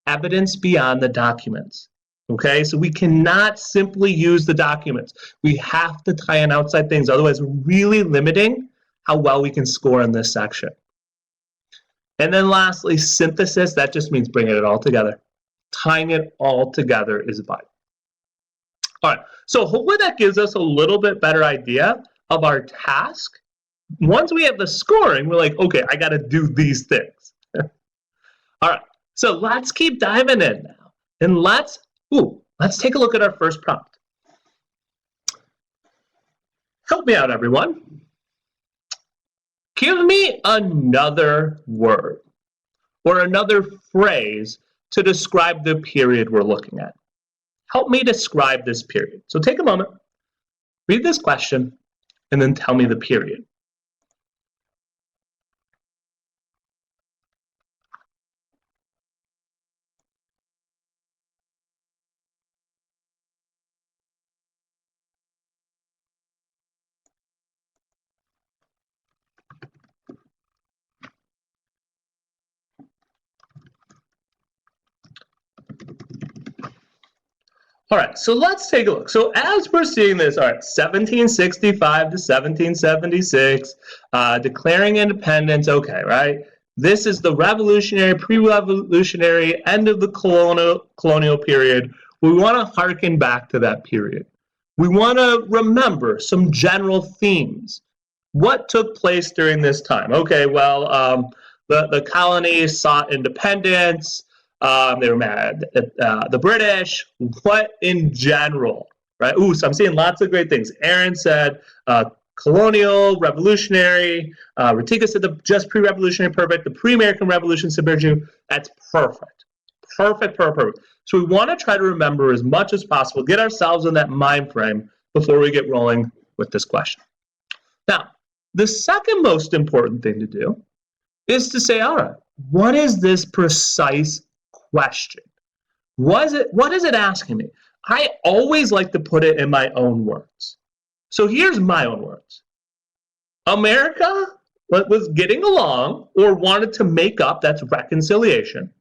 Evidence beyond the documents. Okay, so we cannot simply use the documents. We have to tie in outside things. Otherwise, we're really limiting how well we can score in this section. And then lastly, synthesis. That just means bringing it all together. Tying it all together is vital. All right, so hopefully that gives us a little bit better idea of our task. Once we have the scoring, we're like, okay, I got to do these things. All right, so let's keep diving in now. And let's take a look at our first prompt. Help me out, everyone. Give me another word or another phrase to describe the period we're looking at. Help me describe this period. So take a moment, read this question, and then tell me the period. All right, so let's take a look. So as we're seeing this, all right, 1765 to 1776, declaring independence, okay, right? This is the revolutionary, pre-revolutionary, end of the colonial period. We want to harken back to that period. We want to remember some general themes. What took place during this time? Okay, well, the colonies sought independence. They were mad at the British. What in general, right? Ooh, so I'm seeing lots of great things. Aaron said colonial, revolutionary. Ratika said the just pre-revolutionary, perfect. The pre-American Revolution subverted you. That's perfect. Perfect. So we want to try to remember as much as possible, get ourselves in that mind frame before we get rolling with this question. Now, the second most important thing to do is to say, all right, what is this precise question? What is it asking me? I always like to put it in my own words. So here's my own words. America was getting along or wanted to make up, that's reconciliation.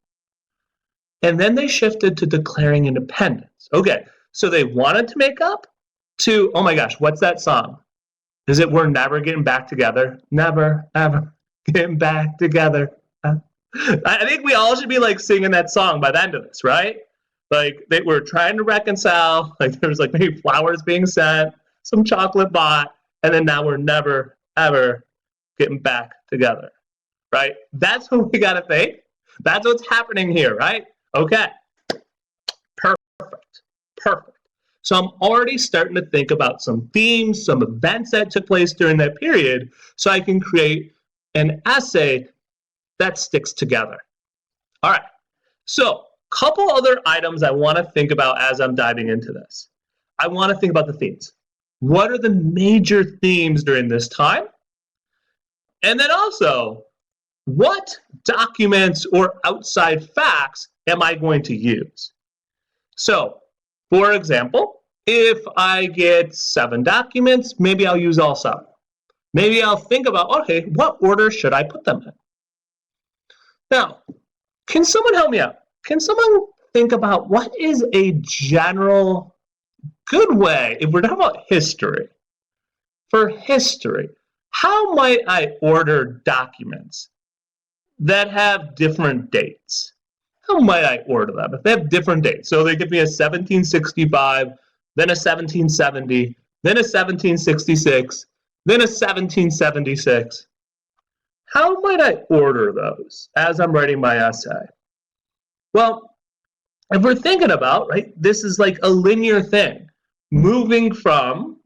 And then they shifted to declaring independence. Okay, so they wanted to make up to, oh my gosh, what's that song? Is it We're Never Getting Back Together? Never, ever getting back together. I think we all should be like singing that song by the end of this, right? Like they were trying to reconcile, like there was like maybe flowers being sent, some chocolate bought, and then now we're never, ever getting back together, right? That's what we got to think. That's what's happening here, right? Okay, perfect. So I'm already starting to think about some themes, some events that took place during that period, so I can create an essay that sticks together. All right, so a couple other items I want to think about as I'm diving into this. I want to think about the themes. What are the major themes during this time? And then also, what documents or outside facts am I going to use? So, for example, if I get 7 documents, maybe I'll use all 7. Maybe I'll think about, okay, what order should I put them in? Now, can someone help me out? Can someone think about what is a general good way, if we're talking about history, for history, how might I order documents that have different dates. How might I order them? If they have different dates, so they give me a 1765, then a 1770, then a 1766, then a 1776. How might I order those as I'm writing my essay? Well, if we're thinking about, right, this is like a linear thing, moving from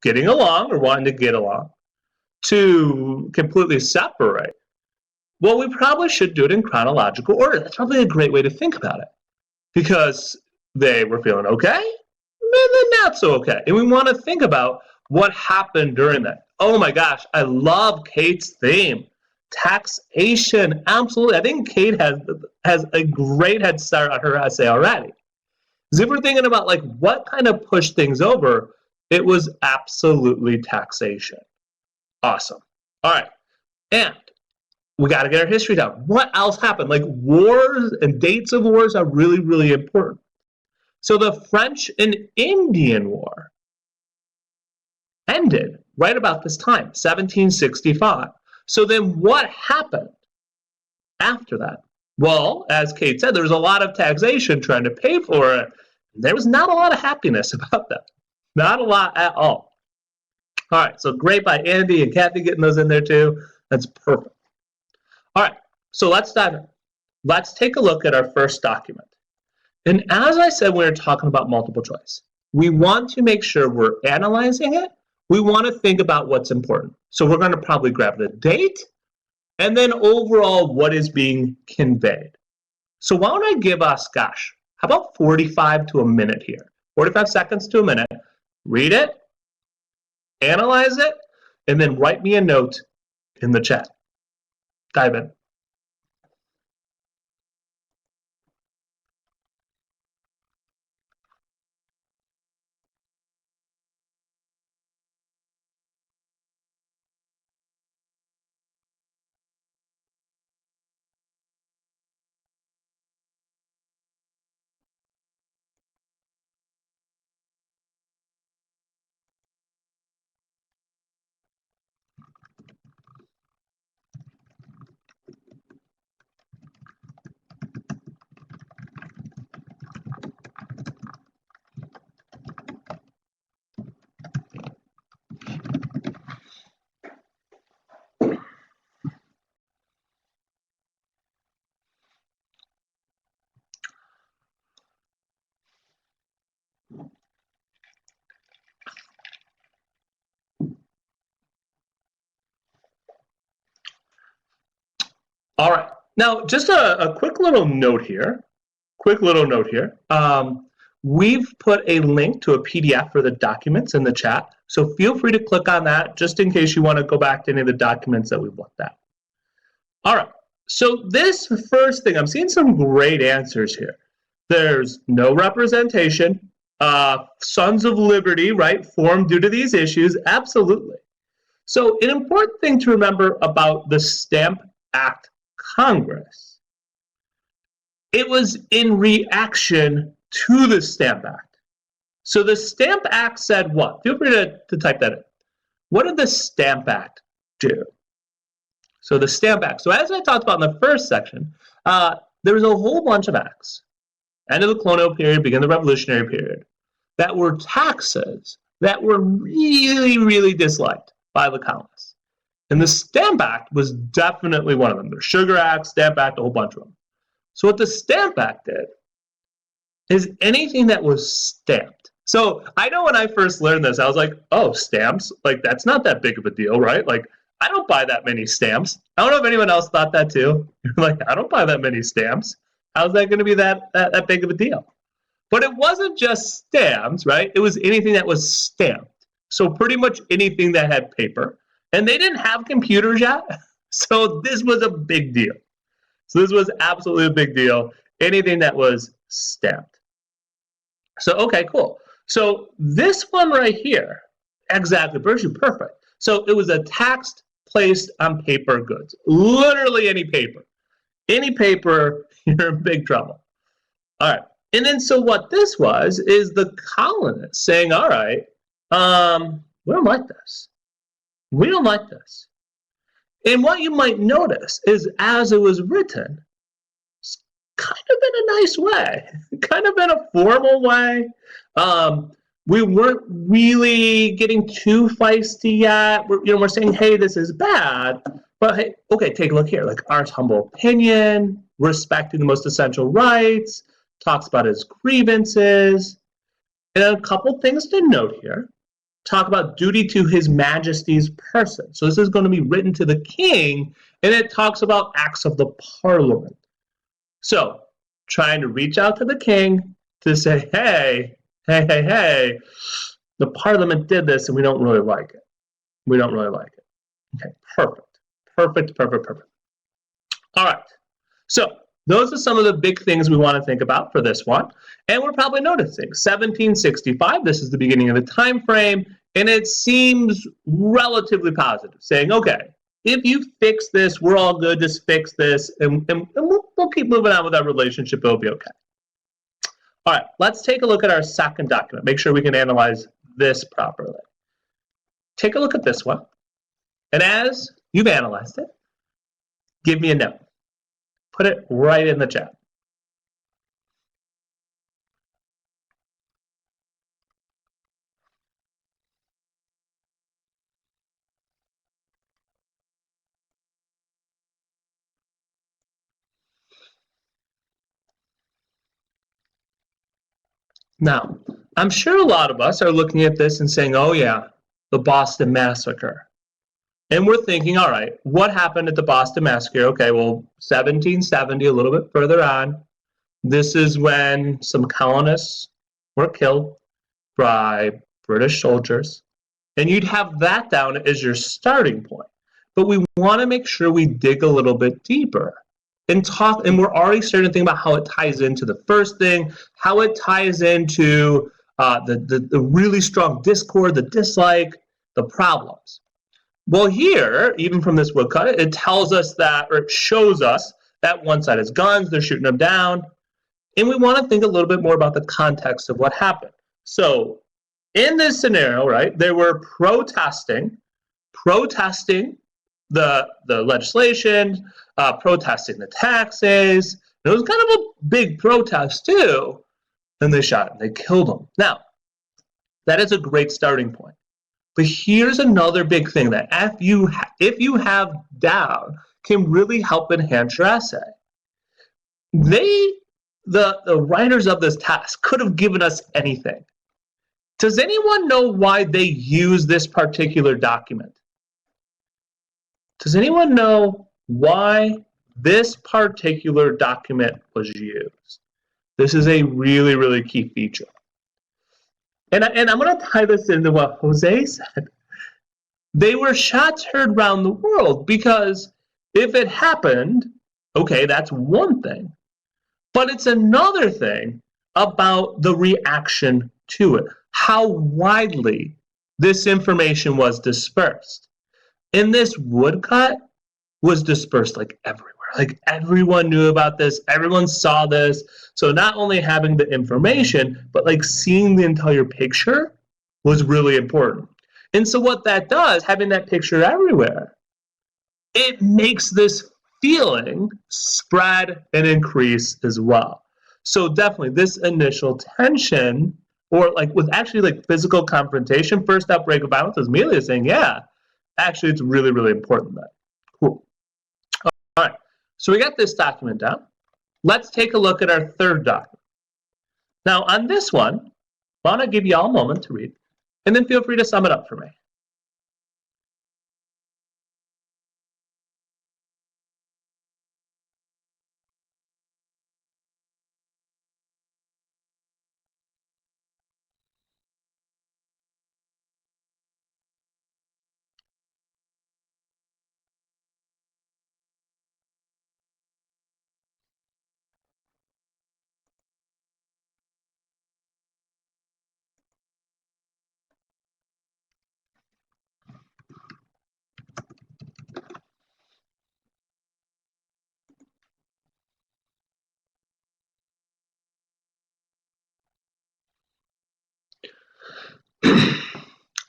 getting along or wanting to get along to completely separate. Well, we probably should do it in chronological order. That's probably a great way to think about it, because they were feeling okay, and then not so okay. And we want to think about what happened during that. Oh my gosh, I love Kate's theme. Taxation, absolutely. I think Kate has a great head start on her essay already. Because if we're thinking about like what kind of pushed things over, it was absolutely taxation. Awesome. All right, and we got to get our history down. What else happened? Like wars and dates of wars are really, really important. So the French and Indian War ended right about this time, 1765. So then what happened after that? Well, as Kate said, there was a lot of taxation trying to pay for it. There was not a lot of happiness about that. Not a lot at all. All right, so great by Andy and Kathy getting those in there too. That's perfect. All right, so let's dive in. Let's take a look at our first document. And as I said, when we're talking about multiple choice, we want to make sure we're analyzing it. We want to think about what's important. So we're going to probably grab the date and then overall what is being conveyed. So why don't I give us, gosh, how about 45 to a minute here? 45 seconds to a minute. Read it, analyze it, and then write me a note in the chat. Dive in. All right. Now, just a quick little note here. We've put a link to a PDF for the documents in the chat, so feel free to click on that just in case you want to go back to any of the documents that we've looked at. All right. So this first thing, I'm seeing some great answers here. There's no representation. Sons of Liberty, right, formed due to these issues. Absolutely. So an important thing to remember about the Stamp Act Congress, it was in reaction to the Stamp Act. So the Stamp Act said what? Feel free to type that in. What did the Stamp Act do? So the Stamp Act. So as I talked about in the first section, there was a whole bunch of acts, end of the colonial period, begin the revolutionary period, that were taxes that were really, really disliked by the colonists. And the Stamp Act was definitely one of them. There's Sugar Act, Stamp Act, a whole bunch of them. So what the Stamp Act did is anything that was stamped. So I know when I first learned this, I was like, oh, stamps? Like, that's not that big of a deal, right? Like, I don't buy that many stamps. I don't know if anyone else thought that too. You're like, I don't buy that many stamps. How's that going to be that big of a deal? But it wasn't just stamps, right? It was anything that was stamped. So pretty much anything that had paper. And they didn't have computers yet, so this was a big deal. So this was absolutely a big deal, anything that was stamped. So, okay, cool. So this one right here, exactly, perfect. So it was a tax placed on paper goods, literally any paper. Any paper, you're in big trouble. All right, and then so what this was is the colonists saying, all right, we don't like this. We don't like this. And what you might notice is as it was written, it's kind of in a nice way, kind of in a formal way. We weren't really getting too feisty yet. We're saying, hey, this is bad, but hey, okay, take a look here. Like our humble opinion, respecting the most essential rights, talks about his grievances, and a couple things to note here. Talk about duty to his majesty's person. So this is going to be written to the king, and it talks about acts of the parliament. So trying to reach out to the king to say, hey, the parliament did this and we don't really like it. We don't really like it. Okay, perfect. All right, so those are some of the big things we want to think about for this one. And we're probably noticing 1765, this is the beginning of the time frame, and it seems relatively positive, saying, okay, if you fix this, we're all good, just fix this, and we'll keep moving on with our relationship, it'll be okay. All right, let's take a look at our second document, make sure we can analyze this properly. Take a look at this one, and as you've analyzed it, give me a note. Put it right in the chat. Now, I'm sure a lot of us are looking at this and saying, oh yeah, the Boston Massacre. And we're thinking, all right, what happened at the Boston Massacre? Okay, well, 1770, a little bit further on, this is when some colonists were killed by British soldiers. And you'd have that down as your starting point. But we want to make sure we dig a little bit deeper and talk, and we're already starting to think about how it ties into the first thing, how it ties into the really strong discord, the dislike, the problems. Well, here, even from this woodcut, it tells us that, or it shows us that one side has guns, they're shooting them down, and we want to think a little bit more about the context of what happened. So, in this scenario, right, they were protesting the legislation, protesting the taxes. It was kind of a big protest too. Then they shot him. They killed him. Now, that is a great starting point. But here's another big thing that if you have down can really help enhance your essay. The writers of this task could have given us anything. Does anyone know why they use this particular document? Does anyone know why this particular document was used? This is a really, really key feature. And I'm going to tie this into what Jose said. They were shots heard around the world because if it happened, okay, that's one thing. But it's another thing about the reaction to it, how widely this information was dispersed. And this woodcut was dispersed like everywhere. Like everyone knew about this, everyone saw this. So not only having the information, but like seeing the entire picture was really important. And so what that does, having that picture everywhere, it makes this feeling spread and increase as well. So definitely this initial tension, or like with actually like physical confrontation, first outbreak of violence, is immediately saying, yeah, actually it's really, really important that. Cool. All right, so we got this document down. Let's take a look at our third document. Now on this one, I want to give you all a moment to read, and then feel free to sum it up for me.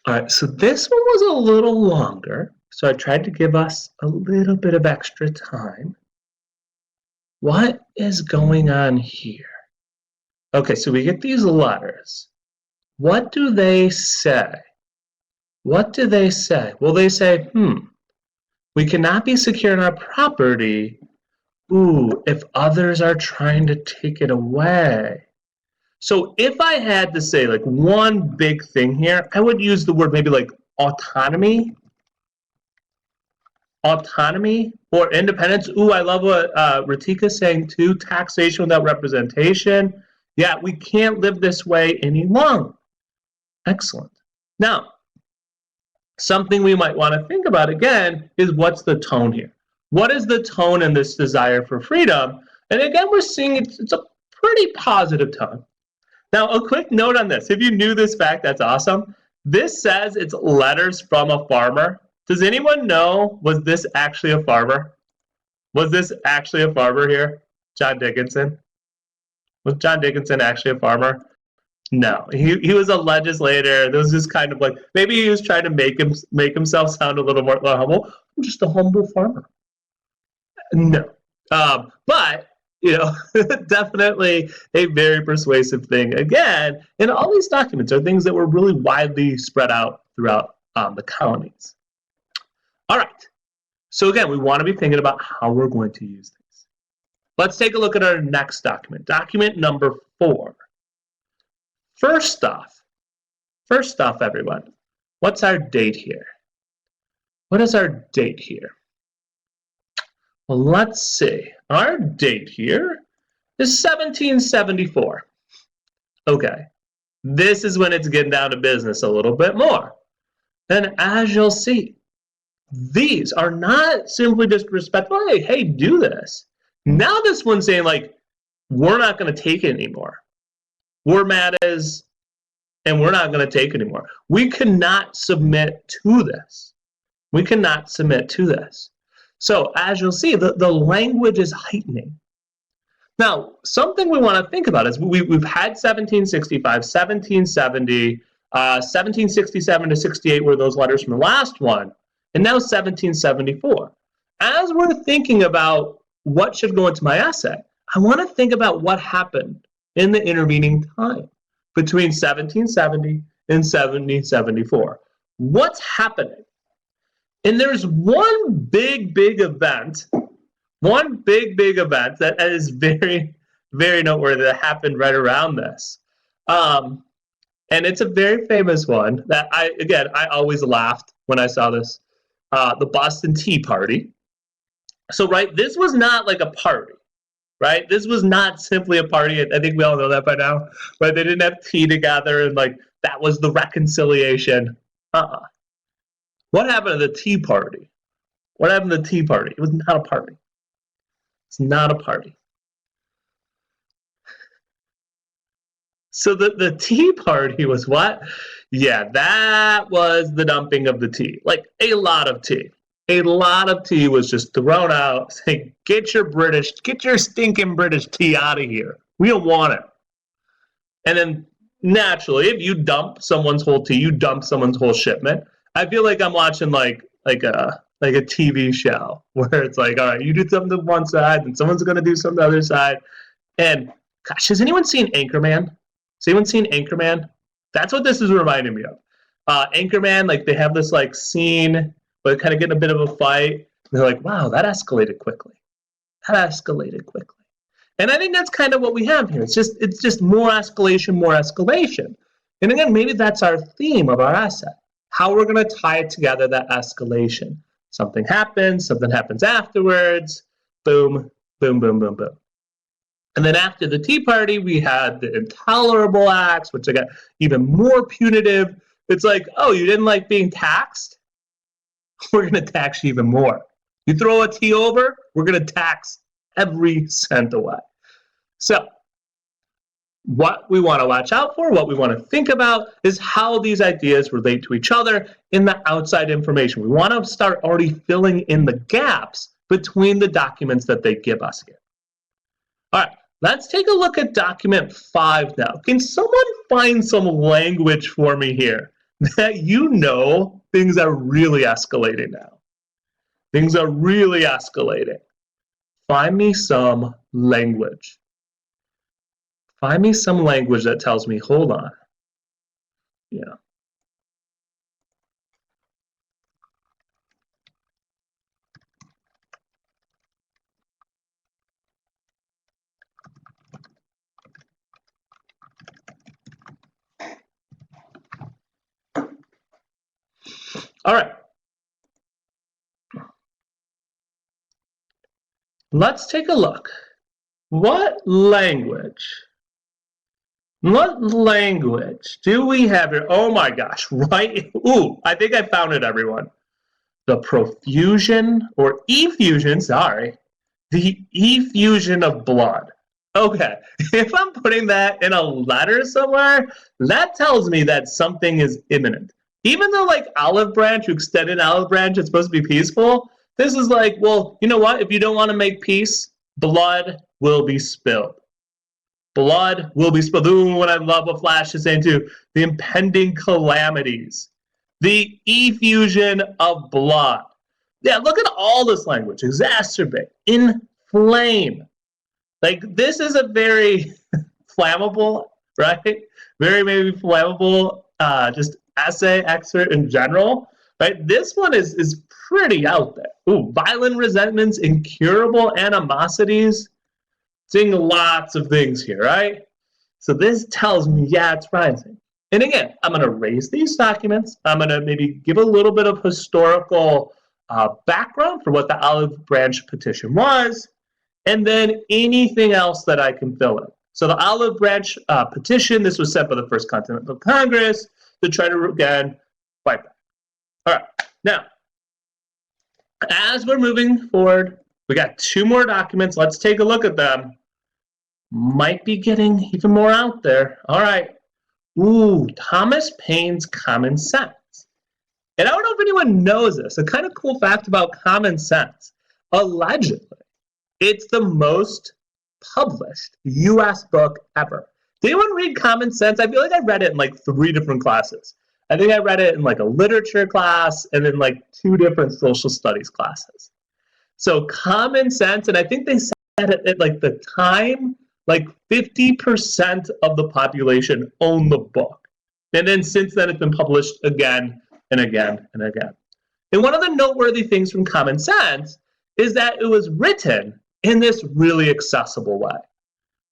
All right, so this one was a little longer. So I tried to give us a little bit of extra time. What is going on here? Okay, so we get these letters. What do they say? What do they say? Well, they say, we cannot be secure in our property. Ooh, if others are trying to take it away. So if I had to say like one big thing here, I would use the word maybe like autonomy or independence. Ooh, I love what Ratika's saying too, taxation without representation. Yeah, we can't live this way any longer. Excellent. Now, something we might want to think about again is what's the tone here? What is the tone in this desire for freedom? And again, we're seeing it's a pretty positive tone. Now, a quick note on this. If you knew this fact, that's awesome. This says it's letters from a farmer. Does anyone know, was this actually a farmer? Was this actually a farmer here? John Dickinson? Was John Dickinson actually a farmer? No, he was a legislator. This was just kind of like, maybe he was trying to make himself sound a little more humble. I'm just a humble farmer. No, but definitely a very persuasive thing. Again, and all these documents are things that were really widely spread out throughout the colonies. All right, so again, we want to be thinking about how we're going to use these. Let's take a look at our next document, document number 4. First off, everyone, what's our date here? What is our date here? Well, let's see. Our date here is 1774. Okay, this is when it's getting down to business a little bit more. And as you'll see, these are not simply just respectful, hey, do this. Now this one's saying, like, we're not going to take it anymore. We're mad as, and we're not going to take it anymore. We cannot submit to this. We cannot submit to this. So as you'll see, the language is heightening. Now, something we want to think about is we've had 1765, 1770, 1767 to 68 were those letters from the last one, and now 1774. As we're thinking about what should go into my essay, I want to think about what happened in the intervening time between 1770 and 1774. What's happening? And there's one big event, that is very, very noteworthy that happened right around this. And it's a very famous one that I always laughed when I saw this, the Boston Tea Party. So, right, this was not like a party, right? This was not simply a party. I think we all know that by now, right? They didn't have tea together and like that was the reconciliation. What happened to the Tea Party? What happened to the Tea Party? It was not a party. It's not a party. So the Tea Party was what? Yeah, that was the dumping of the tea. Like a lot of tea. A lot of tea was just thrown out, saying, get your stinking British tea out of here. We don't want it. And then naturally, if you dump someone's whole tea, you dump someone's whole shipment. I feel like I'm watching like a TV show where it's like, all right, you do something to one side, and someone's gonna do something to the other side. And gosh, has anyone seen Anchorman? Has anyone seen Anchorman? That's what this is reminding me of. Anchorman, like they have this like scene where they kind of get in a bit of a fight. And they're like, wow, that escalated quickly. And I think that's kind of what we have here. It's just more escalation. And again, maybe that's our theme of our essay. How we're going to tie it together, that escalation. Something happens afterwards, boom, boom, boom, boom, boom. And then after the Tea Party, we had the Intolerable Acts, which got even more punitive. It's like, oh, you didn't like being taxed? We're going to tax you even more. You throw a tea over, we're going to tax every cent away. So what we want to watch out for, what we want to think about is how these ideas relate to each other in the outside information. We want to start already filling in the gaps between the documents that they give us here. All right, let's take a look at document 5 now. Can someone find some language for me here that things are really escalating now? Things are really escalating. Find me some language. Find me some language that tells me, hold on. Yeah. All right. Let's take a look. What language do we have here? Oh my gosh, right? Ooh, I think I found it, everyone. The profusion or effusion, sorry, the effusion of blood. Okay, if I'm putting that in a letter somewhere, that tells me that something is imminent. Even though like olive branch, extended olive branch, it's supposed to be peaceful, this is like, well, you know what? If you don't want to make peace, blood will be spilled. Blood will be spilled. Ooh, what I love what Flash is saying too, the impending calamities, the effusion of blood. Yeah, look at all this language. Exacerbate, inflame. Like this is a very flammable, right? Very maybe flammable just essay excerpt in general. Right? This one is pretty out there. Ooh, violent resentments, incurable animosities. Seeing lots of things here, right? So this tells me, yeah, it's rising. And again, I'm going to raise these documents. I'm going to maybe give a little bit of historical background for what the Olive Branch Petition was, and then anything else that I can fill in. So the Olive Branch Petition, this was sent by the First Continental Congress to try to, again, fight back. All right, now, as we're moving forward, we got 2 more documents. Let's take a look at them. Might be getting even more out there. All right. Ooh, Thomas Paine's Common Sense. And I don't know if anyone knows this. A kind of cool fact about Common Sense. Allegedly, it's the most published U.S. book ever. Did anyone read Common Sense? I feel like I read it in like 3 different classes. I think I read it in like a literature class and in like 2 different social studies classes. So Common Sense, and I think they said at like the time, like 50% of the population owned the book. And then since then, it's been published again and again and again. And one of the noteworthy things from Common Sense is that it was written in this really accessible way.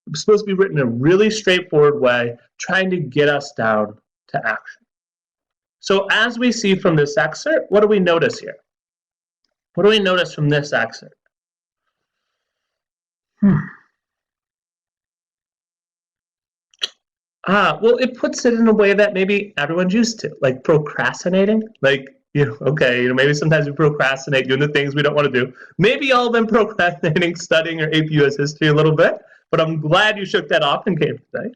It was supposed to be written in a really straightforward way, trying to get us down to action. So as we see from this excerpt, what do we notice here? What do we notice from this excerpt? Well, it puts it in a way that maybe everyone's used to, like procrastinating. Like, okay, maybe sometimes we procrastinate doing the things we don't want to do. Maybe y'all have been procrastinating studying your AP US history a little bit, but I'm glad you shook that off and came today.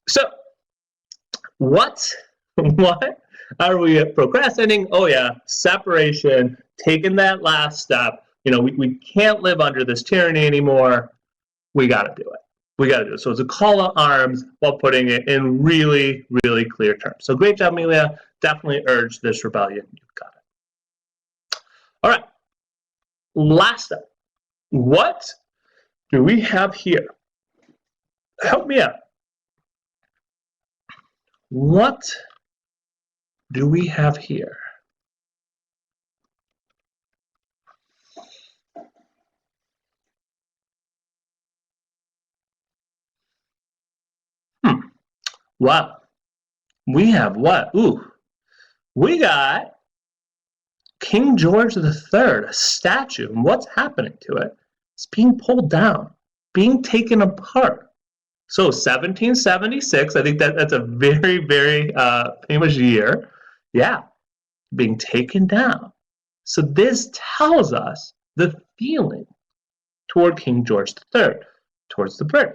So, what are we procrastinating? Oh yeah, separation, taking that last step. We can't live under this tyranny anymore. We got to do it. We got to do it. So it's a call to arms while putting it in really, really clear terms. So great job, Amelia. Definitely urge this rebellion. You've got it. All right. Last step. What do we have here? Help me out. What do we have here? Wow. We have what? Ooh. We got King George III, a statue. And what's happening to it? It's being pulled down, being taken apart. So 1776, I think that's a very, very famous year. Yeah, being taken down. So this tells us the feeling toward King George III, towards the British.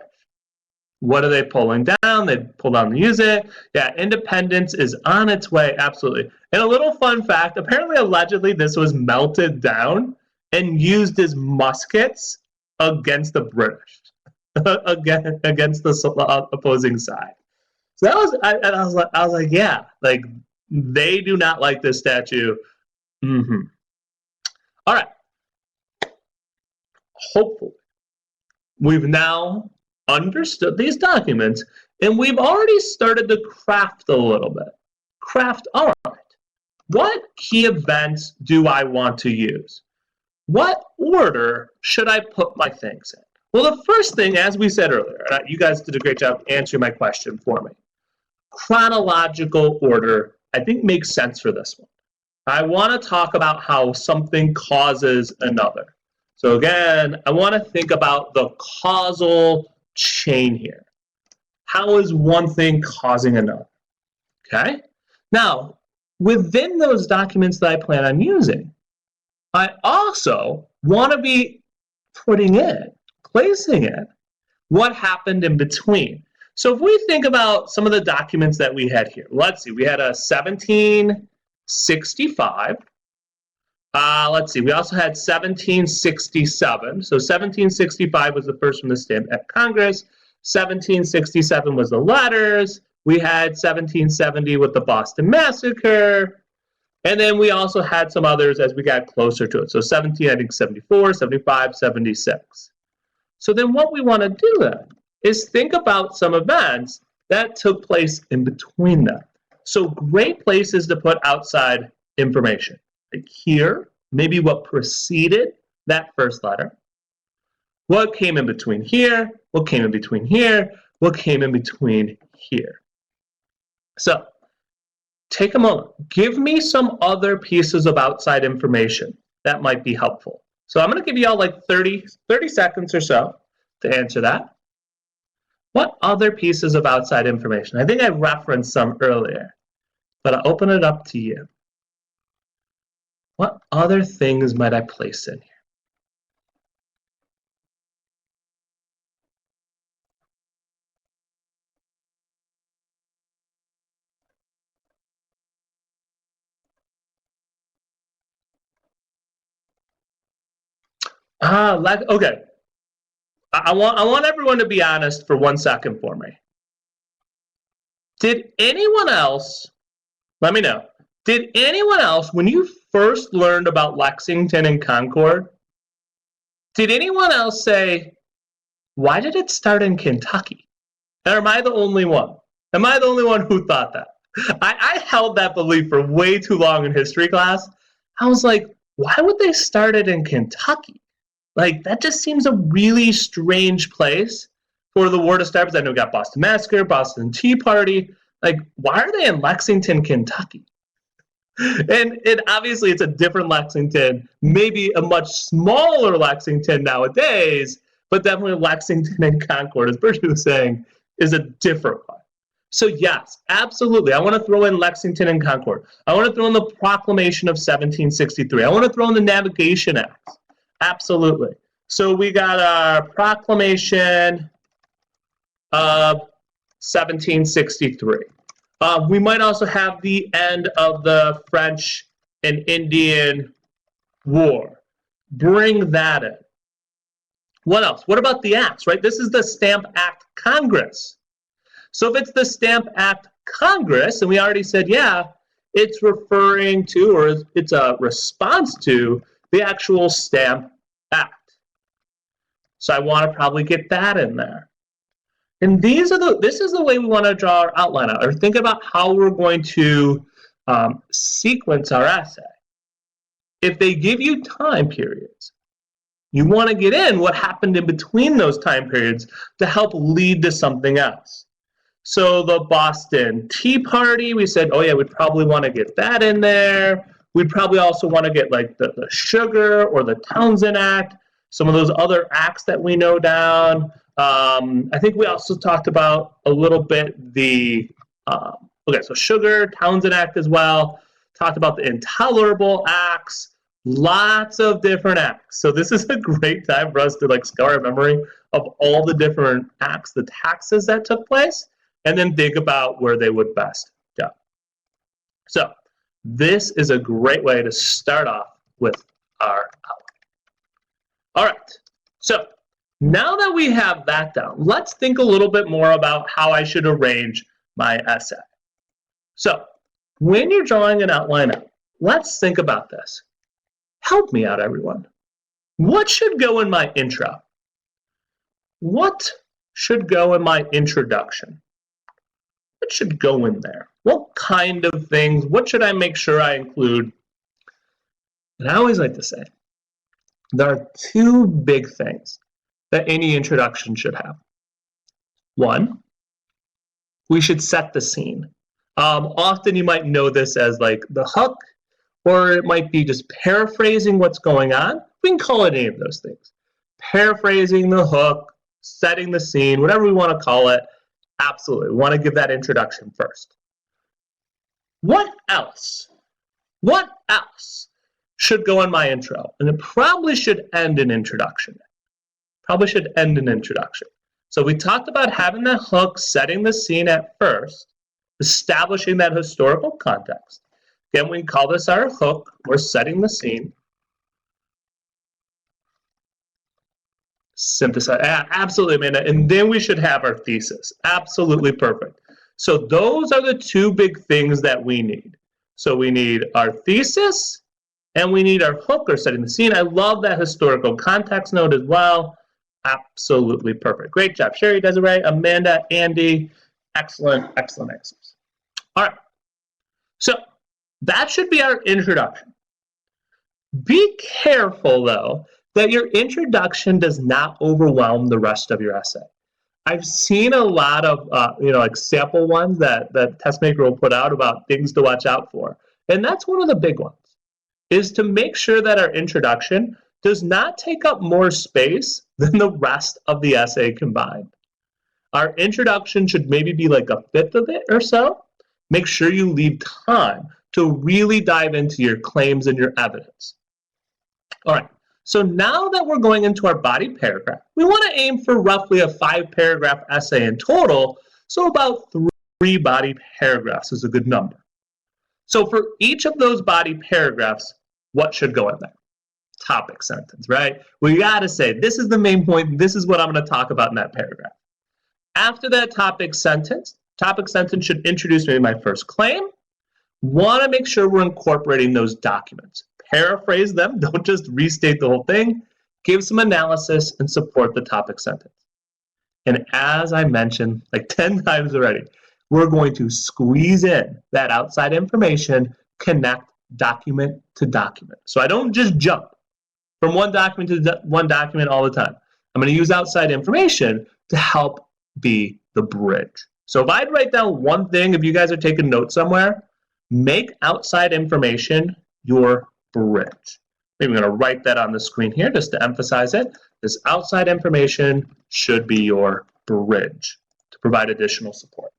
What are they pulling down? They pull down the music. Yeah, independence is on its way, absolutely. And a little fun fact, apparently, allegedly, this was melted down and used as muskets against the British, against the opposing side. So that was, I was like, yeah, like they do not like this statue. All right. Hopefully, we've now understood these documents, and we've already started to craft a little bit. All right, what key events do I want to use? What order should I put my things in? Well, the first thing, as we said earlier, you guys did a great job answering my question for me. Chronological order, I think, makes sense for this one. I want to talk about how something causes another. So again, I want to think about the causal chain here. How is one thing causing another? Okay? Now, within those documents that I plan on using, I also want to be placing in what happened in between. So if we think about some of the documents that we had here, let's see, we had a 1765. Let's see, we also had 1767. So 1765 was the first from the Stamp Act Congress. 1767 was the letters. We had 1770 with the Boston Massacre. And then we also had some others as we got closer to it. So 74, 75, 76. So then what we want to do then is think about some events that took place in between them. So great places to put outside information. Like here, maybe what preceded that first letter. What came in between here? What came in between here? What came in between here? So take a moment. Give me some other pieces of outside information that might be helpful. So I'm going to give you all like 30 seconds or so to answer that. What other pieces of outside information? I think I referenced some earlier, but I'll open it up to you. What other things might I place in here? Okay. I want everyone to be honest for 1 second for me. Did anyone else, let me know, did anyone else, when you first learned about Lexington and Concord, did anyone else say, why did it start in Kentucky? Or am I the only one? Am I the only one who thought that? I held that belief for way too long in history class. I was like, why would they start it in Kentucky? Like, that just seems a really strange place for the war to start. Because I know we got Boston Massacre, Boston Tea Party. Like, why are they in Lexington, Kentucky? And obviously it's a different Lexington, maybe a much smaller Lexington nowadays, but definitely Lexington and Concord, as Bertie was saying, is a different one. So yes, absolutely. I want to throw in Lexington and Concord. I want to throw in the Proclamation of 1763. I want to throw in the Navigation Acts. Absolutely. So we got our Proclamation of 1763. We might also have the end of the French and Indian War. Bring that in. What else? What about the acts, right? This is the Stamp Act Congress. So if it's the Stamp Act Congress, and we already said, yeah, it's referring to, or it's a response to, the actual Stamp Act. So I want to probably get that in there. And this is the way we want to draw our outline out, or think about how we're going to sequence our essay. If they give you time periods, you want to get in what happened in between those time periods to help lead to something else. So the Boston Tea Party, we said, oh yeah, we'd probably want to get that in there. We'd probably also want to get like the Sugar or the Townsend Act, some of those other acts that we know down. I think we also talked about a little bit the, okay, so Sugar, Townsend Act as well. Talked about the Intolerable Acts, lots of different acts. So this is a great time for us to like scour our memory of all the different acts, the taxes that took place, and then think about where they would best go. So this is a great way to start off with our outline. All right, so now that we have that down, let's think a little bit more about how I should arrange my essay. So when you're drawing an outline out, let's think about this. help me out, everyone. What should go in my intro? What should go in my introduction? What should go in there? What kind of things? What should I make sure I include? And I always like to say, there are two big things that any introduction should have. One, we should set the scene. Often you might know this as like the hook, or it might be just paraphrasing what's going on. We can call it any of those things. Paraphrasing the hook, setting the scene, whatever we want to call it. Absolutely, we want to give that introduction first. What else? What else should go in my intro? And it probably should end in introduction. Probably should end in introduction. So we talked about having that hook, setting the scene at first, establishing that historical context. Again, we can call this our hook. We're setting the scene. Synthesize. Absolutely, Amanda. And then we should have our thesis. Absolutely perfect. So those are the two big things that we need. So we need our thesis and we need our hook or setting the scene. I love that historical context note as well. Absolutely perfect. Great job. Sherry, Desiree, Amanda, Andy. Excellent, excellent answers. All right. So that should be our introduction. Be careful, though, that your introduction does not overwhelm the rest of your essay. I've seen a lot of like sample ones that TestMaker will put out about things to watch out for. And that's one of the big ones, is to make sure that our introduction does not take up more space than the rest of the essay combined. Our introduction should maybe be like a fifth of it or so. Make sure you leave time to really dive into your claims and your evidence. All right. So now that we're going into our body paragraph, we want to aim for roughly a 5-paragraph essay in total, so about 3 body paragraphs is a good number. So for each of those body paragraphs, what should go in there? Topic sentence, right? We got to say, this is the main point, this is what I'm going to talk about in that paragraph. After that topic sentence should introduce maybe my first claim. Want to make sure we're incorporating those documents. Paraphrase them, don't just restate the whole thing. Give some analysis and support the topic sentence. And as I mentioned like 10 times already, we're going to squeeze in that outside information, connect document to document. So I don't just jump from one document to one document all the time. I'm going to use outside information to help be the bridge. So if I'd write down one thing, if you guys are taking notes somewhere, make outside information your bridge. Maybe I'm going to write that on the screen here just to emphasize it. This outside information should be your bridge to provide additional support.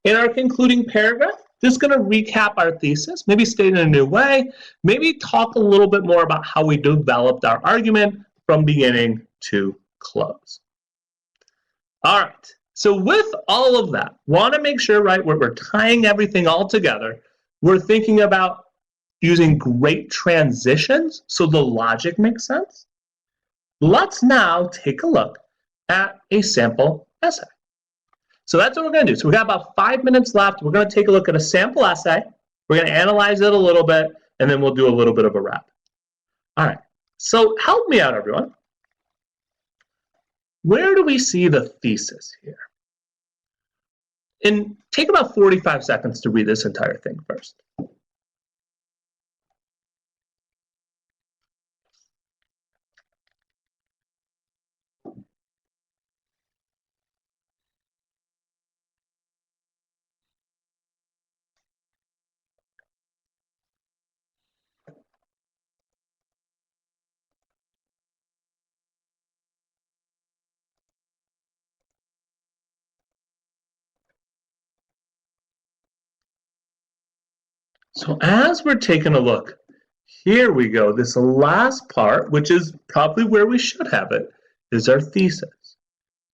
In our concluding paragraph, just going to recap our thesis, maybe state it in a new way, maybe talk a little bit more about how we developed our argument from beginning to close. All right, so with all of that, want to make sure, right, we're tying everything all together. We're thinking about using great transitions so the logic makes sense. Let's now take a look at a sample essay. So that's what we're going to do. So we got about 5 minutes left. We're going to take a look at a sample essay. We're going to analyze it a little bit, and then we'll do a little bit of a wrap. All right, so help me out, everyone. Where do we see the thesis here? And take about 45 seconds to read this entire thing first. So as we're taking a look, here we go. This last part, which is probably where we should have it, is our thesis.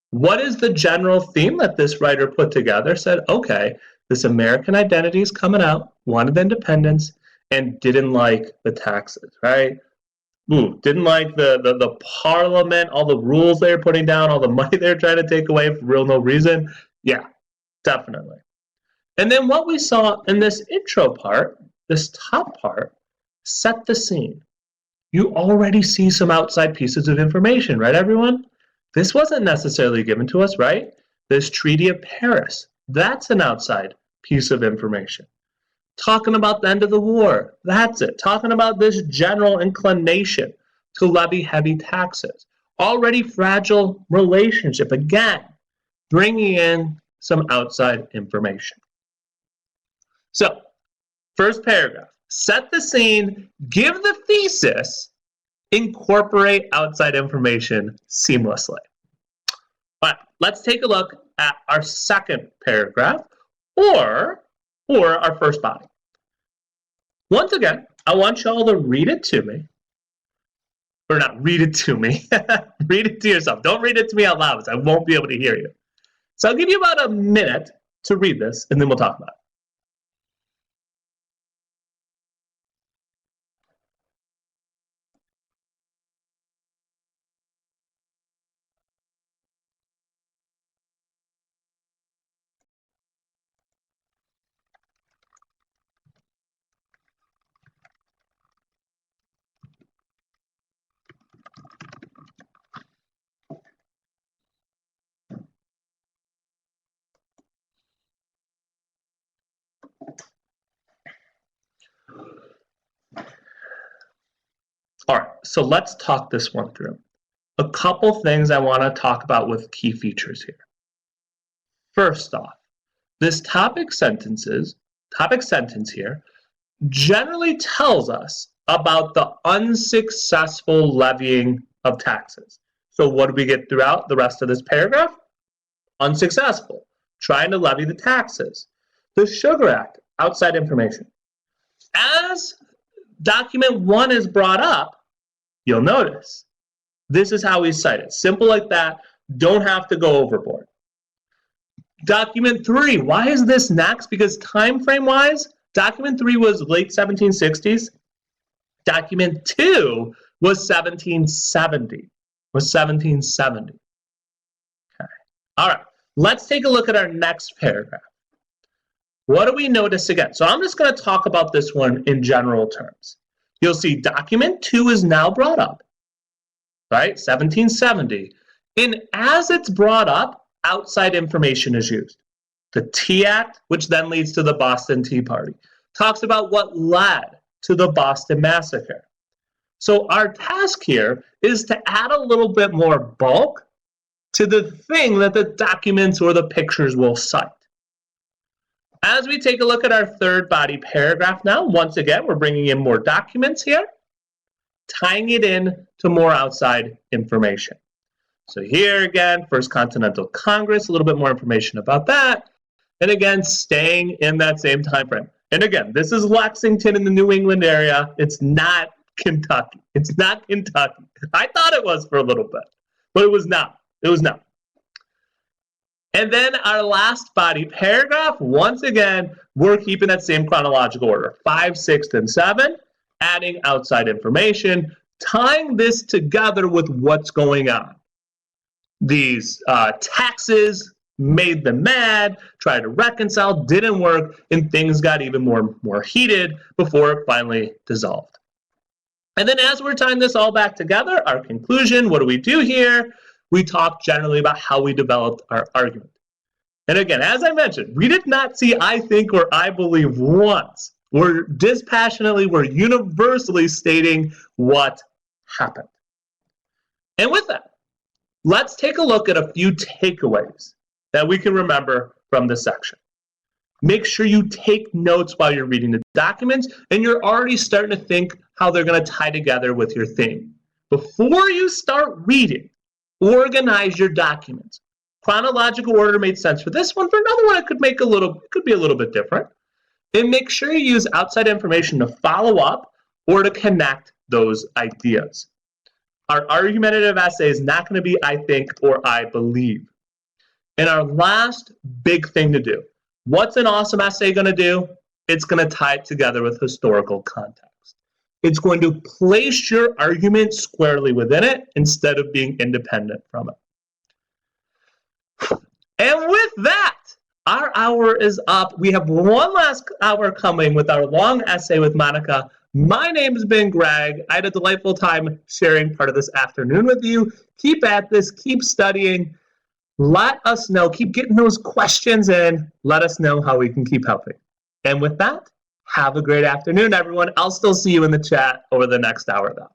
What is the general theme that this writer put together? Said, okay, this American identity is coming out, wanted independence, and didn't like the taxes, right? Ooh, didn't like the parliament, all the rules they're putting down, all the money they're trying to take away for real no reason. Yeah, definitely. And then what we saw in this intro part, this top part, set the scene. You already see some outside pieces of information, right, everyone? This wasn't necessarily given to us, right? This Treaty of Paris, that's an outside piece of information. Talking about the end of the war, that's it. Talking about this general inclination to levy heavy taxes. Already fragile relationship, again, bringing in some outside information. So, first paragraph, set the scene, give the thesis, incorporate outside information seamlessly. All right, let's take a look at our second paragraph or our first body. Once again, I want y'all to read it to me. Or not read it to me. Read it to yourself. Don't read it to me out loud, because I won't be able to hear you. So I'll give you about a minute to read this, and then we'll talk about it. All right, so let's talk this one through. A couple things I want to talk about with key features here. First off, this topic sentence here generally tells us about the unsuccessful levying of taxes. So what do we get throughout the rest of this paragraph? Unsuccessful, trying to levy the taxes. The Sugar Act, outside information. As document 1 is brought up, you'll notice this is how we cite it. Simple like that, don't have to go overboard. Document 3, why is this next? Because time frame wise, document 3 was late 1760s. Document 2 was 1770. Okay. All right, let's take a look at our next paragraph. What do we notice again? So I'm just going to talk about this one in general terms. You'll see document 2 is now brought up, right? 1770. And as it's brought up, outside information is used. The Tea Act, which then leads to the Boston Tea Party, talks about what led to the Boston Massacre. So our task here is to add a little bit more bulk to the thing that the documents or the pictures will cite. As we take a look at our third body paragraph now, once again, we're bringing in more documents here, tying it in to more outside information. So here again, First Continental Congress, a little bit more information about that. And again, staying in that same time frame. And again, this is Lexington in the New England area. It's not Kentucky. It's not Kentucky. I thought it was for a little bit, but it was not. It was not. And then our last body paragraph, once again, we're keeping that same chronological order, 5, 6, and 7, adding outside information, tying this together with what's going on. These taxes made them mad, tried to reconcile, didn't work, and things got even more heated before it finally dissolved. And then as we're tying this all back together, our conclusion, what do we do here? We talk generally about how we developed our argument. And again, as I mentioned, we did not see I think or I believe once. We're dispassionately, we're universally stating what happened. And with that, let's take a look at a few takeaways that we can remember from this section. Make sure you take notes while you're reading the documents, and you're already starting to think how they're going to tie together with your theme. Before you start reading, organize your documents. Chronological order made sense for this one. For another one, it could be a little bit different. And make sure you use outside information to follow up or to connect those ideas. Our argumentative essay is not going to be I think or I believe. And our last big thing to do, what's an awesome essay going to do? It's going to tie it together with historical context. It's going to place your argument squarely within it instead of being independent from it. And with that, our hour is up. We have one last hour coming with our long essay with Monica My name's been Greg. I had a delightful time sharing part of this afternoon with you. Keep at this, keep studying. Let us know, keep getting those questions in. Let us know how we can keep helping. And with that, have a great afternoon, everyone. I'll still see you in the chat over the next hour, though.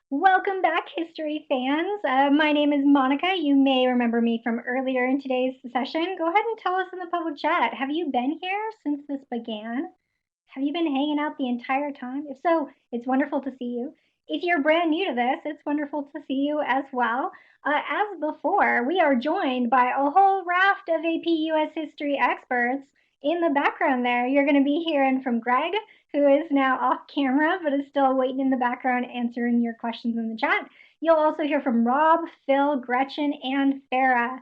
Welcome back, history fans. My name is Monica. You may remember me from earlier in today's session. Go ahead and tell us in the public chat, have you been here since this began? Have you been hanging out the entire time? If so, it's wonderful to see you. If you're brand new to this, it's wonderful to see you as well. As before, we are joined by a whole raft of AP US history experts. In the background there, you're going to be hearing from Greg, who is now off camera but is still waiting in the background answering your questions in the chat. You'll also hear from Rob, Phil, Gretchen, and Farah.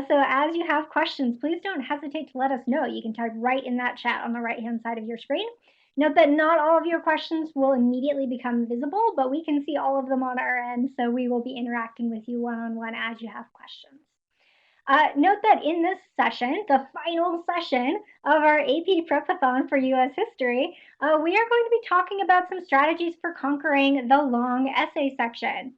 So as you have questions, please don't hesitate to let us know. You can type right in that chat on the right-hand side of your screen. Note that not all of your questions will immediately become visible, but we can see all of them on our end, so we will be interacting with you one-on-one as you have questions. Note that in this session, the final session of our AP Prepathon for U.S. History, we are going to be talking about some strategies for conquering the long essay section.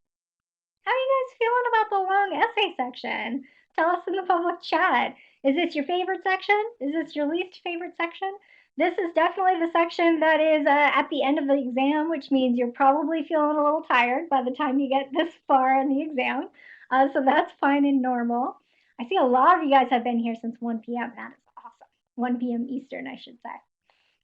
How are you guys feeling about the long essay section? Tell us in the public chat. Is this your favorite section? Is this your least favorite section? This is definitely the section that is at the end of the exam, which means you're probably feeling a little tired by the time you get this far in the exam. So that's fine and normal. I see a lot of you guys have been here since 1 p.m. That is awesome. 1 p.m. Eastern, I should say.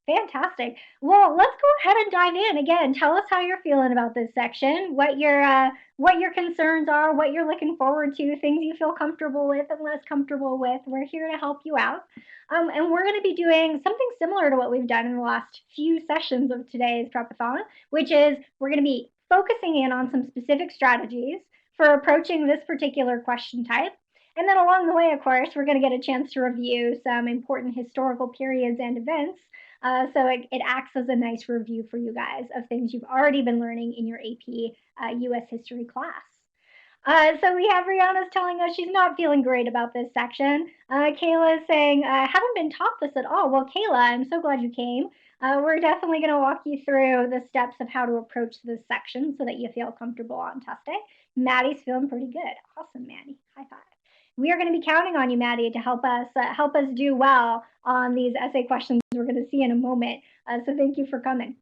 Fantastic. Well, let's go ahead and dive in. Again, tell us how you're feeling about this section, what your concerns are, what you're looking forward to, things you feel comfortable with and less comfortable with. We're here to help you out. And we're going to be doing something similar to what we've done in the last few sessions of today's Prepathon, which is we're going to be focusing in on some specific strategies for approaching this particular question type. And then along the way, of course, we're going to get a chance to review some important historical periods and events. So it acts as a nice review for you guys of things you've already been learning in your AP U.S. history class. So we have Rihanna's telling us she's not feeling great about this section. Kayla is saying, I haven't been taught this at all. Well, Kayla, I'm so glad you came. We're definitely going to walk you through the steps of how to approach this section so that you feel comfortable on test day. Maddie's feeling pretty good. Awesome, Maddie. High five. We are going to be counting on you, Maddie, to help us do well on these essay questions we're going to see in a moment. So thank you for coming.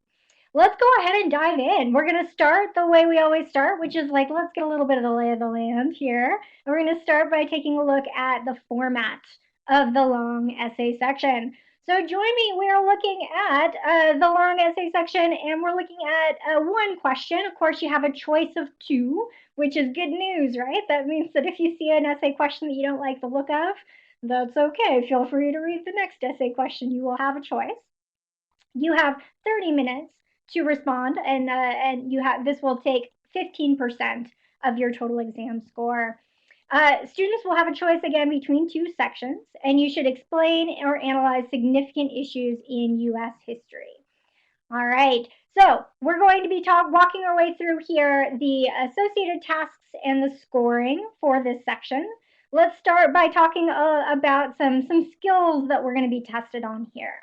Let's go ahead and dive in. We're going to start the way we always start, which is like, let's get a little bit of the lay of the land here. And we're going to start by taking a look at the format of the long essay section. So join me, we're looking at the long essay section, and we're looking at one question. Of course, you have a choice of two, which is good news, right? That means that if you see an essay question that you don't like the look of, that's okay. Feel free to read the next essay question. You will have a choice. You have 30 minutes to respond, and this will take 15% of your total exam score. Students will have a choice again between two sections, and you should explain or analyze significant issues in U.S. history. All right, so we're going to be walking our way through here the associated tasks and the scoring for this section. Let's start by talking about some skills that we're going to be tested on here.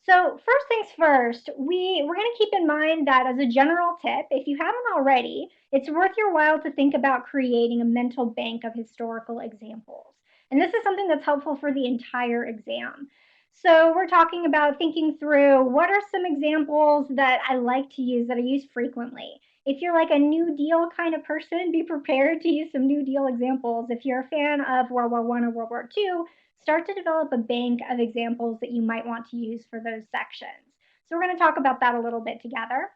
So first things first, we're going to keep in mind that as a general tip, if you haven't already, it's worth your while to think about creating a mental bank of historical examples. And this is something that's helpful for the entire exam. So we're talking about thinking through what are some examples that I like to use, that I use frequently. If you're like a New Deal kind of person, be prepared to use some New Deal examples. If you're a fan of World War I or World War II, start to develop a bank of examples that you might want to use for those sections. So we're going to talk about that a little bit together.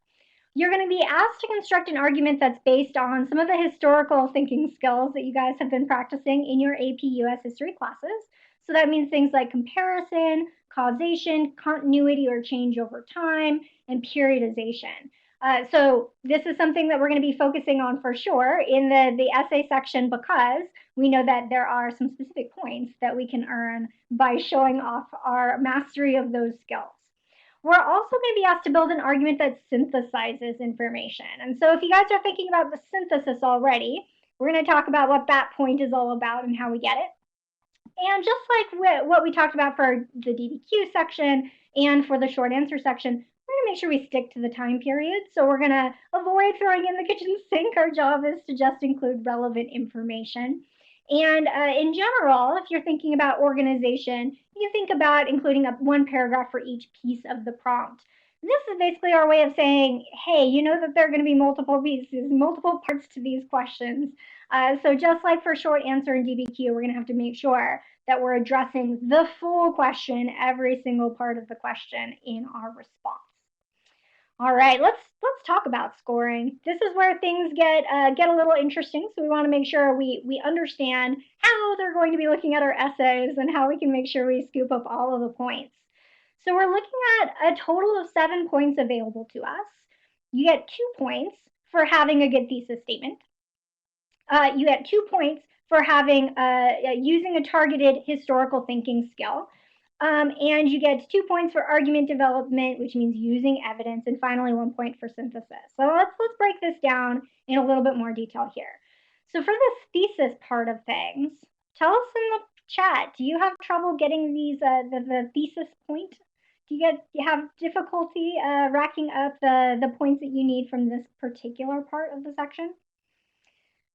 You're going to be asked to construct an argument that's based on some of the historical thinking skills that you guys have been practicing in your AP US history classes. So that means things like comparison, causation, continuity or change over time, and periodization. So this is something that we're going to be focusing on for sure in the essay section, because we know that there are some specific points that we can earn by showing off our mastery of those skills. We're also going to be asked to build an argument that synthesizes information. And so if you guys are thinking about the synthesis already, we're going to talk about what that point is all about and how we get it. And just like what we talked about for the DBQ section and for the short answer section, we're going to make sure we stick to the time period. So we're going to avoid throwing in the kitchen sink. Our job is to just include relevant information. And in general, if you're thinking about organization, you think about including one paragraph for each piece of the prompt. This is basically our way of saying, hey, you know that there are going to be multiple pieces, multiple parts to these questions. So just like for short answer and DBQ, we're going to have to make sure that we're addressing the full question, every single part of the question in our response. All right, let's talk about scoring. This is where things get a little interesting, so we want to make sure we understand how they're going to be looking at our essays and how we can make sure we scoop up all of the points. So we're looking at a total of 7 points available to us. You get 2 points for having a good thesis statement. You get 2 points for having using a targeted historical thinking skill. And you get 2 points for argument development, which means using evidence, and finally 1 point for synthesis. So let's break this down in a little bit more detail here. So for this thesis part of things, tell us in the chat, do you have trouble getting these the thesis point? Do you have difficulty racking up the points that you need from this particular part of the section?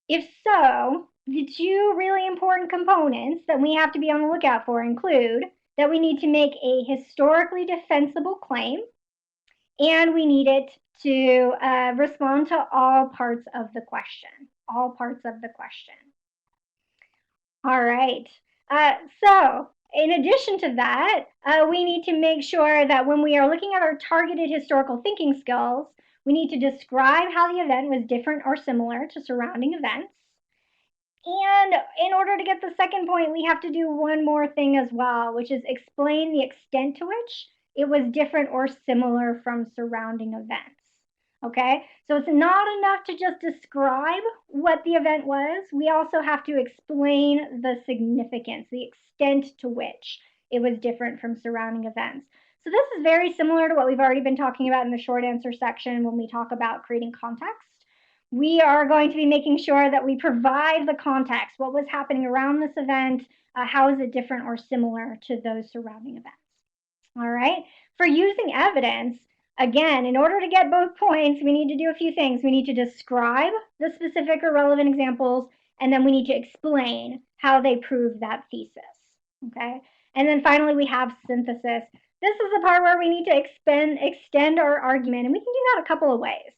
If so, the 2 really important components that we have to be on the lookout for include that we need to make a historically defensible claim, and we need it to respond to all parts of the question. All parts of the question. All right. So in addition to that, we need to make sure that when we are looking at our targeted historical thinking skills, we need to describe how the event was different or similar to surrounding events. And in order to get the second point, we have to do one more thing as well, which is explain the extent to which it was different or similar from surrounding events. Okay, so it's not enough to just describe what the event was. We also have to explain the significance, the extent to which it was different from surrounding events. So this is very similar to what we've already been talking about in the short answer section when we talk about creating context. We are going to be making sure that we provide the context. What was happening around this event? How is it different or similar to those surrounding events? All right. For using evidence, again, in order to get both points, we need to do a few things. We need to describe the specific or relevant examples, and then we need to explain how they prove that thesis. Okay. And then finally, we have synthesis. This is the part where we need to extend our argument, and we can do that a couple of ways.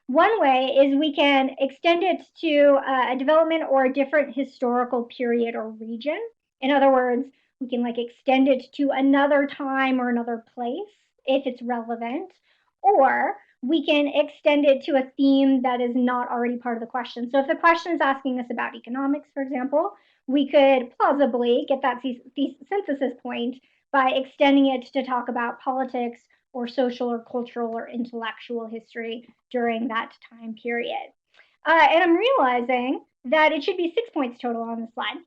One way is we can extend it to a development or a different historical period or region. In other words, we can extend it to another time or another place if it's relevant, or we can extend it to a theme that is not already part of the question. So if the question is asking us about economics, for example, we could plausibly get that synthesis point by extending it to talk about politics or social or cultural or intellectual history during that time period. And I'm realizing that it should be 6 points total on the slide.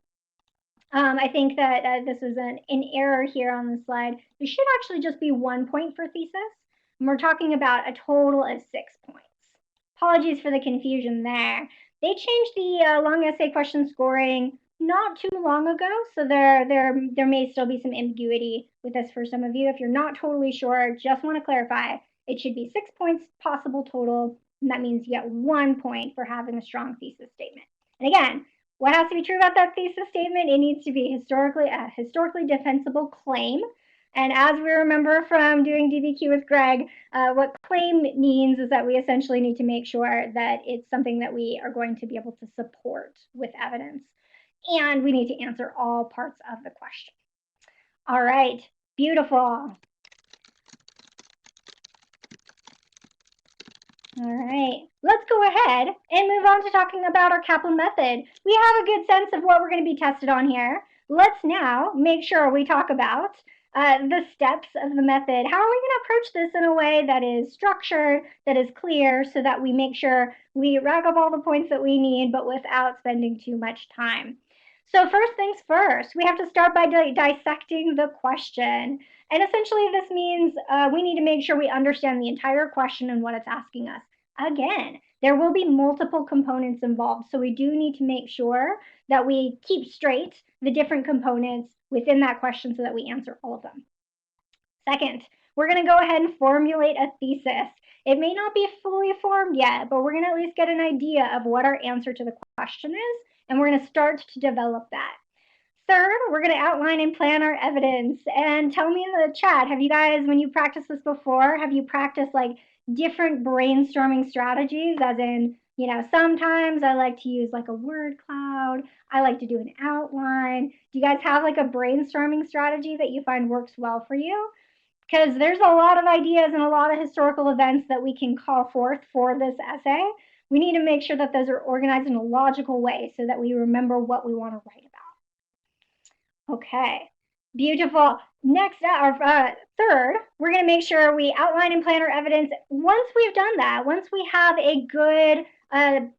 I think that this is an error here on the slide. There should actually just be 1 point for thesis, and we're talking about a total of 6 points. Apologies for the confusion there. They changed the long essay question scoring not too long ago, so there may still be some ambiguity with this for some of you. If you're not totally sure, just want to clarify, it should be 6 points possible total, and that means you get 1 point for having a strong thesis statement. And again, what has to be true about that thesis statement? It needs to be a historically defensible claim. And as we remember from doing DBQ with Greg, what claim means is that we essentially need to make sure that it's something that we are going to be able to support with evidence. And we need to answer all parts of the question. All right, beautiful. All right, let's go ahead and move on to talking about our Kaplan method. We have a good sense of what we're going to be tested on here. Let's now make sure we talk about the steps of the method. How are we going to approach this in a way that is structured, that is clear, so that we make sure we rack up all the points that we need, but without spending too much time? So first things first, we have to start by dissecting the question. And essentially this means we need to make sure we understand the entire question and what it's asking us. Again, there will be multiple components involved, so we do need to make sure that we keep straight the different components within that question so that we answer all of them. Second, we're going to go ahead and formulate a thesis. It may not be fully formed yet, but we're going to at least get an idea of what our answer to the question is, and we're going to start to develop that. Third, we're going to outline and plan our evidence. And tell me in the chat, have you guys, when you practiced this before, have you practiced different brainstorming strategies? As in, sometimes I like to use a word cloud. I like to do an outline. Do you guys have a brainstorming strategy that you find works well for you? Because there's a lot of ideas and a lot of historical events that we can call forth for this essay. We need to make sure that those are organized in a logical way so that we remember what we want to write about. Okay, Beautiful. Next, or third, we're going to make sure we outline and plan our evidence. Once we've done that, once we have a good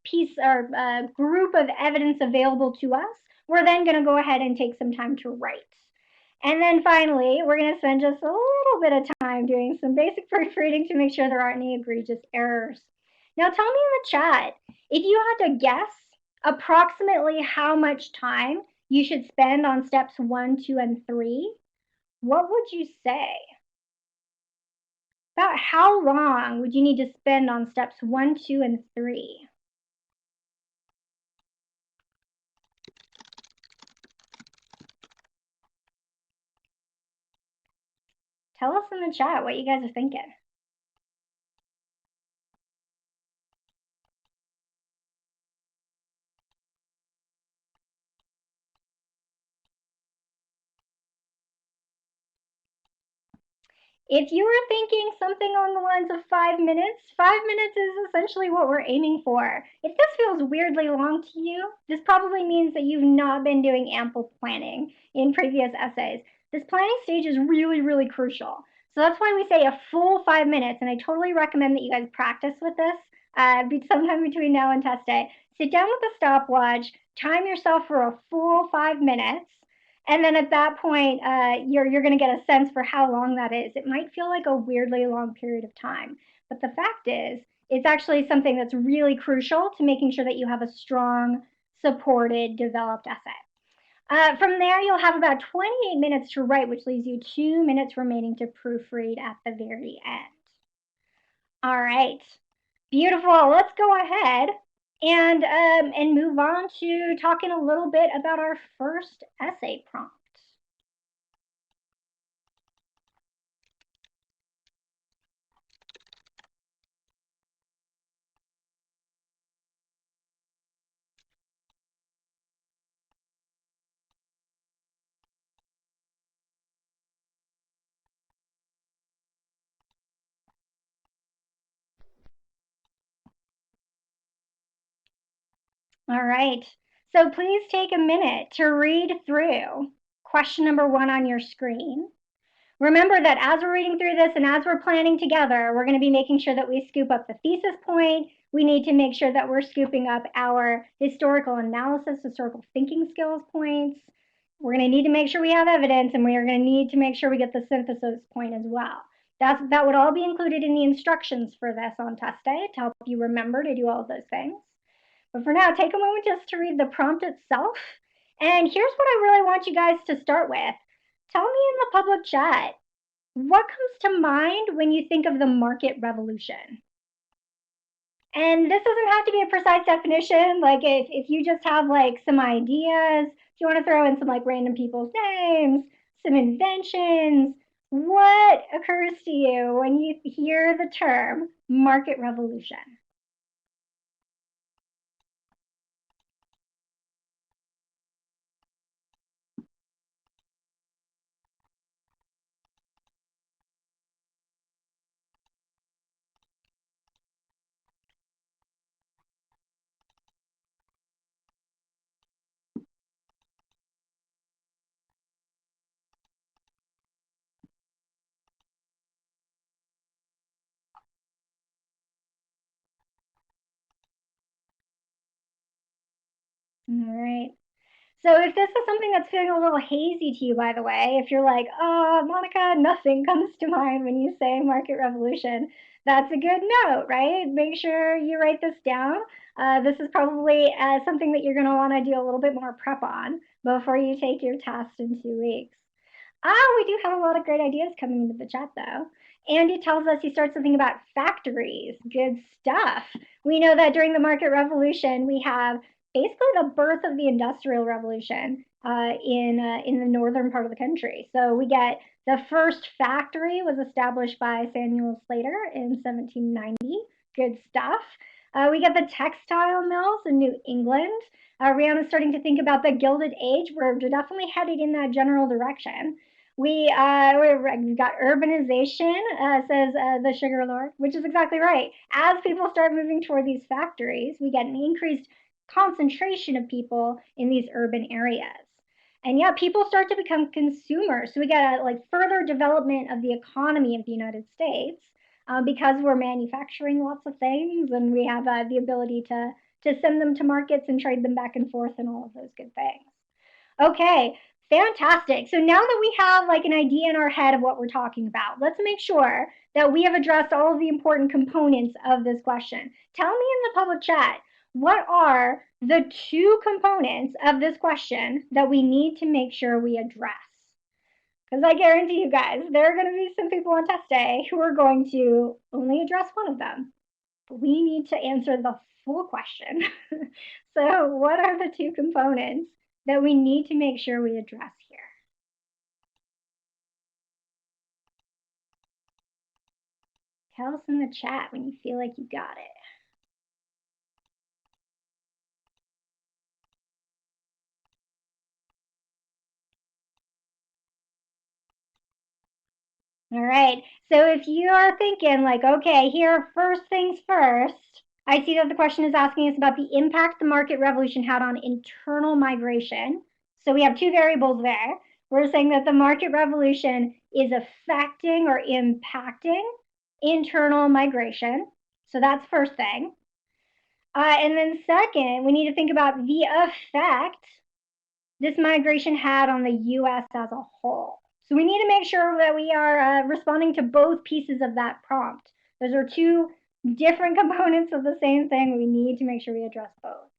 piece or group of evidence available to us, we're then going to go ahead and take some time to write. And then finally, we're going to spend just a little bit of time doing some basic proofreading to make sure there aren't any egregious errors. Now, tell me in the chat, if you had to guess approximately how much time you should spend on steps 1, 2, and 3, what would you say? About how long would you need to spend on steps 1, 2, and 3? Tell us in the chat what you guys are thinking. If you were thinking something on the lines of 5 minutes, 5 minutes is essentially what we're aiming for. If this feels weirdly long to you, this probably means that you've not been doing ample planning in previous essays. This planning stage is really, really crucial. So that's why we say a full 5 minutes, and I totally recommend that you guys practice with this sometime between now and test day. Sit down with a stopwatch, time yourself for a full 5 minutes, and then at that point, you're going to get a sense for how long that is. It might feel like a weirdly long period of time, but the fact is, it's actually something that's really crucial to making sure that you have a strong, supported, developed essay. From there, you'll have about 28 minutes to write, which leaves you 2 minutes remaining to proofread at the very end. All right, beautiful. Let's go ahead and move on to talking a little bit about our first essay prompt. All right, so please take a minute to read through question number 1 on your screen. Remember that as we're reading through this and as we're planning together, we're going to be making sure that we scoop up the thesis point. We need to make sure that we're scooping up our historical analysis, historical thinking skills points. We're going to need to make sure we have evidence, and we are going to need to make sure we get the synthesis point as well. That would all be included in the instructions for this on test day to help you remember to do all of those things. But for now, take a moment just to read the prompt itself. And here's what I really want you guys to start with. Tell me in the public chat, what comes to mind when you think of the market revolution? And this doesn't have to be a precise definition. Like if you just have like some ideas, if you want to throw in some like random people's names, some inventions, what occurs to you when you hear the term market revolution? All right. So if this is something that's feeling a little hazy to you, by the way, if you're like, oh, Monica, nothing comes to mind when you say market revolution, that's a good note, right? Make sure you write this down. This is probably something that you're going to want to do a little bit more prep on before you take your test in 2 weeks. We do have a lot of great ideas coming into the chat, though. Andy tells us he starts something about factories. Good stuff. We know that during the market revolution, we have basically the birth of the Industrial Revolution in the northern part of the country. So we get the first factory was established by Samuel Slater in 1790. Good stuff. We get the textile mills in New England. Rihanna's starting to think about the Gilded Age. We're definitely headed in that general direction. We've got urbanization, says the Sugar Lord, which is exactly right. As people start moving toward these factories, we get an increased concentration of people in these urban areas. And yeah, people start to become consumers. So we get a like further development of the economy of the United States because we're manufacturing lots of things and we have the ability to send them to markets and trade them back and forth and all of those good things. Okay, fantastic. So now that we have like an idea in our head of what we're talking about, let's make sure that we have addressed all of the important components of this question. Tell me in the public chat, what are the two components of this question that we need to make sure we address? Because I guarantee you guys, there are going to be some people on test day who are going to only address one of them. We need to answer the full question. So what are the two components that we need to make sure we address here? Tell us in the chat when you feel like you got it. All right, so if you are thinking like, okay, here, first things first, I see that the question is asking us about the impact the market revolution had on internal migration. So we have two variables there. We're saying that the market revolution is affecting or impacting internal migration. So that's first thing. And then second, we need to think about the effect this migration had on the US as a whole. So we need to make sure that we are responding to both pieces of that prompt. Those are two different components of the same thing. We need to make sure we address both.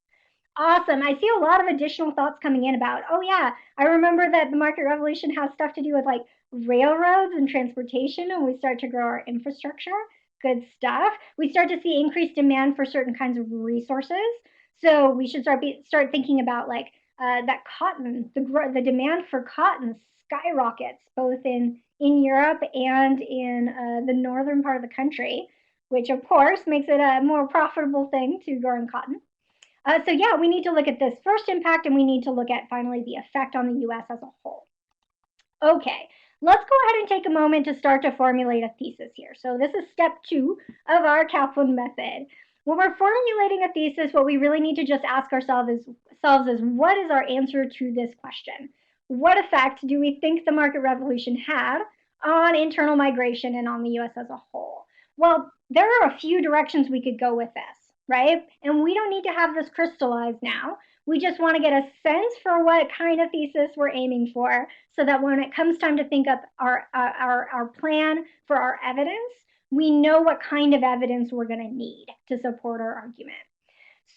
Awesome. I see a lot of additional thoughts coming in about, oh yeah, I remember that the market revolution has stuff to do with like railroads and transportation, and we start to grow our infrastructure. Good stuff. We start to see increased demand for certain kinds of resources. So we should start thinking about like that cotton, the demand for cotton skyrockets both in Europe and in the northern part of the country, which of course makes it a more profitable thing to grow in cotton. So yeah, we need to look at this first impact and we need to look at finally the effect on the US as a whole. Okay, let's go ahead and take a moment to start to formulate a thesis here. So this is step 2 of our Kaplan method. When we're formulating a thesis, what we really need to just ask ourselves is what is our answer to this question? What effect do we think the market revolution had on internal migration and on the US as a whole? Well, there are a few directions we could go with this, right? And we don't need to have this crystallized now. We just want to get a sense for what kind of thesis we're aiming for so that when it comes time to think up our plan for our evidence, we know what kind of evidence we're going to need to support our argument.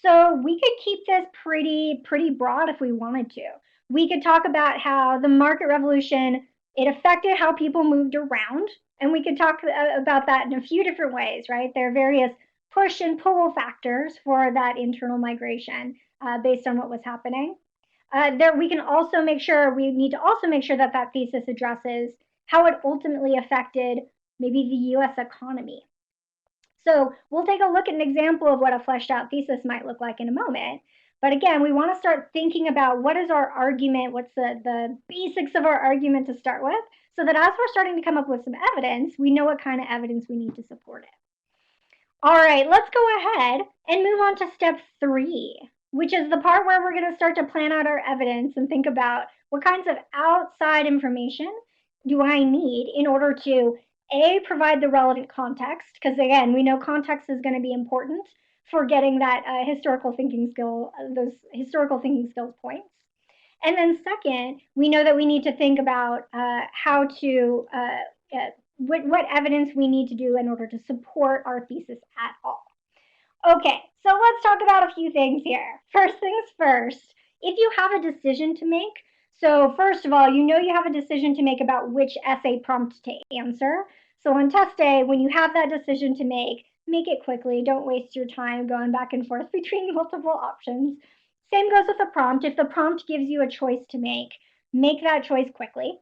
So we could keep this pretty broad if we wanted to. We could talk about how the market revolution, it affected how people moved around, and we could talk about that in a few different ways, right? There are various push and pull factors for that internal migration based on what was happening. We need to also make sure that that thesis addresses how it ultimately affected maybe the US economy. So we'll take a look at an example of what a fleshed out thesis might look like in a moment. But again, we want to start thinking about what is our argument, what's the basics of our argument to start with, so that as we're starting to come up with some evidence, we know what kind of evidence we need to support it. All right, let's go ahead and move on to step 3, which is the part where we're going to start to plan out our evidence and think about what kinds of outside information do I need in order to provide the relevant context, because again, we know context is going to be important for getting that historical thinking skill, those historical thinking skills points. And then second, we know that we need to think about how to what evidence we need to do in order to support our thesis at all. Okay, so let's talk about a few things here. First things first, if you have a decision to make, so first of all, you know you have a decision to make about which essay prompt to answer. So on test day, when you have that decision to make it quickly. Don't waste your time going back and forth between multiple options. Same goes with the prompt. If the prompt gives you a choice to make that choice quickly.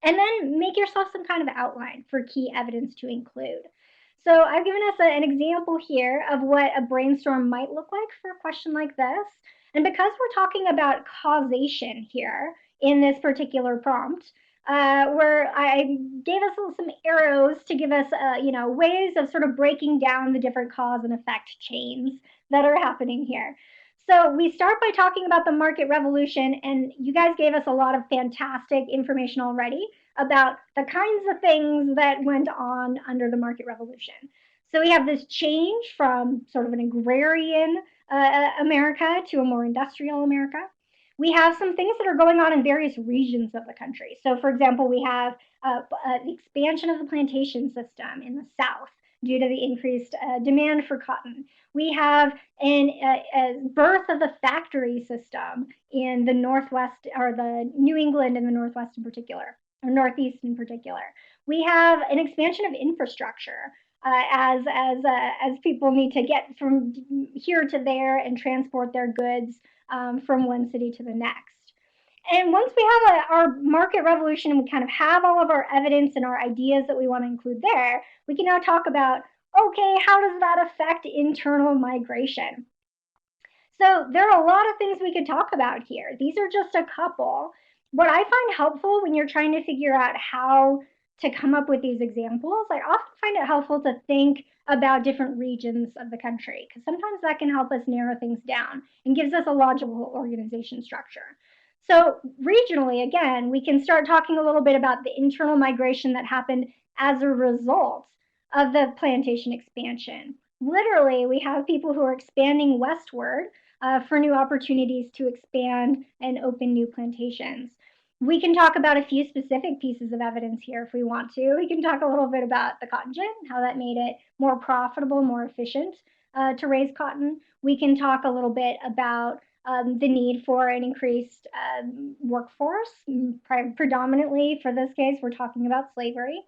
And then make yourself some kind of outline for key evidence to include. So I've given us an example here of what a brainstorm might look like for a question like this. And because we're talking about causation here in this particular prompt, where I gave us some arrows to give us, ways of sort of breaking down the different cause and effect chains that are happening here. So we start by talking about the market revolution, and you guys gave us a lot of fantastic information already about the kinds of things that went on under the market revolution. So we have this change from sort of an agrarian America to a more industrial America. We have some things that are going on in various regions of the country. So, for example, we have the expansion of the plantation system in the South due to the increased demand for cotton. We have a birth of the factory system in the Northwest, or the New England and the Northwest in particular, or Northeast in particular. We have an expansion of infrastructure as people need to get from here to there and transport their goods from one city to the next. And once we have our market revolution and we kind of have all of our evidence and our ideas that we want to include there, we can now talk about, okay, how does that affect internal migration? So there are a lot of things we could talk about here. These are just a couple. What I find helpful when you're trying to figure out how to come up with these examples, I often find it helpful to think about different regions of the country, because sometimes that can help us narrow things down and gives us a logical organization structure. So regionally, again, we can start talking a little bit about the internal migration that happened as a result of the plantation expansion. Literally, we have people who are expanding westward for new opportunities to expand and open new plantations. We can talk about a few specific pieces of evidence here if we want to. We can talk a little bit about the cotton gin, how that made it more profitable, more efficient to raise cotton. We can talk a little bit about the need for an increased workforce. Predominantly, for this case, we're talking about slavery.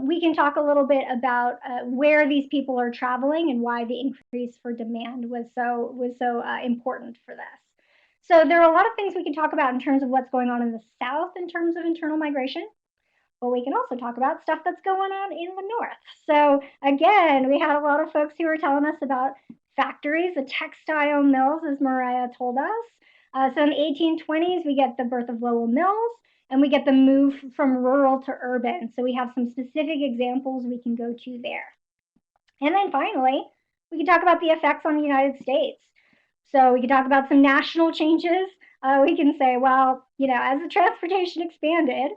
We can talk a little bit about where these people are traveling and why the increase for demand was so important for this. So there are a lot of things we can talk about in terms of what's going on in the South in terms of internal migration. But we can also talk about stuff that's going on in the North. So again, we had a lot of folks who were telling us about factories, the textile mills, as Mariah told us. So in the 1820s, we get the birth of Lowell Mills, and we get the move from rural to urban. So we have some specific examples we can go to there. And then finally, we can talk about the effects on the United States. So we can talk about some national changes. We can say, well, as the transportation expanded,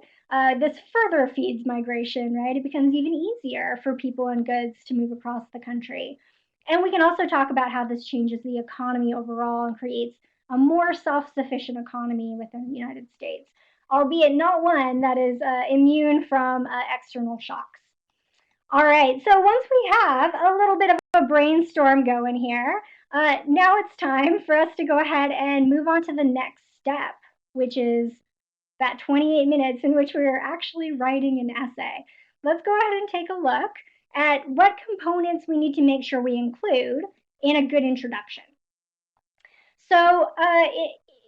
this further feeds migration, right? It becomes even easier for people and goods to move across the country. And we can also talk about how this changes the economy overall and creates a more self-sufficient economy within the United States, albeit not one that is immune from external shocks. All right, so once we have a little bit of a brainstorm going here, now it's time for us to go ahead and move on to the next step, which is that 28 minutes in which we are actually writing an essay. Let's go ahead and take a look at what components we need to make sure we include in a good introduction. So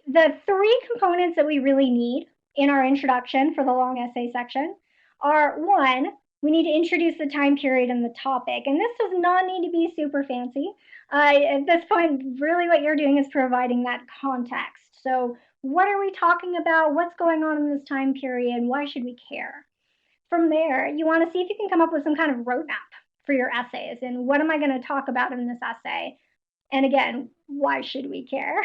the three components that we really need in our introduction for the long essay section are, one, we need to introduce the time period and the topic. And this does not need to be super fancy. At this point, really what you're doing is providing that context. So what are we talking about? What's going on in this time period? Why should we care? From there, you want to see if you can come up with some kind of roadmap for your essays. And what am I going to talk about in this essay? And again, why should we care?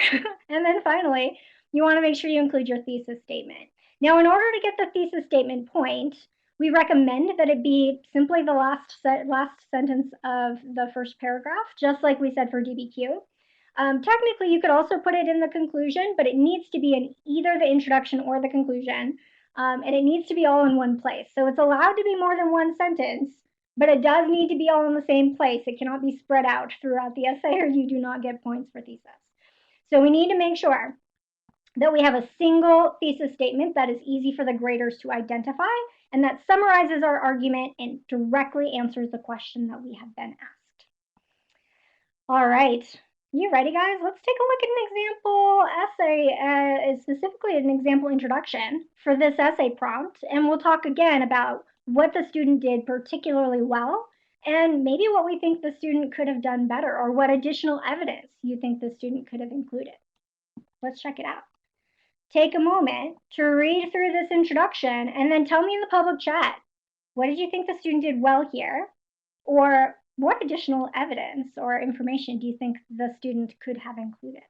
And then finally, you want to make sure you include your thesis statement. Now, in order to get the thesis statement point, we recommend that it be simply the last sentence of the first paragraph, just like we said for DBQ. Technically, you could also put it in the conclusion, but it needs to be in either the introduction or the conclusion, and it needs to be all in one place. So it's allowed to be more than one sentence, but it does need to be all in the same place. It cannot be spread out throughout the essay, or you do not get points for thesis. So we need to make sure that we have a single thesis statement that is easy for the graders to identify and that summarizes our argument and directly answers the question that we have been asked. All right, you ready, guys? Let's take a look at an example essay, specifically an example introduction for this essay prompt, and we'll talk again about what the student did particularly well and maybe what we think the student could have done better or what additional evidence you think the student could have included. Let's check it out. Take a moment to read through this introduction and then tell me in the public chat, what did you think the student did well here? Or what additional evidence or information do you think the student could have included?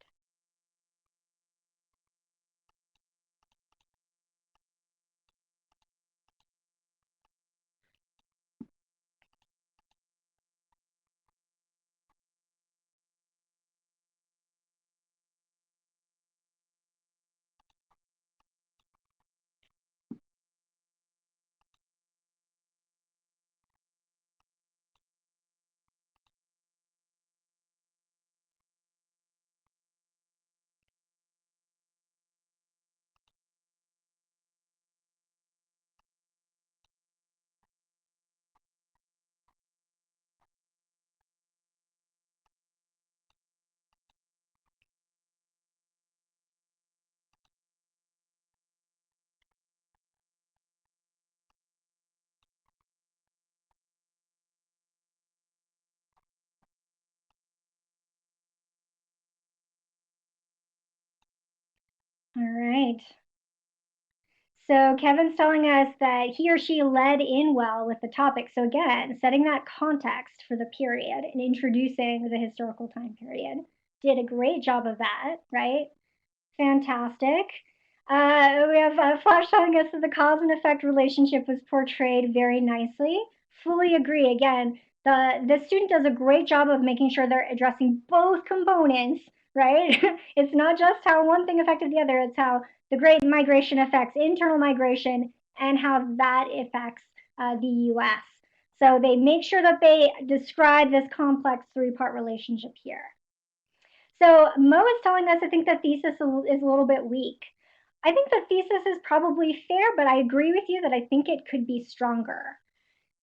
right. So Kevin's telling us that he or she led in well with the topic. So again, setting that context for the period and introducing the historical time period. Did a great job of that, right? Fantastic. We have Flash telling us that the cause and effect relationship was portrayed very nicely. Fully agree. Again, the student does a great job of making sure they're addressing both components, right? It's not just how one thing affected the other, it's how the Great Migration affects internal migration and how that affects the US. So they make sure that they describe this complex three-part relationship here. So Mo is telling us, I think the thesis is a little bit weak. I think the thesis is probably fair, but I agree with you that I think it could be stronger.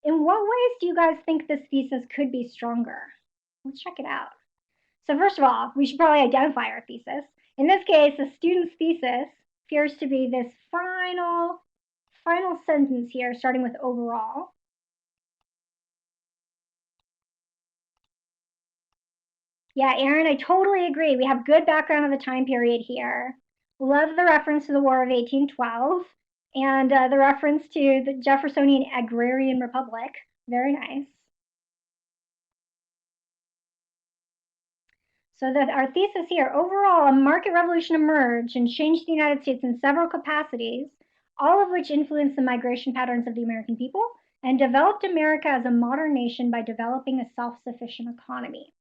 In what ways do you guys think this thesis could be stronger? Let's check it out. So first of all, we should probably identify our thesis. In this case, the student's thesis appears to be this final sentence here, starting with overall. Yeah, Aaron, I totally agree. We have good background on the time period here. Love the reference to the War of 1812 and the reference to the Jeffersonian Agrarian Republic. Very nice. So that our thesis here, overall, a market revolution emerged and changed the United States in several capacities, all of which influenced the migration patterns of the American people and developed America as a modern nation by developing a self-sufficient economy.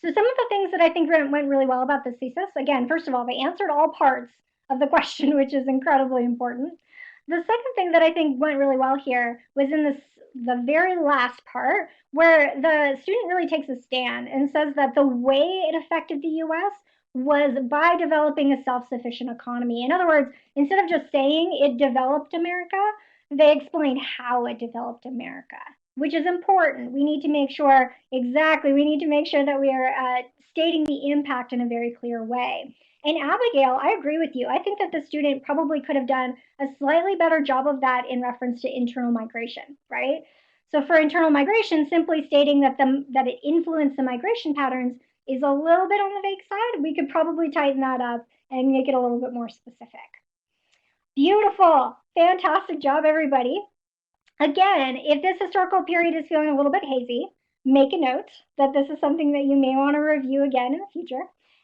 So some of the things that I think went really well about this thesis, again, first of all, they answered all parts of the question, which is incredibly important. The second thing that I think went really well here was in the very last part, where the student really takes a stand and says that the way it affected the US was by developing a self-sufficient economy. In other words, instead of just saying it developed America, they explained how it developed America, which is important. We need to make sure, exactly, we need to make sure that we are stating the impact in a very clear way. And Abigail, I agree with you. I think that the student probably could have done a slightly better job of that in reference to internal migration, right? So for internal migration, simply stating that it influenced the migration patterns is a little bit on the vague side. We could probably tighten that up and make it a little bit more specific. Beautiful. Fantastic job, everybody. Again, if this historical period is feeling a little bit hazy, make a note that this is something that you may want to review again in the future.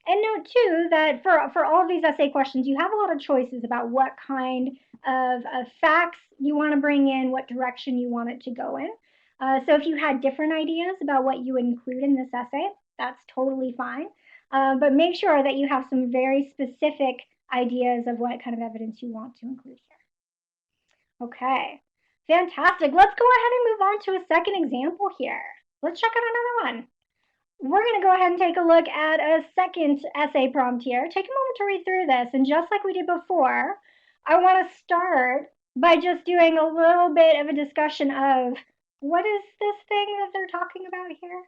And note too that for all of these essay questions, you have a lot of choices about what kind of facts you want to bring in, what direction you want it to go in. So if you had different ideas about what you would include in this essay, that's totally fine. But make sure that you have some very specific ideas of what kind of evidence you want to include here. Okay. Fantastic. Let's go ahead and move on to a second example here. Let's check out another one. We're going to go ahead and take a look at a second essay prompt here. Take a moment to read through this. And just like we did before, I want to start by just doing a little bit of a discussion of what is this thing that they're talking about here?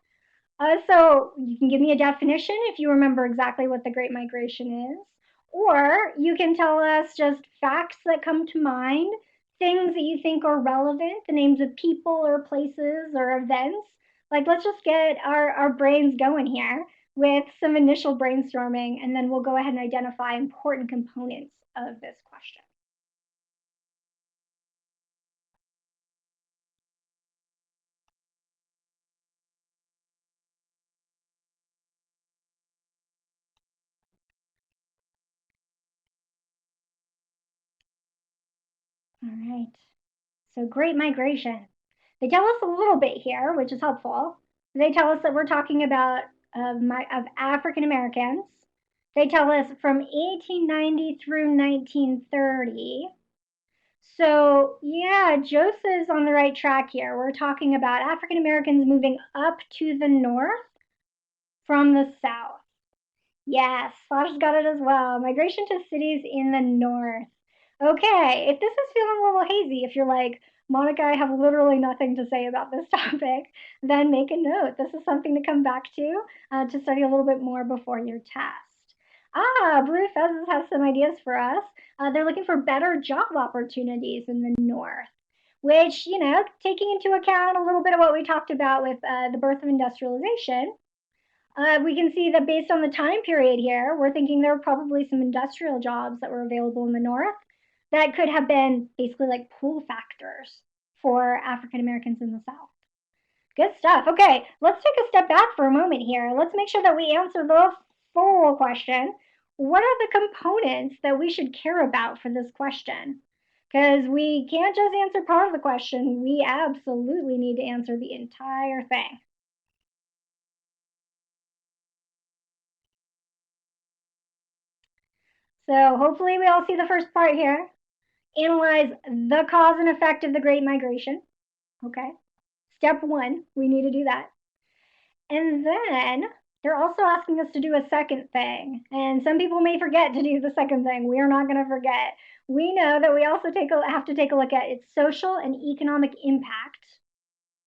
So you can give me a definition if you remember exactly what the Great Migration is, or you can tell us just facts that come to mind, things that you think are relevant, the names of people or places or events. Like, let's just get our brains going here with some initial brainstorming, and then we'll go ahead and identify important components of this question. All right. So Great Migration. They tell us a little bit here, which is helpful. They tell us that we're talking about of African Americans. They tell us from 1890 through 1930. So yeah, Joseph's on the right track here. We're talking about African Americans moving up to the north from the south. Yes, Slash got it as well. Migration to cities in the north. Okay, if this is feeling a little hazy, if you're like, Monica, I have literally nothing to say about this topic, then make a note. This is something to come back to study a little bit more before your test. Blue Fezzes has some ideas for us. They're looking for better job opportunities in the north, which, you know, taking into account a little bit of what we talked about with the birth of industrialization, We can see that based on the time period here, we're thinking there were probably some industrial jobs that were available in the North that could have been basically like pull factors for African Americans in the South. Good stuff. Okay, let's take a step back for a moment here. Let's make sure that we answer the full question. What are the components that we should care about for this question? Because we can't just answer part of the question. We absolutely need to answer the entire thing. So hopefully we all see the first part here. Analyze the cause and effect of the Great Migration. Okay. Step one, we need to do that. And then they're also asking us to do a second thing. And some people may forget to do the second thing. We are not going to forget. We know that we also have to take a look at its social and economic impact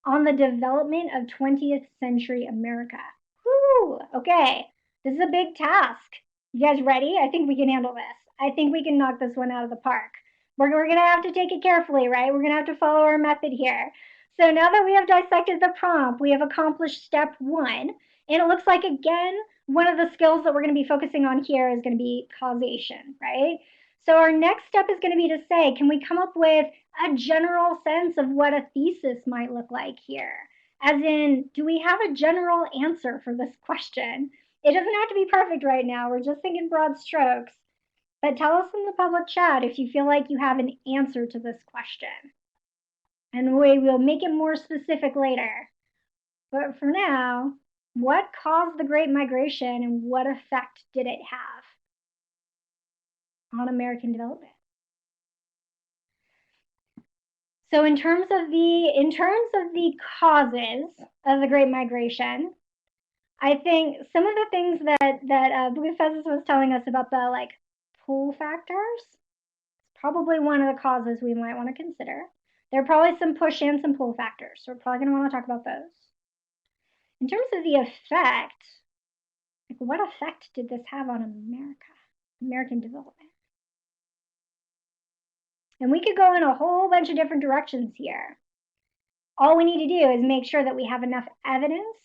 on the development of 20th century America. Whew, okay, this is a big task. You guys ready? I think we can handle this. I think we can knock this one out of the park. We're going to have to take it carefully, right? We're going to have to follow our method here. So now that we have dissected the prompt, we have accomplished step one. And it looks like, again, one of the skills that we're going to be focusing on here is going to be causation, right? So our next step is going to be to say, can we come up with a general sense of what a thesis might look like here? As in, do we have a general answer for this question? It doesn't have to be perfect right now. We're just thinking broad strokes. But tell us in the public chat if you feel like you have an answer to this question. And we will make it more specific later. But for now, what caused the Great Migration and what effect did it have on American development? So in terms of the causes of the Great Migration, I think some of the things that Blue Fezzes was telling us about the like pull factors is probably one of the causes we might want to consider. There are probably some push and some pull factors, so we're probably going to want to talk about those. In terms of the effect, like what effect did this have on American development? And we could go in a whole bunch of different directions here. All we need to do is make sure that we have enough evidence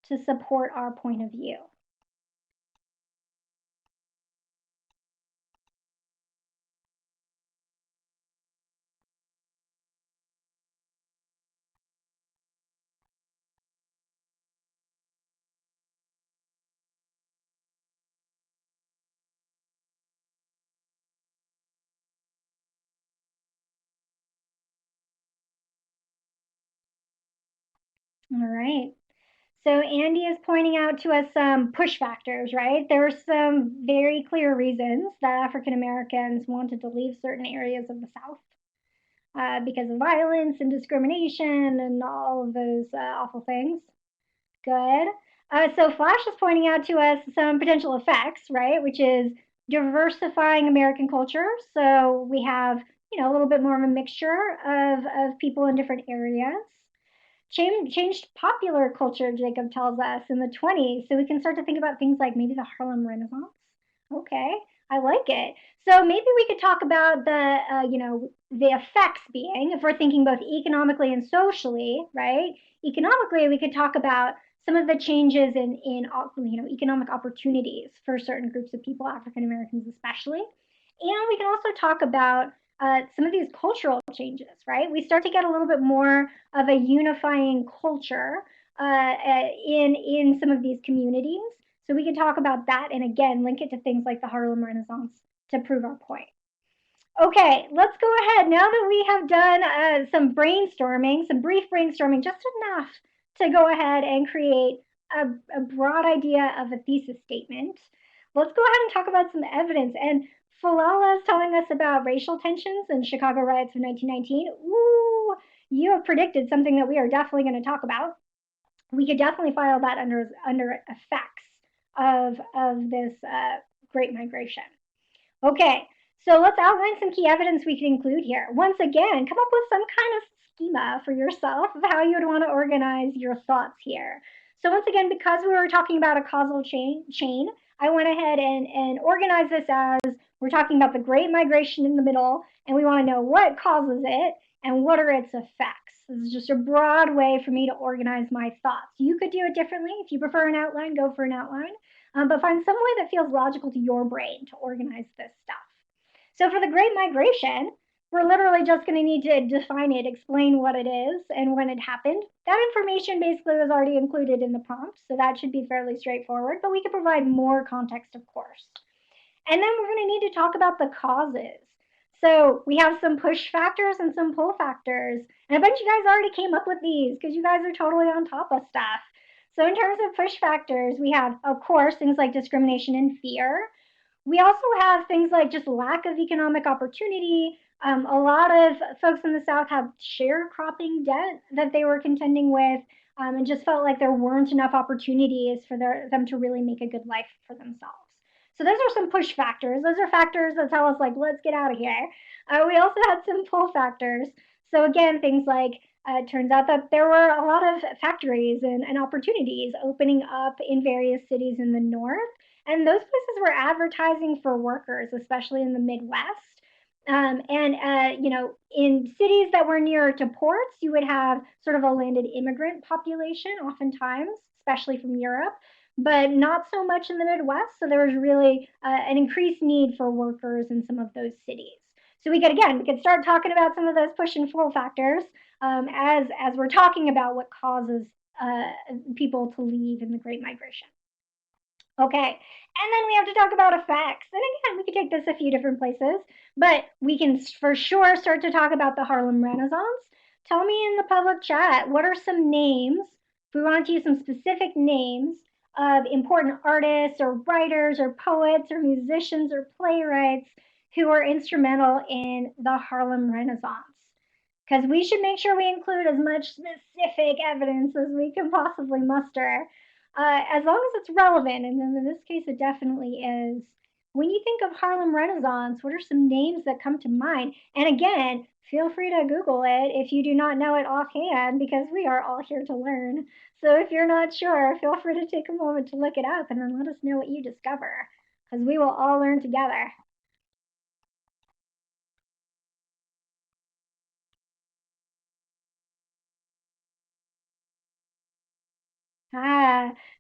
to support our point of view. All right. So Andy is pointing out to us some push factors, right? There are some very clear reasons that African Americans wanted to leave certain areas of the South because of violence and discrimination and all of those awful things. Good. So Flash is pointing out to us some potential effects, right? Which is diversifying American culture. So we have, a little bit more of a mixture of people in different areas. Changed popular culture, Jacob tells us, in the 20s. So we can start to think about things like maybe the Harlem Renaissance. Okay, I like it. So maybe we could talk about the effects being, if we're thinking both economically and socially, right? Economically, we could talk about some of the changes in economic opportunities for certain groups of people, African Americans especially. And we can also talk about some of these cultural changes, right? We start to get a little bit more of a unifying culture in some of these communities. So we can talk about that and again, link it to things like the Harlem Renaissance to prove our point. Okay, let's go ahead. Now that we have done some brainstorming, some brief brainstorming, just enough to go ahead and create a broad idea of a thesis statement, let's go ahead and talk about some evidence. And Falala is telling us about racial tensions in Chicago riots of 1919. Ooh, you have predicted something that we are definitely going to talk about. We could definitely file that under effects of this Great Migration. Okay, so let's outline some key evidence we can include here. Once again, come up with some kind of schema for yourself of how you would want to organize your thoughts here. So once again, because we were talking about a causal chain, I went ahead and organized this as we're talking about the Great Migration in the middle, and we want to know what causes it and what are its effects. This is just a broad way for me to organize my thoughts. You could do it differently. If you prefer an outline, go for an outline. But find some way that feels logical to your brain to organize this stuff. So for the Great Migration, we're literally just going to need to define it, explain what it is, and when it happened. That information basically was already included in the prompt, so that should be fairly straightforward, but we can provide more context, of course. And then we're going to need to talk about the causes. So we have some push factors and some pull factors. And I bet you guys already came up with these because you guys are totally on top of stuff. So in terms of push factors, we have, of course, things like discrimination and fear. We also have things like just lack of economic opportunity. A lot of folks in the South have sharecropping debt that they were contending with, and just felt like there weren't enough opportunities for them to really make a good life for themselves. So those are some push factors. Those are factors that tell us, like, let's get out of here. We also had some pull factors. So again, things like it turns out that there were a lot of factories and opportunities opening up in various cities in the north. And those places were advertising for workers, especially in the Midwest. In cities that were nearer to ports, you would have sort of a landed immigrant population, oftentimes, especially from Europe, but not so much in the Midwest. So there was really an increased need for workers in some of those cities. So we could start talking about some of those push and pull factors as we're talking about what causes people to leave in the Great Migration. Okay, and then we have to talk about effects. And again, we could take this a few different places, but we can for sure start to talk about the Harlem Renaissance. Tell me in the public chat, what are some names, if we want to use some specific names, of important artists or writers or poets or musicians or playwrights who were instrumental in the Harlem Renaissance? Because we should make sure we include as much specific evidence as we can possibly muster. As long as it's relevant, and in this case it definitely is. When you think of Harlem Renaissance, what are some names that come to mind? And again, feel free to Google it if you do not know it offhand, because we are all here to learn. So if you're not sure, feel free to take a moment to look it up and then let us know what you discover, because we will all learn together.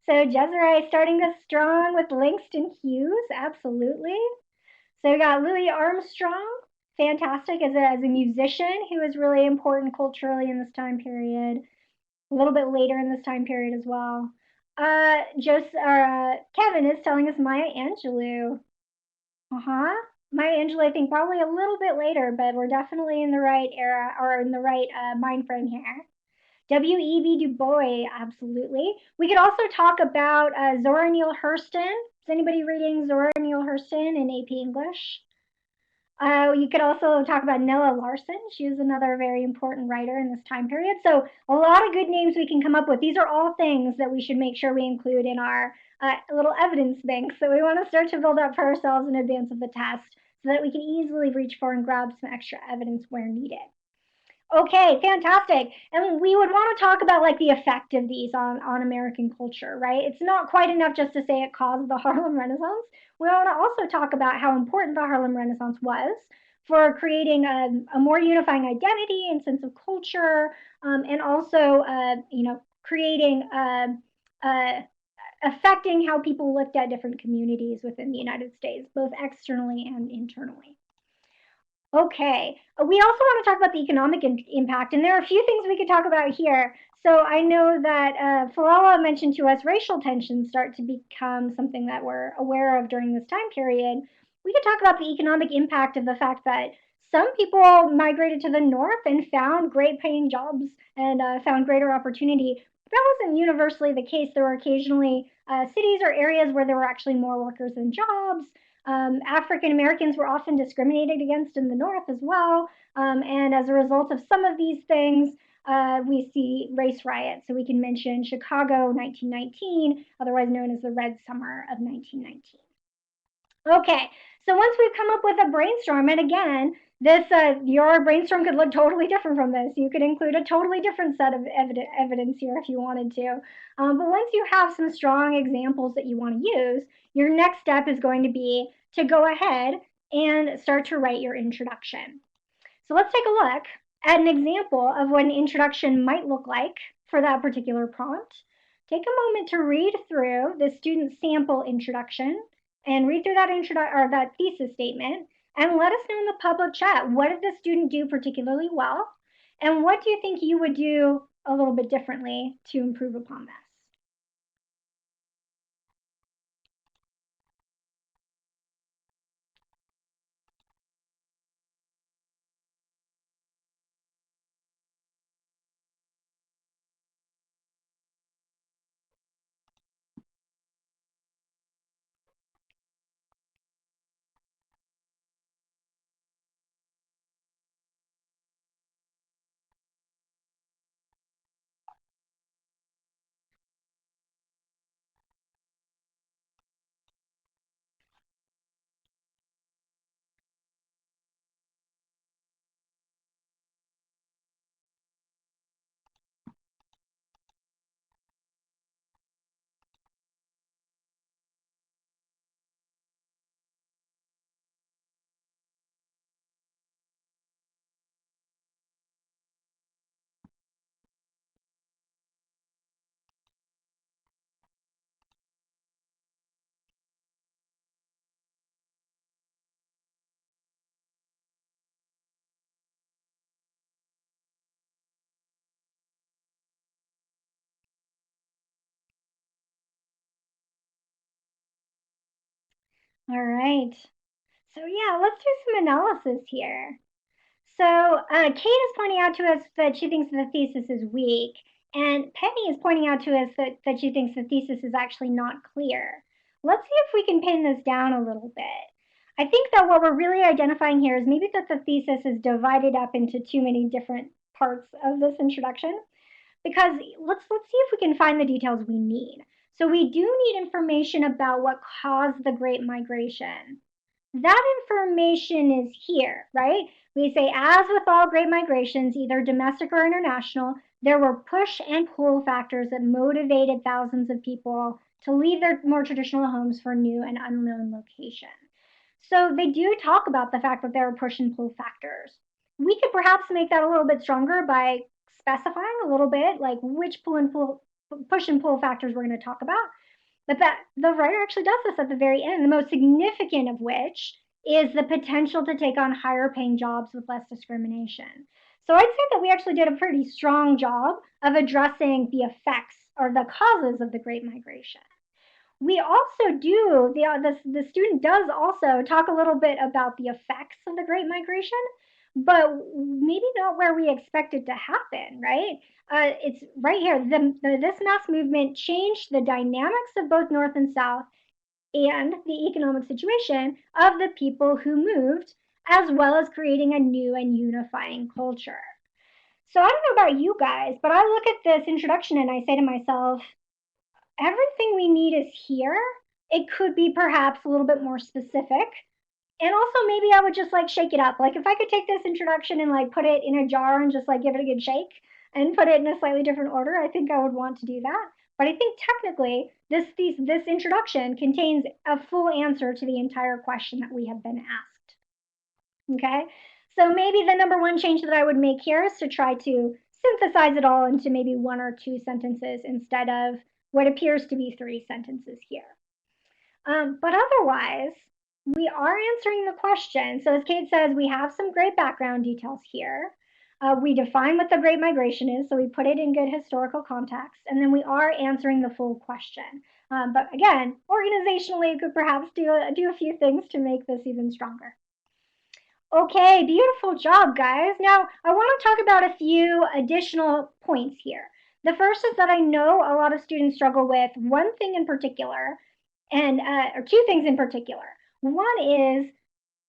So Desiree starting us strong with Langston Hughes, absolutely. So we got Louis Armstrong, fantastic as a musician who was really important culturally in this time period. A little bit later in this time period as well. Kevin is telling us Maya Angelou. Maya Angelou, I think probably a little bit later, but we're definitely in the right era or in the right mind frame here. W.E.B. Du Bois, absolutely. We could also talk about Zora Neale Hurston. Is anybody reading Zora Neale Hurston in AP English? You could also talk about Nella Larson. She was another very important writer in this time period. So a lot of good names we can come up with. These are all things that we should make sure we include in our little evidence banks that we want to start to build up for ourselves in advance of the test so that we can easily reach for and grab some extra evidence where needed. Okay, fantastic. And we would want to talk about like the effect of these on American culture, right? It's not quite enough just to say it caused the Harlem Renaissance. We want to also talk about how important the Harlem Renaissance was for creating a more unifying identity and sense of culture, and also, creating, affecting how people looked at different communities within the United States, both externally and internally. Okay, we also want to talk about the economic impact, and there are a few things we could talk about here. So I know that Falala mentioned to us racial tensions start to become something that we're aware of during this time period. We could talk about the economic impact of the fact that some people migrated to the north and found great paying jobs and found greater opportunity. That wasn't universally the case. There were occasionally cities or areas where there were actually more workers than jobs. African Americans were often discriminated against in the North as well. And as a result of some of these things, we see race riots. So we can mention Chicago 1919, otherwise known as the Red Summer of 1919. Okay, so once we've come up with a brainstorm, and again, your brainstorm could look totally different from this. You could include a totally different set of evidence here if you wanted to. But once you have some strong examples that you want to use, your next step is going to be to go ahead and start to write your introduction. So let's take a look at an example of what an introduction might look like for that particular prompt, take a moment to read through the student sample introduction and read through that thesis statement, and let us know in the public chat, what did the student do particularly well, and what do you think you would do a little bit differently to improve upon this? All right. So yeah, let's do some analysis here. So Kate is pointing out to us that she thinks the thesis is weak, and Penny is pointing out to us that she thinks the thesis is actually not clear. Let's see if we can pin this down a little bit. I think that what we're really identifying here is maybe that the thesis is divided up into too many different parts of this introduction, because let's see if we can find the details we need. So we do need information about what caused the Great Migration. That information is here, right? We say, as with all great migrations, either domestic or international, there were push and pull factors that motivated thousands of people to leave their more traditional homes for new and unknown locations. So they do talk about the fact that there are push and pull factors. We could perhaps make that a little bit stronger by specifying a little bit like which push and pull factors we're going to talk about. But that the writer actually does this at the very end, the most significant of which is the potential to take on higher paying jobs with less discrimination. So I'd say that we actually did a pretty strong job of addressing the effects or the causes of the Great Migration. We also do, the student does also talk a little bit about the effects of the Great Migration, but maybe not where we expect it to happen, right? It's right here. This mass movement changed the dynamics of both North and South and the economic situation of the people who moved, as well as creating a new and unifying culture. So I don't know about you guys, but I look at this introduction and I say to myself, everything we need is here. It could be perhaps a little bit more specific. And also maybe I would just like shake it up. Like if I could take this introduction and like put it in a jar and just like give it a good shake and put it in a slightly different order, I think I would want to do that. But I think technically this introduction contains a full answer to the entire question that we have been asked. Okay, so maybe the number one change that I would make here is to try to synthesize it all into maybe one or two sentences instead of what appears to be three sentences here. But otherwise, we are answering the question. So as Kate says, we have some great background details here. We define what the Great Migration is, so we put it in good historical context, and then we are answering the full question. But again, organizationally, we could perhaps do a few things to make this even stronger. Okay, beautiful job, guys. Now, I want to talk about a few additional points here. The first is that I know a lot of students struggle with one thing in particular, and or two things in particular. One is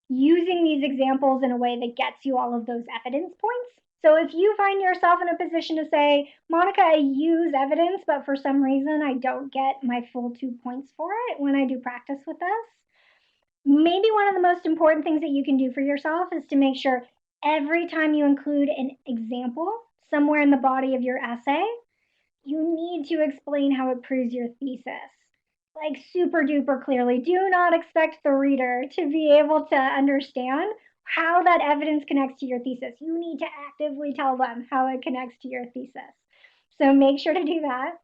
using these examples in a way that gets you all of those evidence points. So if you find yourself in a position to say, Monica, I use evidence, but for some reason I don't get my full 2 points for it when I do practice with this, maybe one of the most important things that you can do for yourself is to make sure every time you include an example somewhere in the body of your essay, you need to explain how it proves your thesis. Like super duper clearly. Do not expect the reader to be able to understand how that evidence connects to your thesis. You need to actively tell them how it connects to your thesis. So make sure to do that.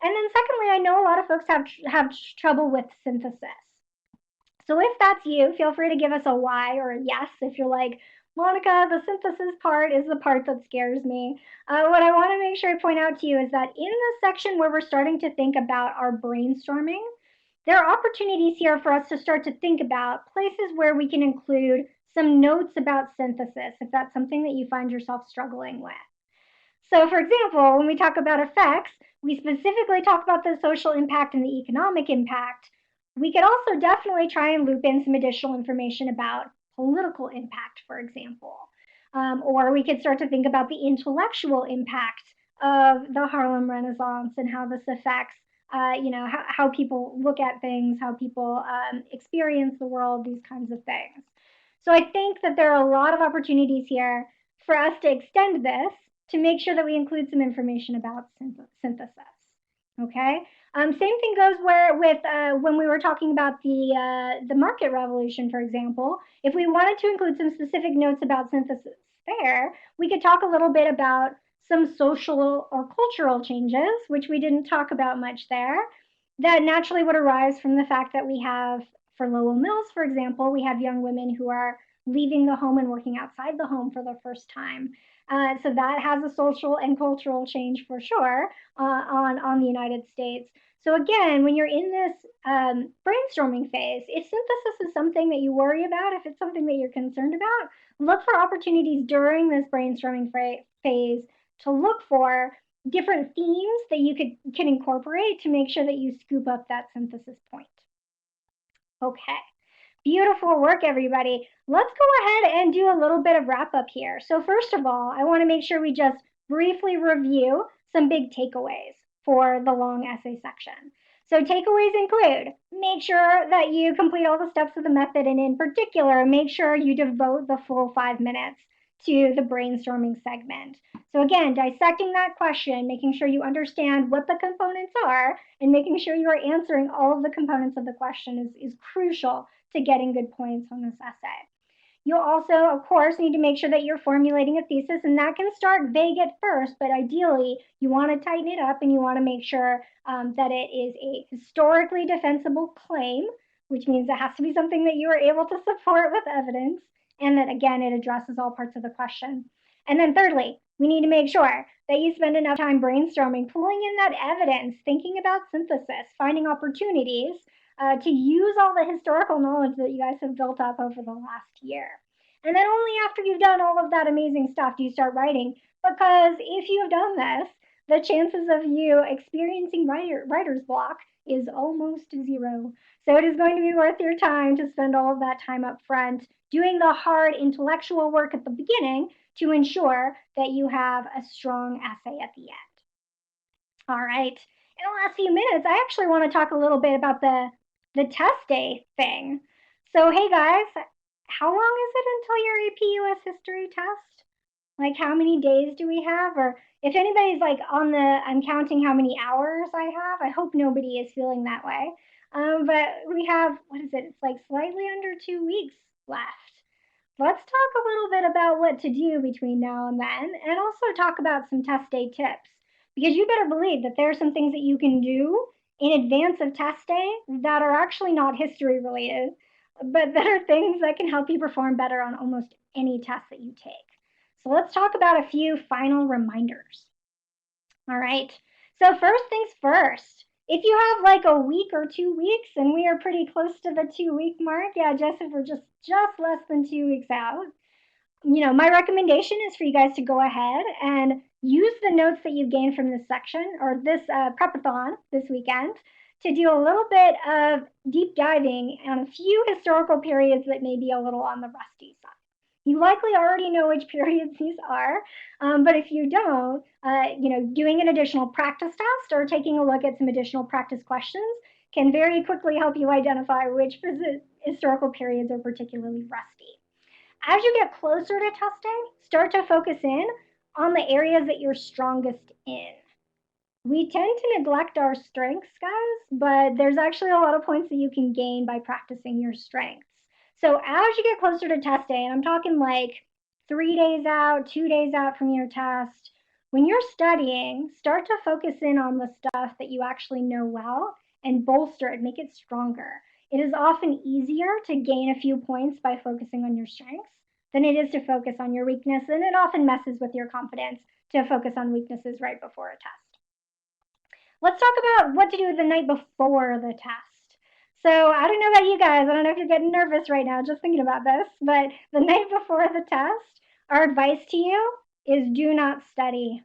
And then secondly, I know a lot of folks have trouble with synthesis. So if that's you, feel free to give us a Y or a yes if you're like, Monica, the synthesis part is the part that scares me. What I want to make sure I point out to you is that in the section where we're starting to think about our brainstorming, there are opportunities here for us to start to think about places where we can include some notes about synthesis, if that's something that you find yourself struggling with. So, for example, when we talk about effects, we specifically talk about the social impact and the economic impact. We could also definitely try and loop in some additional information about political impact, for example. Or we could start to think about the intellectual impact of the Harlem Renaissance and how this affects, how people look at things, how people experience the world, these kinds of things. So I think that there are a lot of opportunities here for us to extend this to make sure that we include some information about synthesis. Okay. Same thing goes with when we were talking about the market revolution, for example. If we wanted to include some specific notes about synthesis there, we could talk a little bit about some social or cultural changes, which we didn't talk about much there, that naturally would arise from the fact that we have, for Lowell Mills, for example, we have young women who are leaving the home and working outside the home for the first time. So that has a social and cultural change for sure on the United States. So again, when you're in this brainstorming phase, if synthesis is something that you worry about, if it's something that you're concerned about, look for opportunities during this brainstorming phase to look for different themes that you can incorporate to make sure that you scoop up that synthesis point. Okay. Beautiful work, everybody. Let's go ahead and do a little bit of wrap up here. So first of all, I want to make sure we just briefly review some big takeaways for the long essay section. So takeaways include, make sure that you complete all the steps of the method, and in particular, make sure you devote the full 5 minutes to the brainstorming segment. So again, dissecting that question, making sure you understand what the components are, and making sure you are answering all of the components of the question is crucial to getting good points on this essay. You'll also, of course, need to make sure that you're formulating a thesis, and that can start vague at first, but ideally you want to tighten it up and you want to make sure that it is a historically defensible claim, which means it has to be something that you are able to support with evidence, and that, again, it addresses all parts of the question. And then thirdly, we need to make sure that you spend enough time brainstorming, pulling in that evidence, thinking about synthesis, finding opportunities to use all the historical knowledge that you guys have built up over the last year. And then only after you've done all of that amazing stuff do you start writing, because if you've done this, the chances of you experiencing writer's block is almost zero. So it is going to be worth your time to spend all of that time up front doing the hard intellectual work at the beginning to ensure that you have a strong essay at the end. All right. In the last few minutes, I actually want to talk a little bit about the test day thing. So, hey guys, how long is it until your AP US history test? Like, how many days do we have? Or if anybody's like on the, I'm counting how many hours I have. I hope nobody is feeling that way. But we have, what is it? It's like slightly under 2 weeks left. Let's talk a little bit about what to do between now and then, and also talk about some test day tips. Because you better believe that there are some things that you can do in advance of test day that are actually not history related, but that are things that can help you perform better on almost any test that you take. So let's talk about a few final reminders. All right. So first things first, if you have like a week or 2 weeks, and we are pretty close to the 2 week mark, yeah, Jess, if we're just less than 2 weeks out, my recommendation is for you guys to go ahead and use the notes that you've gained from this section or this prepathon this weekend to do a little bit of deep diving on a few historical periods that may be a little on the rusty side. You likely already know which periods these are, but if you don't, doing an additional practice test or taking a look at some additional practice questions can very quickly help you identify which historical periods are particularly rusty. As you get closer to testing, start to focus in on the areas that you're strongest in. We tend to neglect our strengths, guys, but there's actually a lot of points that you can gain by practicing your strengths. So as you get closer to test day, and I'm talking like 3 days out, 2 days out from your test, when you're studying, start to focus in on the stuff that you actually know well and bolster it, make it stronger. It is often easier to gain a few points by focusing on your strengths than it is to focus on your weakness, and it often messes with your confidence to focus on weaknesses right before a test. Let's talk about what to do the night before the test. So I don't know about you guys. I don't know if you're getting nervous right now just thinking about this, but the night before the test, our advice to you is do not study.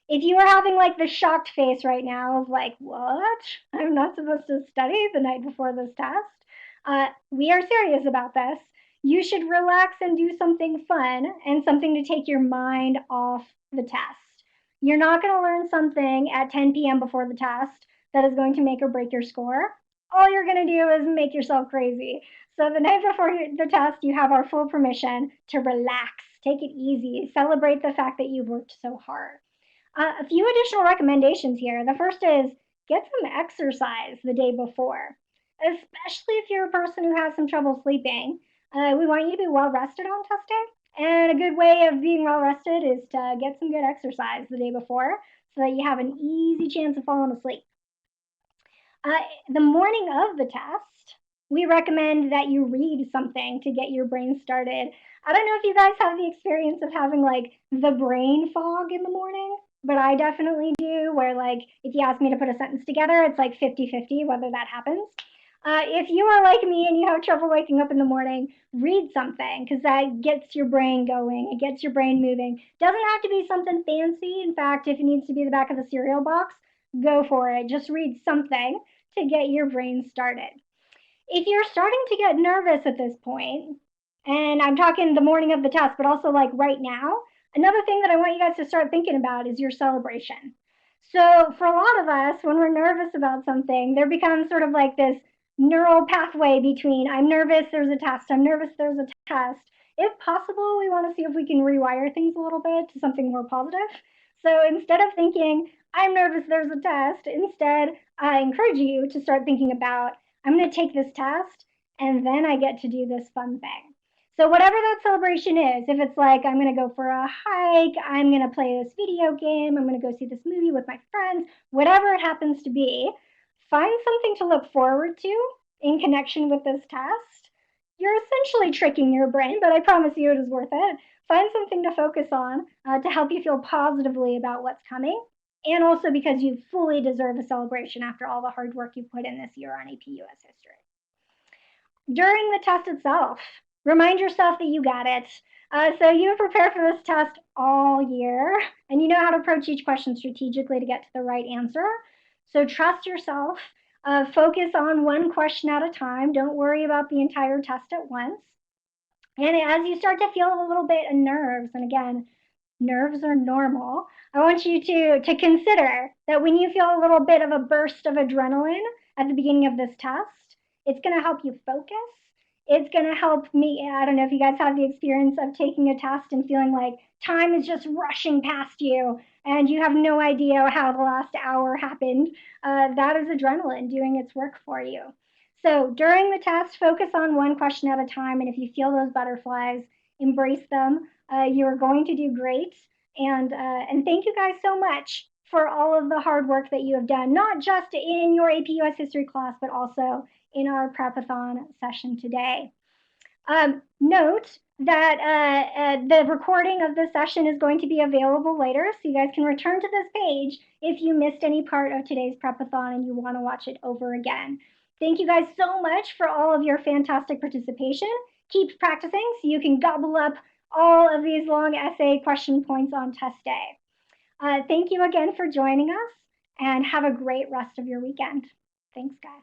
If you are having like the shocked face right now of like, what? I'm not supposed to study the night before this test. We are serious about this. You should relax and do something fun and something to take your mind off the test. You're not going to learn something at 10 p.m. before the test that is going to make or break your score. All you're going to do is make yourself crazy. So the night before the test, you have our full permission to relax, take it easy, celebrate the fact that you've worked so hard. A few additional recommendations here. The first is get some exercise the day before, especially if you're a person who has some trouble sleeping. We want you to be well rested on test day. And a good way of being well rested is to get some good exercise the day before so that you have an easy chance of falling asleep. The morning of the test, we recommend that you read something to get your brain started. I don't know if you guys have the experience of having like the brain fog in the morning, but I definitely do, where like if you ask me to put a sentence together, it's like 50-50 whether that happens. If you are like me and you have trouble waking up in the morning, read something because that gets your brain going. It gets your brain moving. Doesn't have to be something fancy. In fact, if it needs to be the back of the cereal box, go for it. Just read something to get your brain started. If you're starting to get nervous at this point, and I'm talking the morning of the test, but also like right now, another thing that I want you guys to start thinking about is your celebration. So for a lot of us, when we're nervous about something, there becomes sort of like this neural pathway between I'm nervous, there's a test, I'm nervous, there's a test. If possible, we want to see if we can rewire things a little bit to something more positive. So instead of thinking, I'm nervous, there's a test, instead, I encourage you to start thinking about, I'm going to take this test and then I get to do this fun thing. So whatever that celebration is, if it's like I'm going to go for a hike, I'm going to play this video game, I'm going to go see this movie with my friends, whatever it happens to be, find something to look forward to in connection with this test. You're essentially tricking your brain, but I promise you it is worth it. Find something to focus on to help you feel positively about what's coming, and also because you fully deserve a celebration after all the hard work you put in this year on AP US history. During the test itself, remind yourself that you got it. So you've prepared for this test all year, and you know how to approach each question strategically to get to the right answer. So trust yourself. Focus on one question at a time. Don't worry about the entire test at once. And as you start to feel a little bit of nerves, and again, nerves are normal, I want you to consider that when you feel a little bit of a burst of adrenaline at the beginning of this test, it's going to help you focus. It's going to help me. I don't know if you guys have the experience of taking a test and feeling like time is just rushing past you and you have no idea how the last hour happened. That is adrenaline doing its work for you. So during the test, focus on one question at a time. And if you feel those butterflies, embrace them. You're going to do great. And thank you guys so much for all of the hard work that you have done, not just in your AP US history class, but also in our Prepathon session today. Note that the recording of the session is going to be available later, so you guys can return to this page if you missed any part of today's Prepathon and you want to watch it over again. Thank you guys so much for all of your fantastic participation. Keep practicing so you can gobble up all of these long essay question points on test day. Thank you again for joining us, and have a great rest of your weekend. Thanks, guys.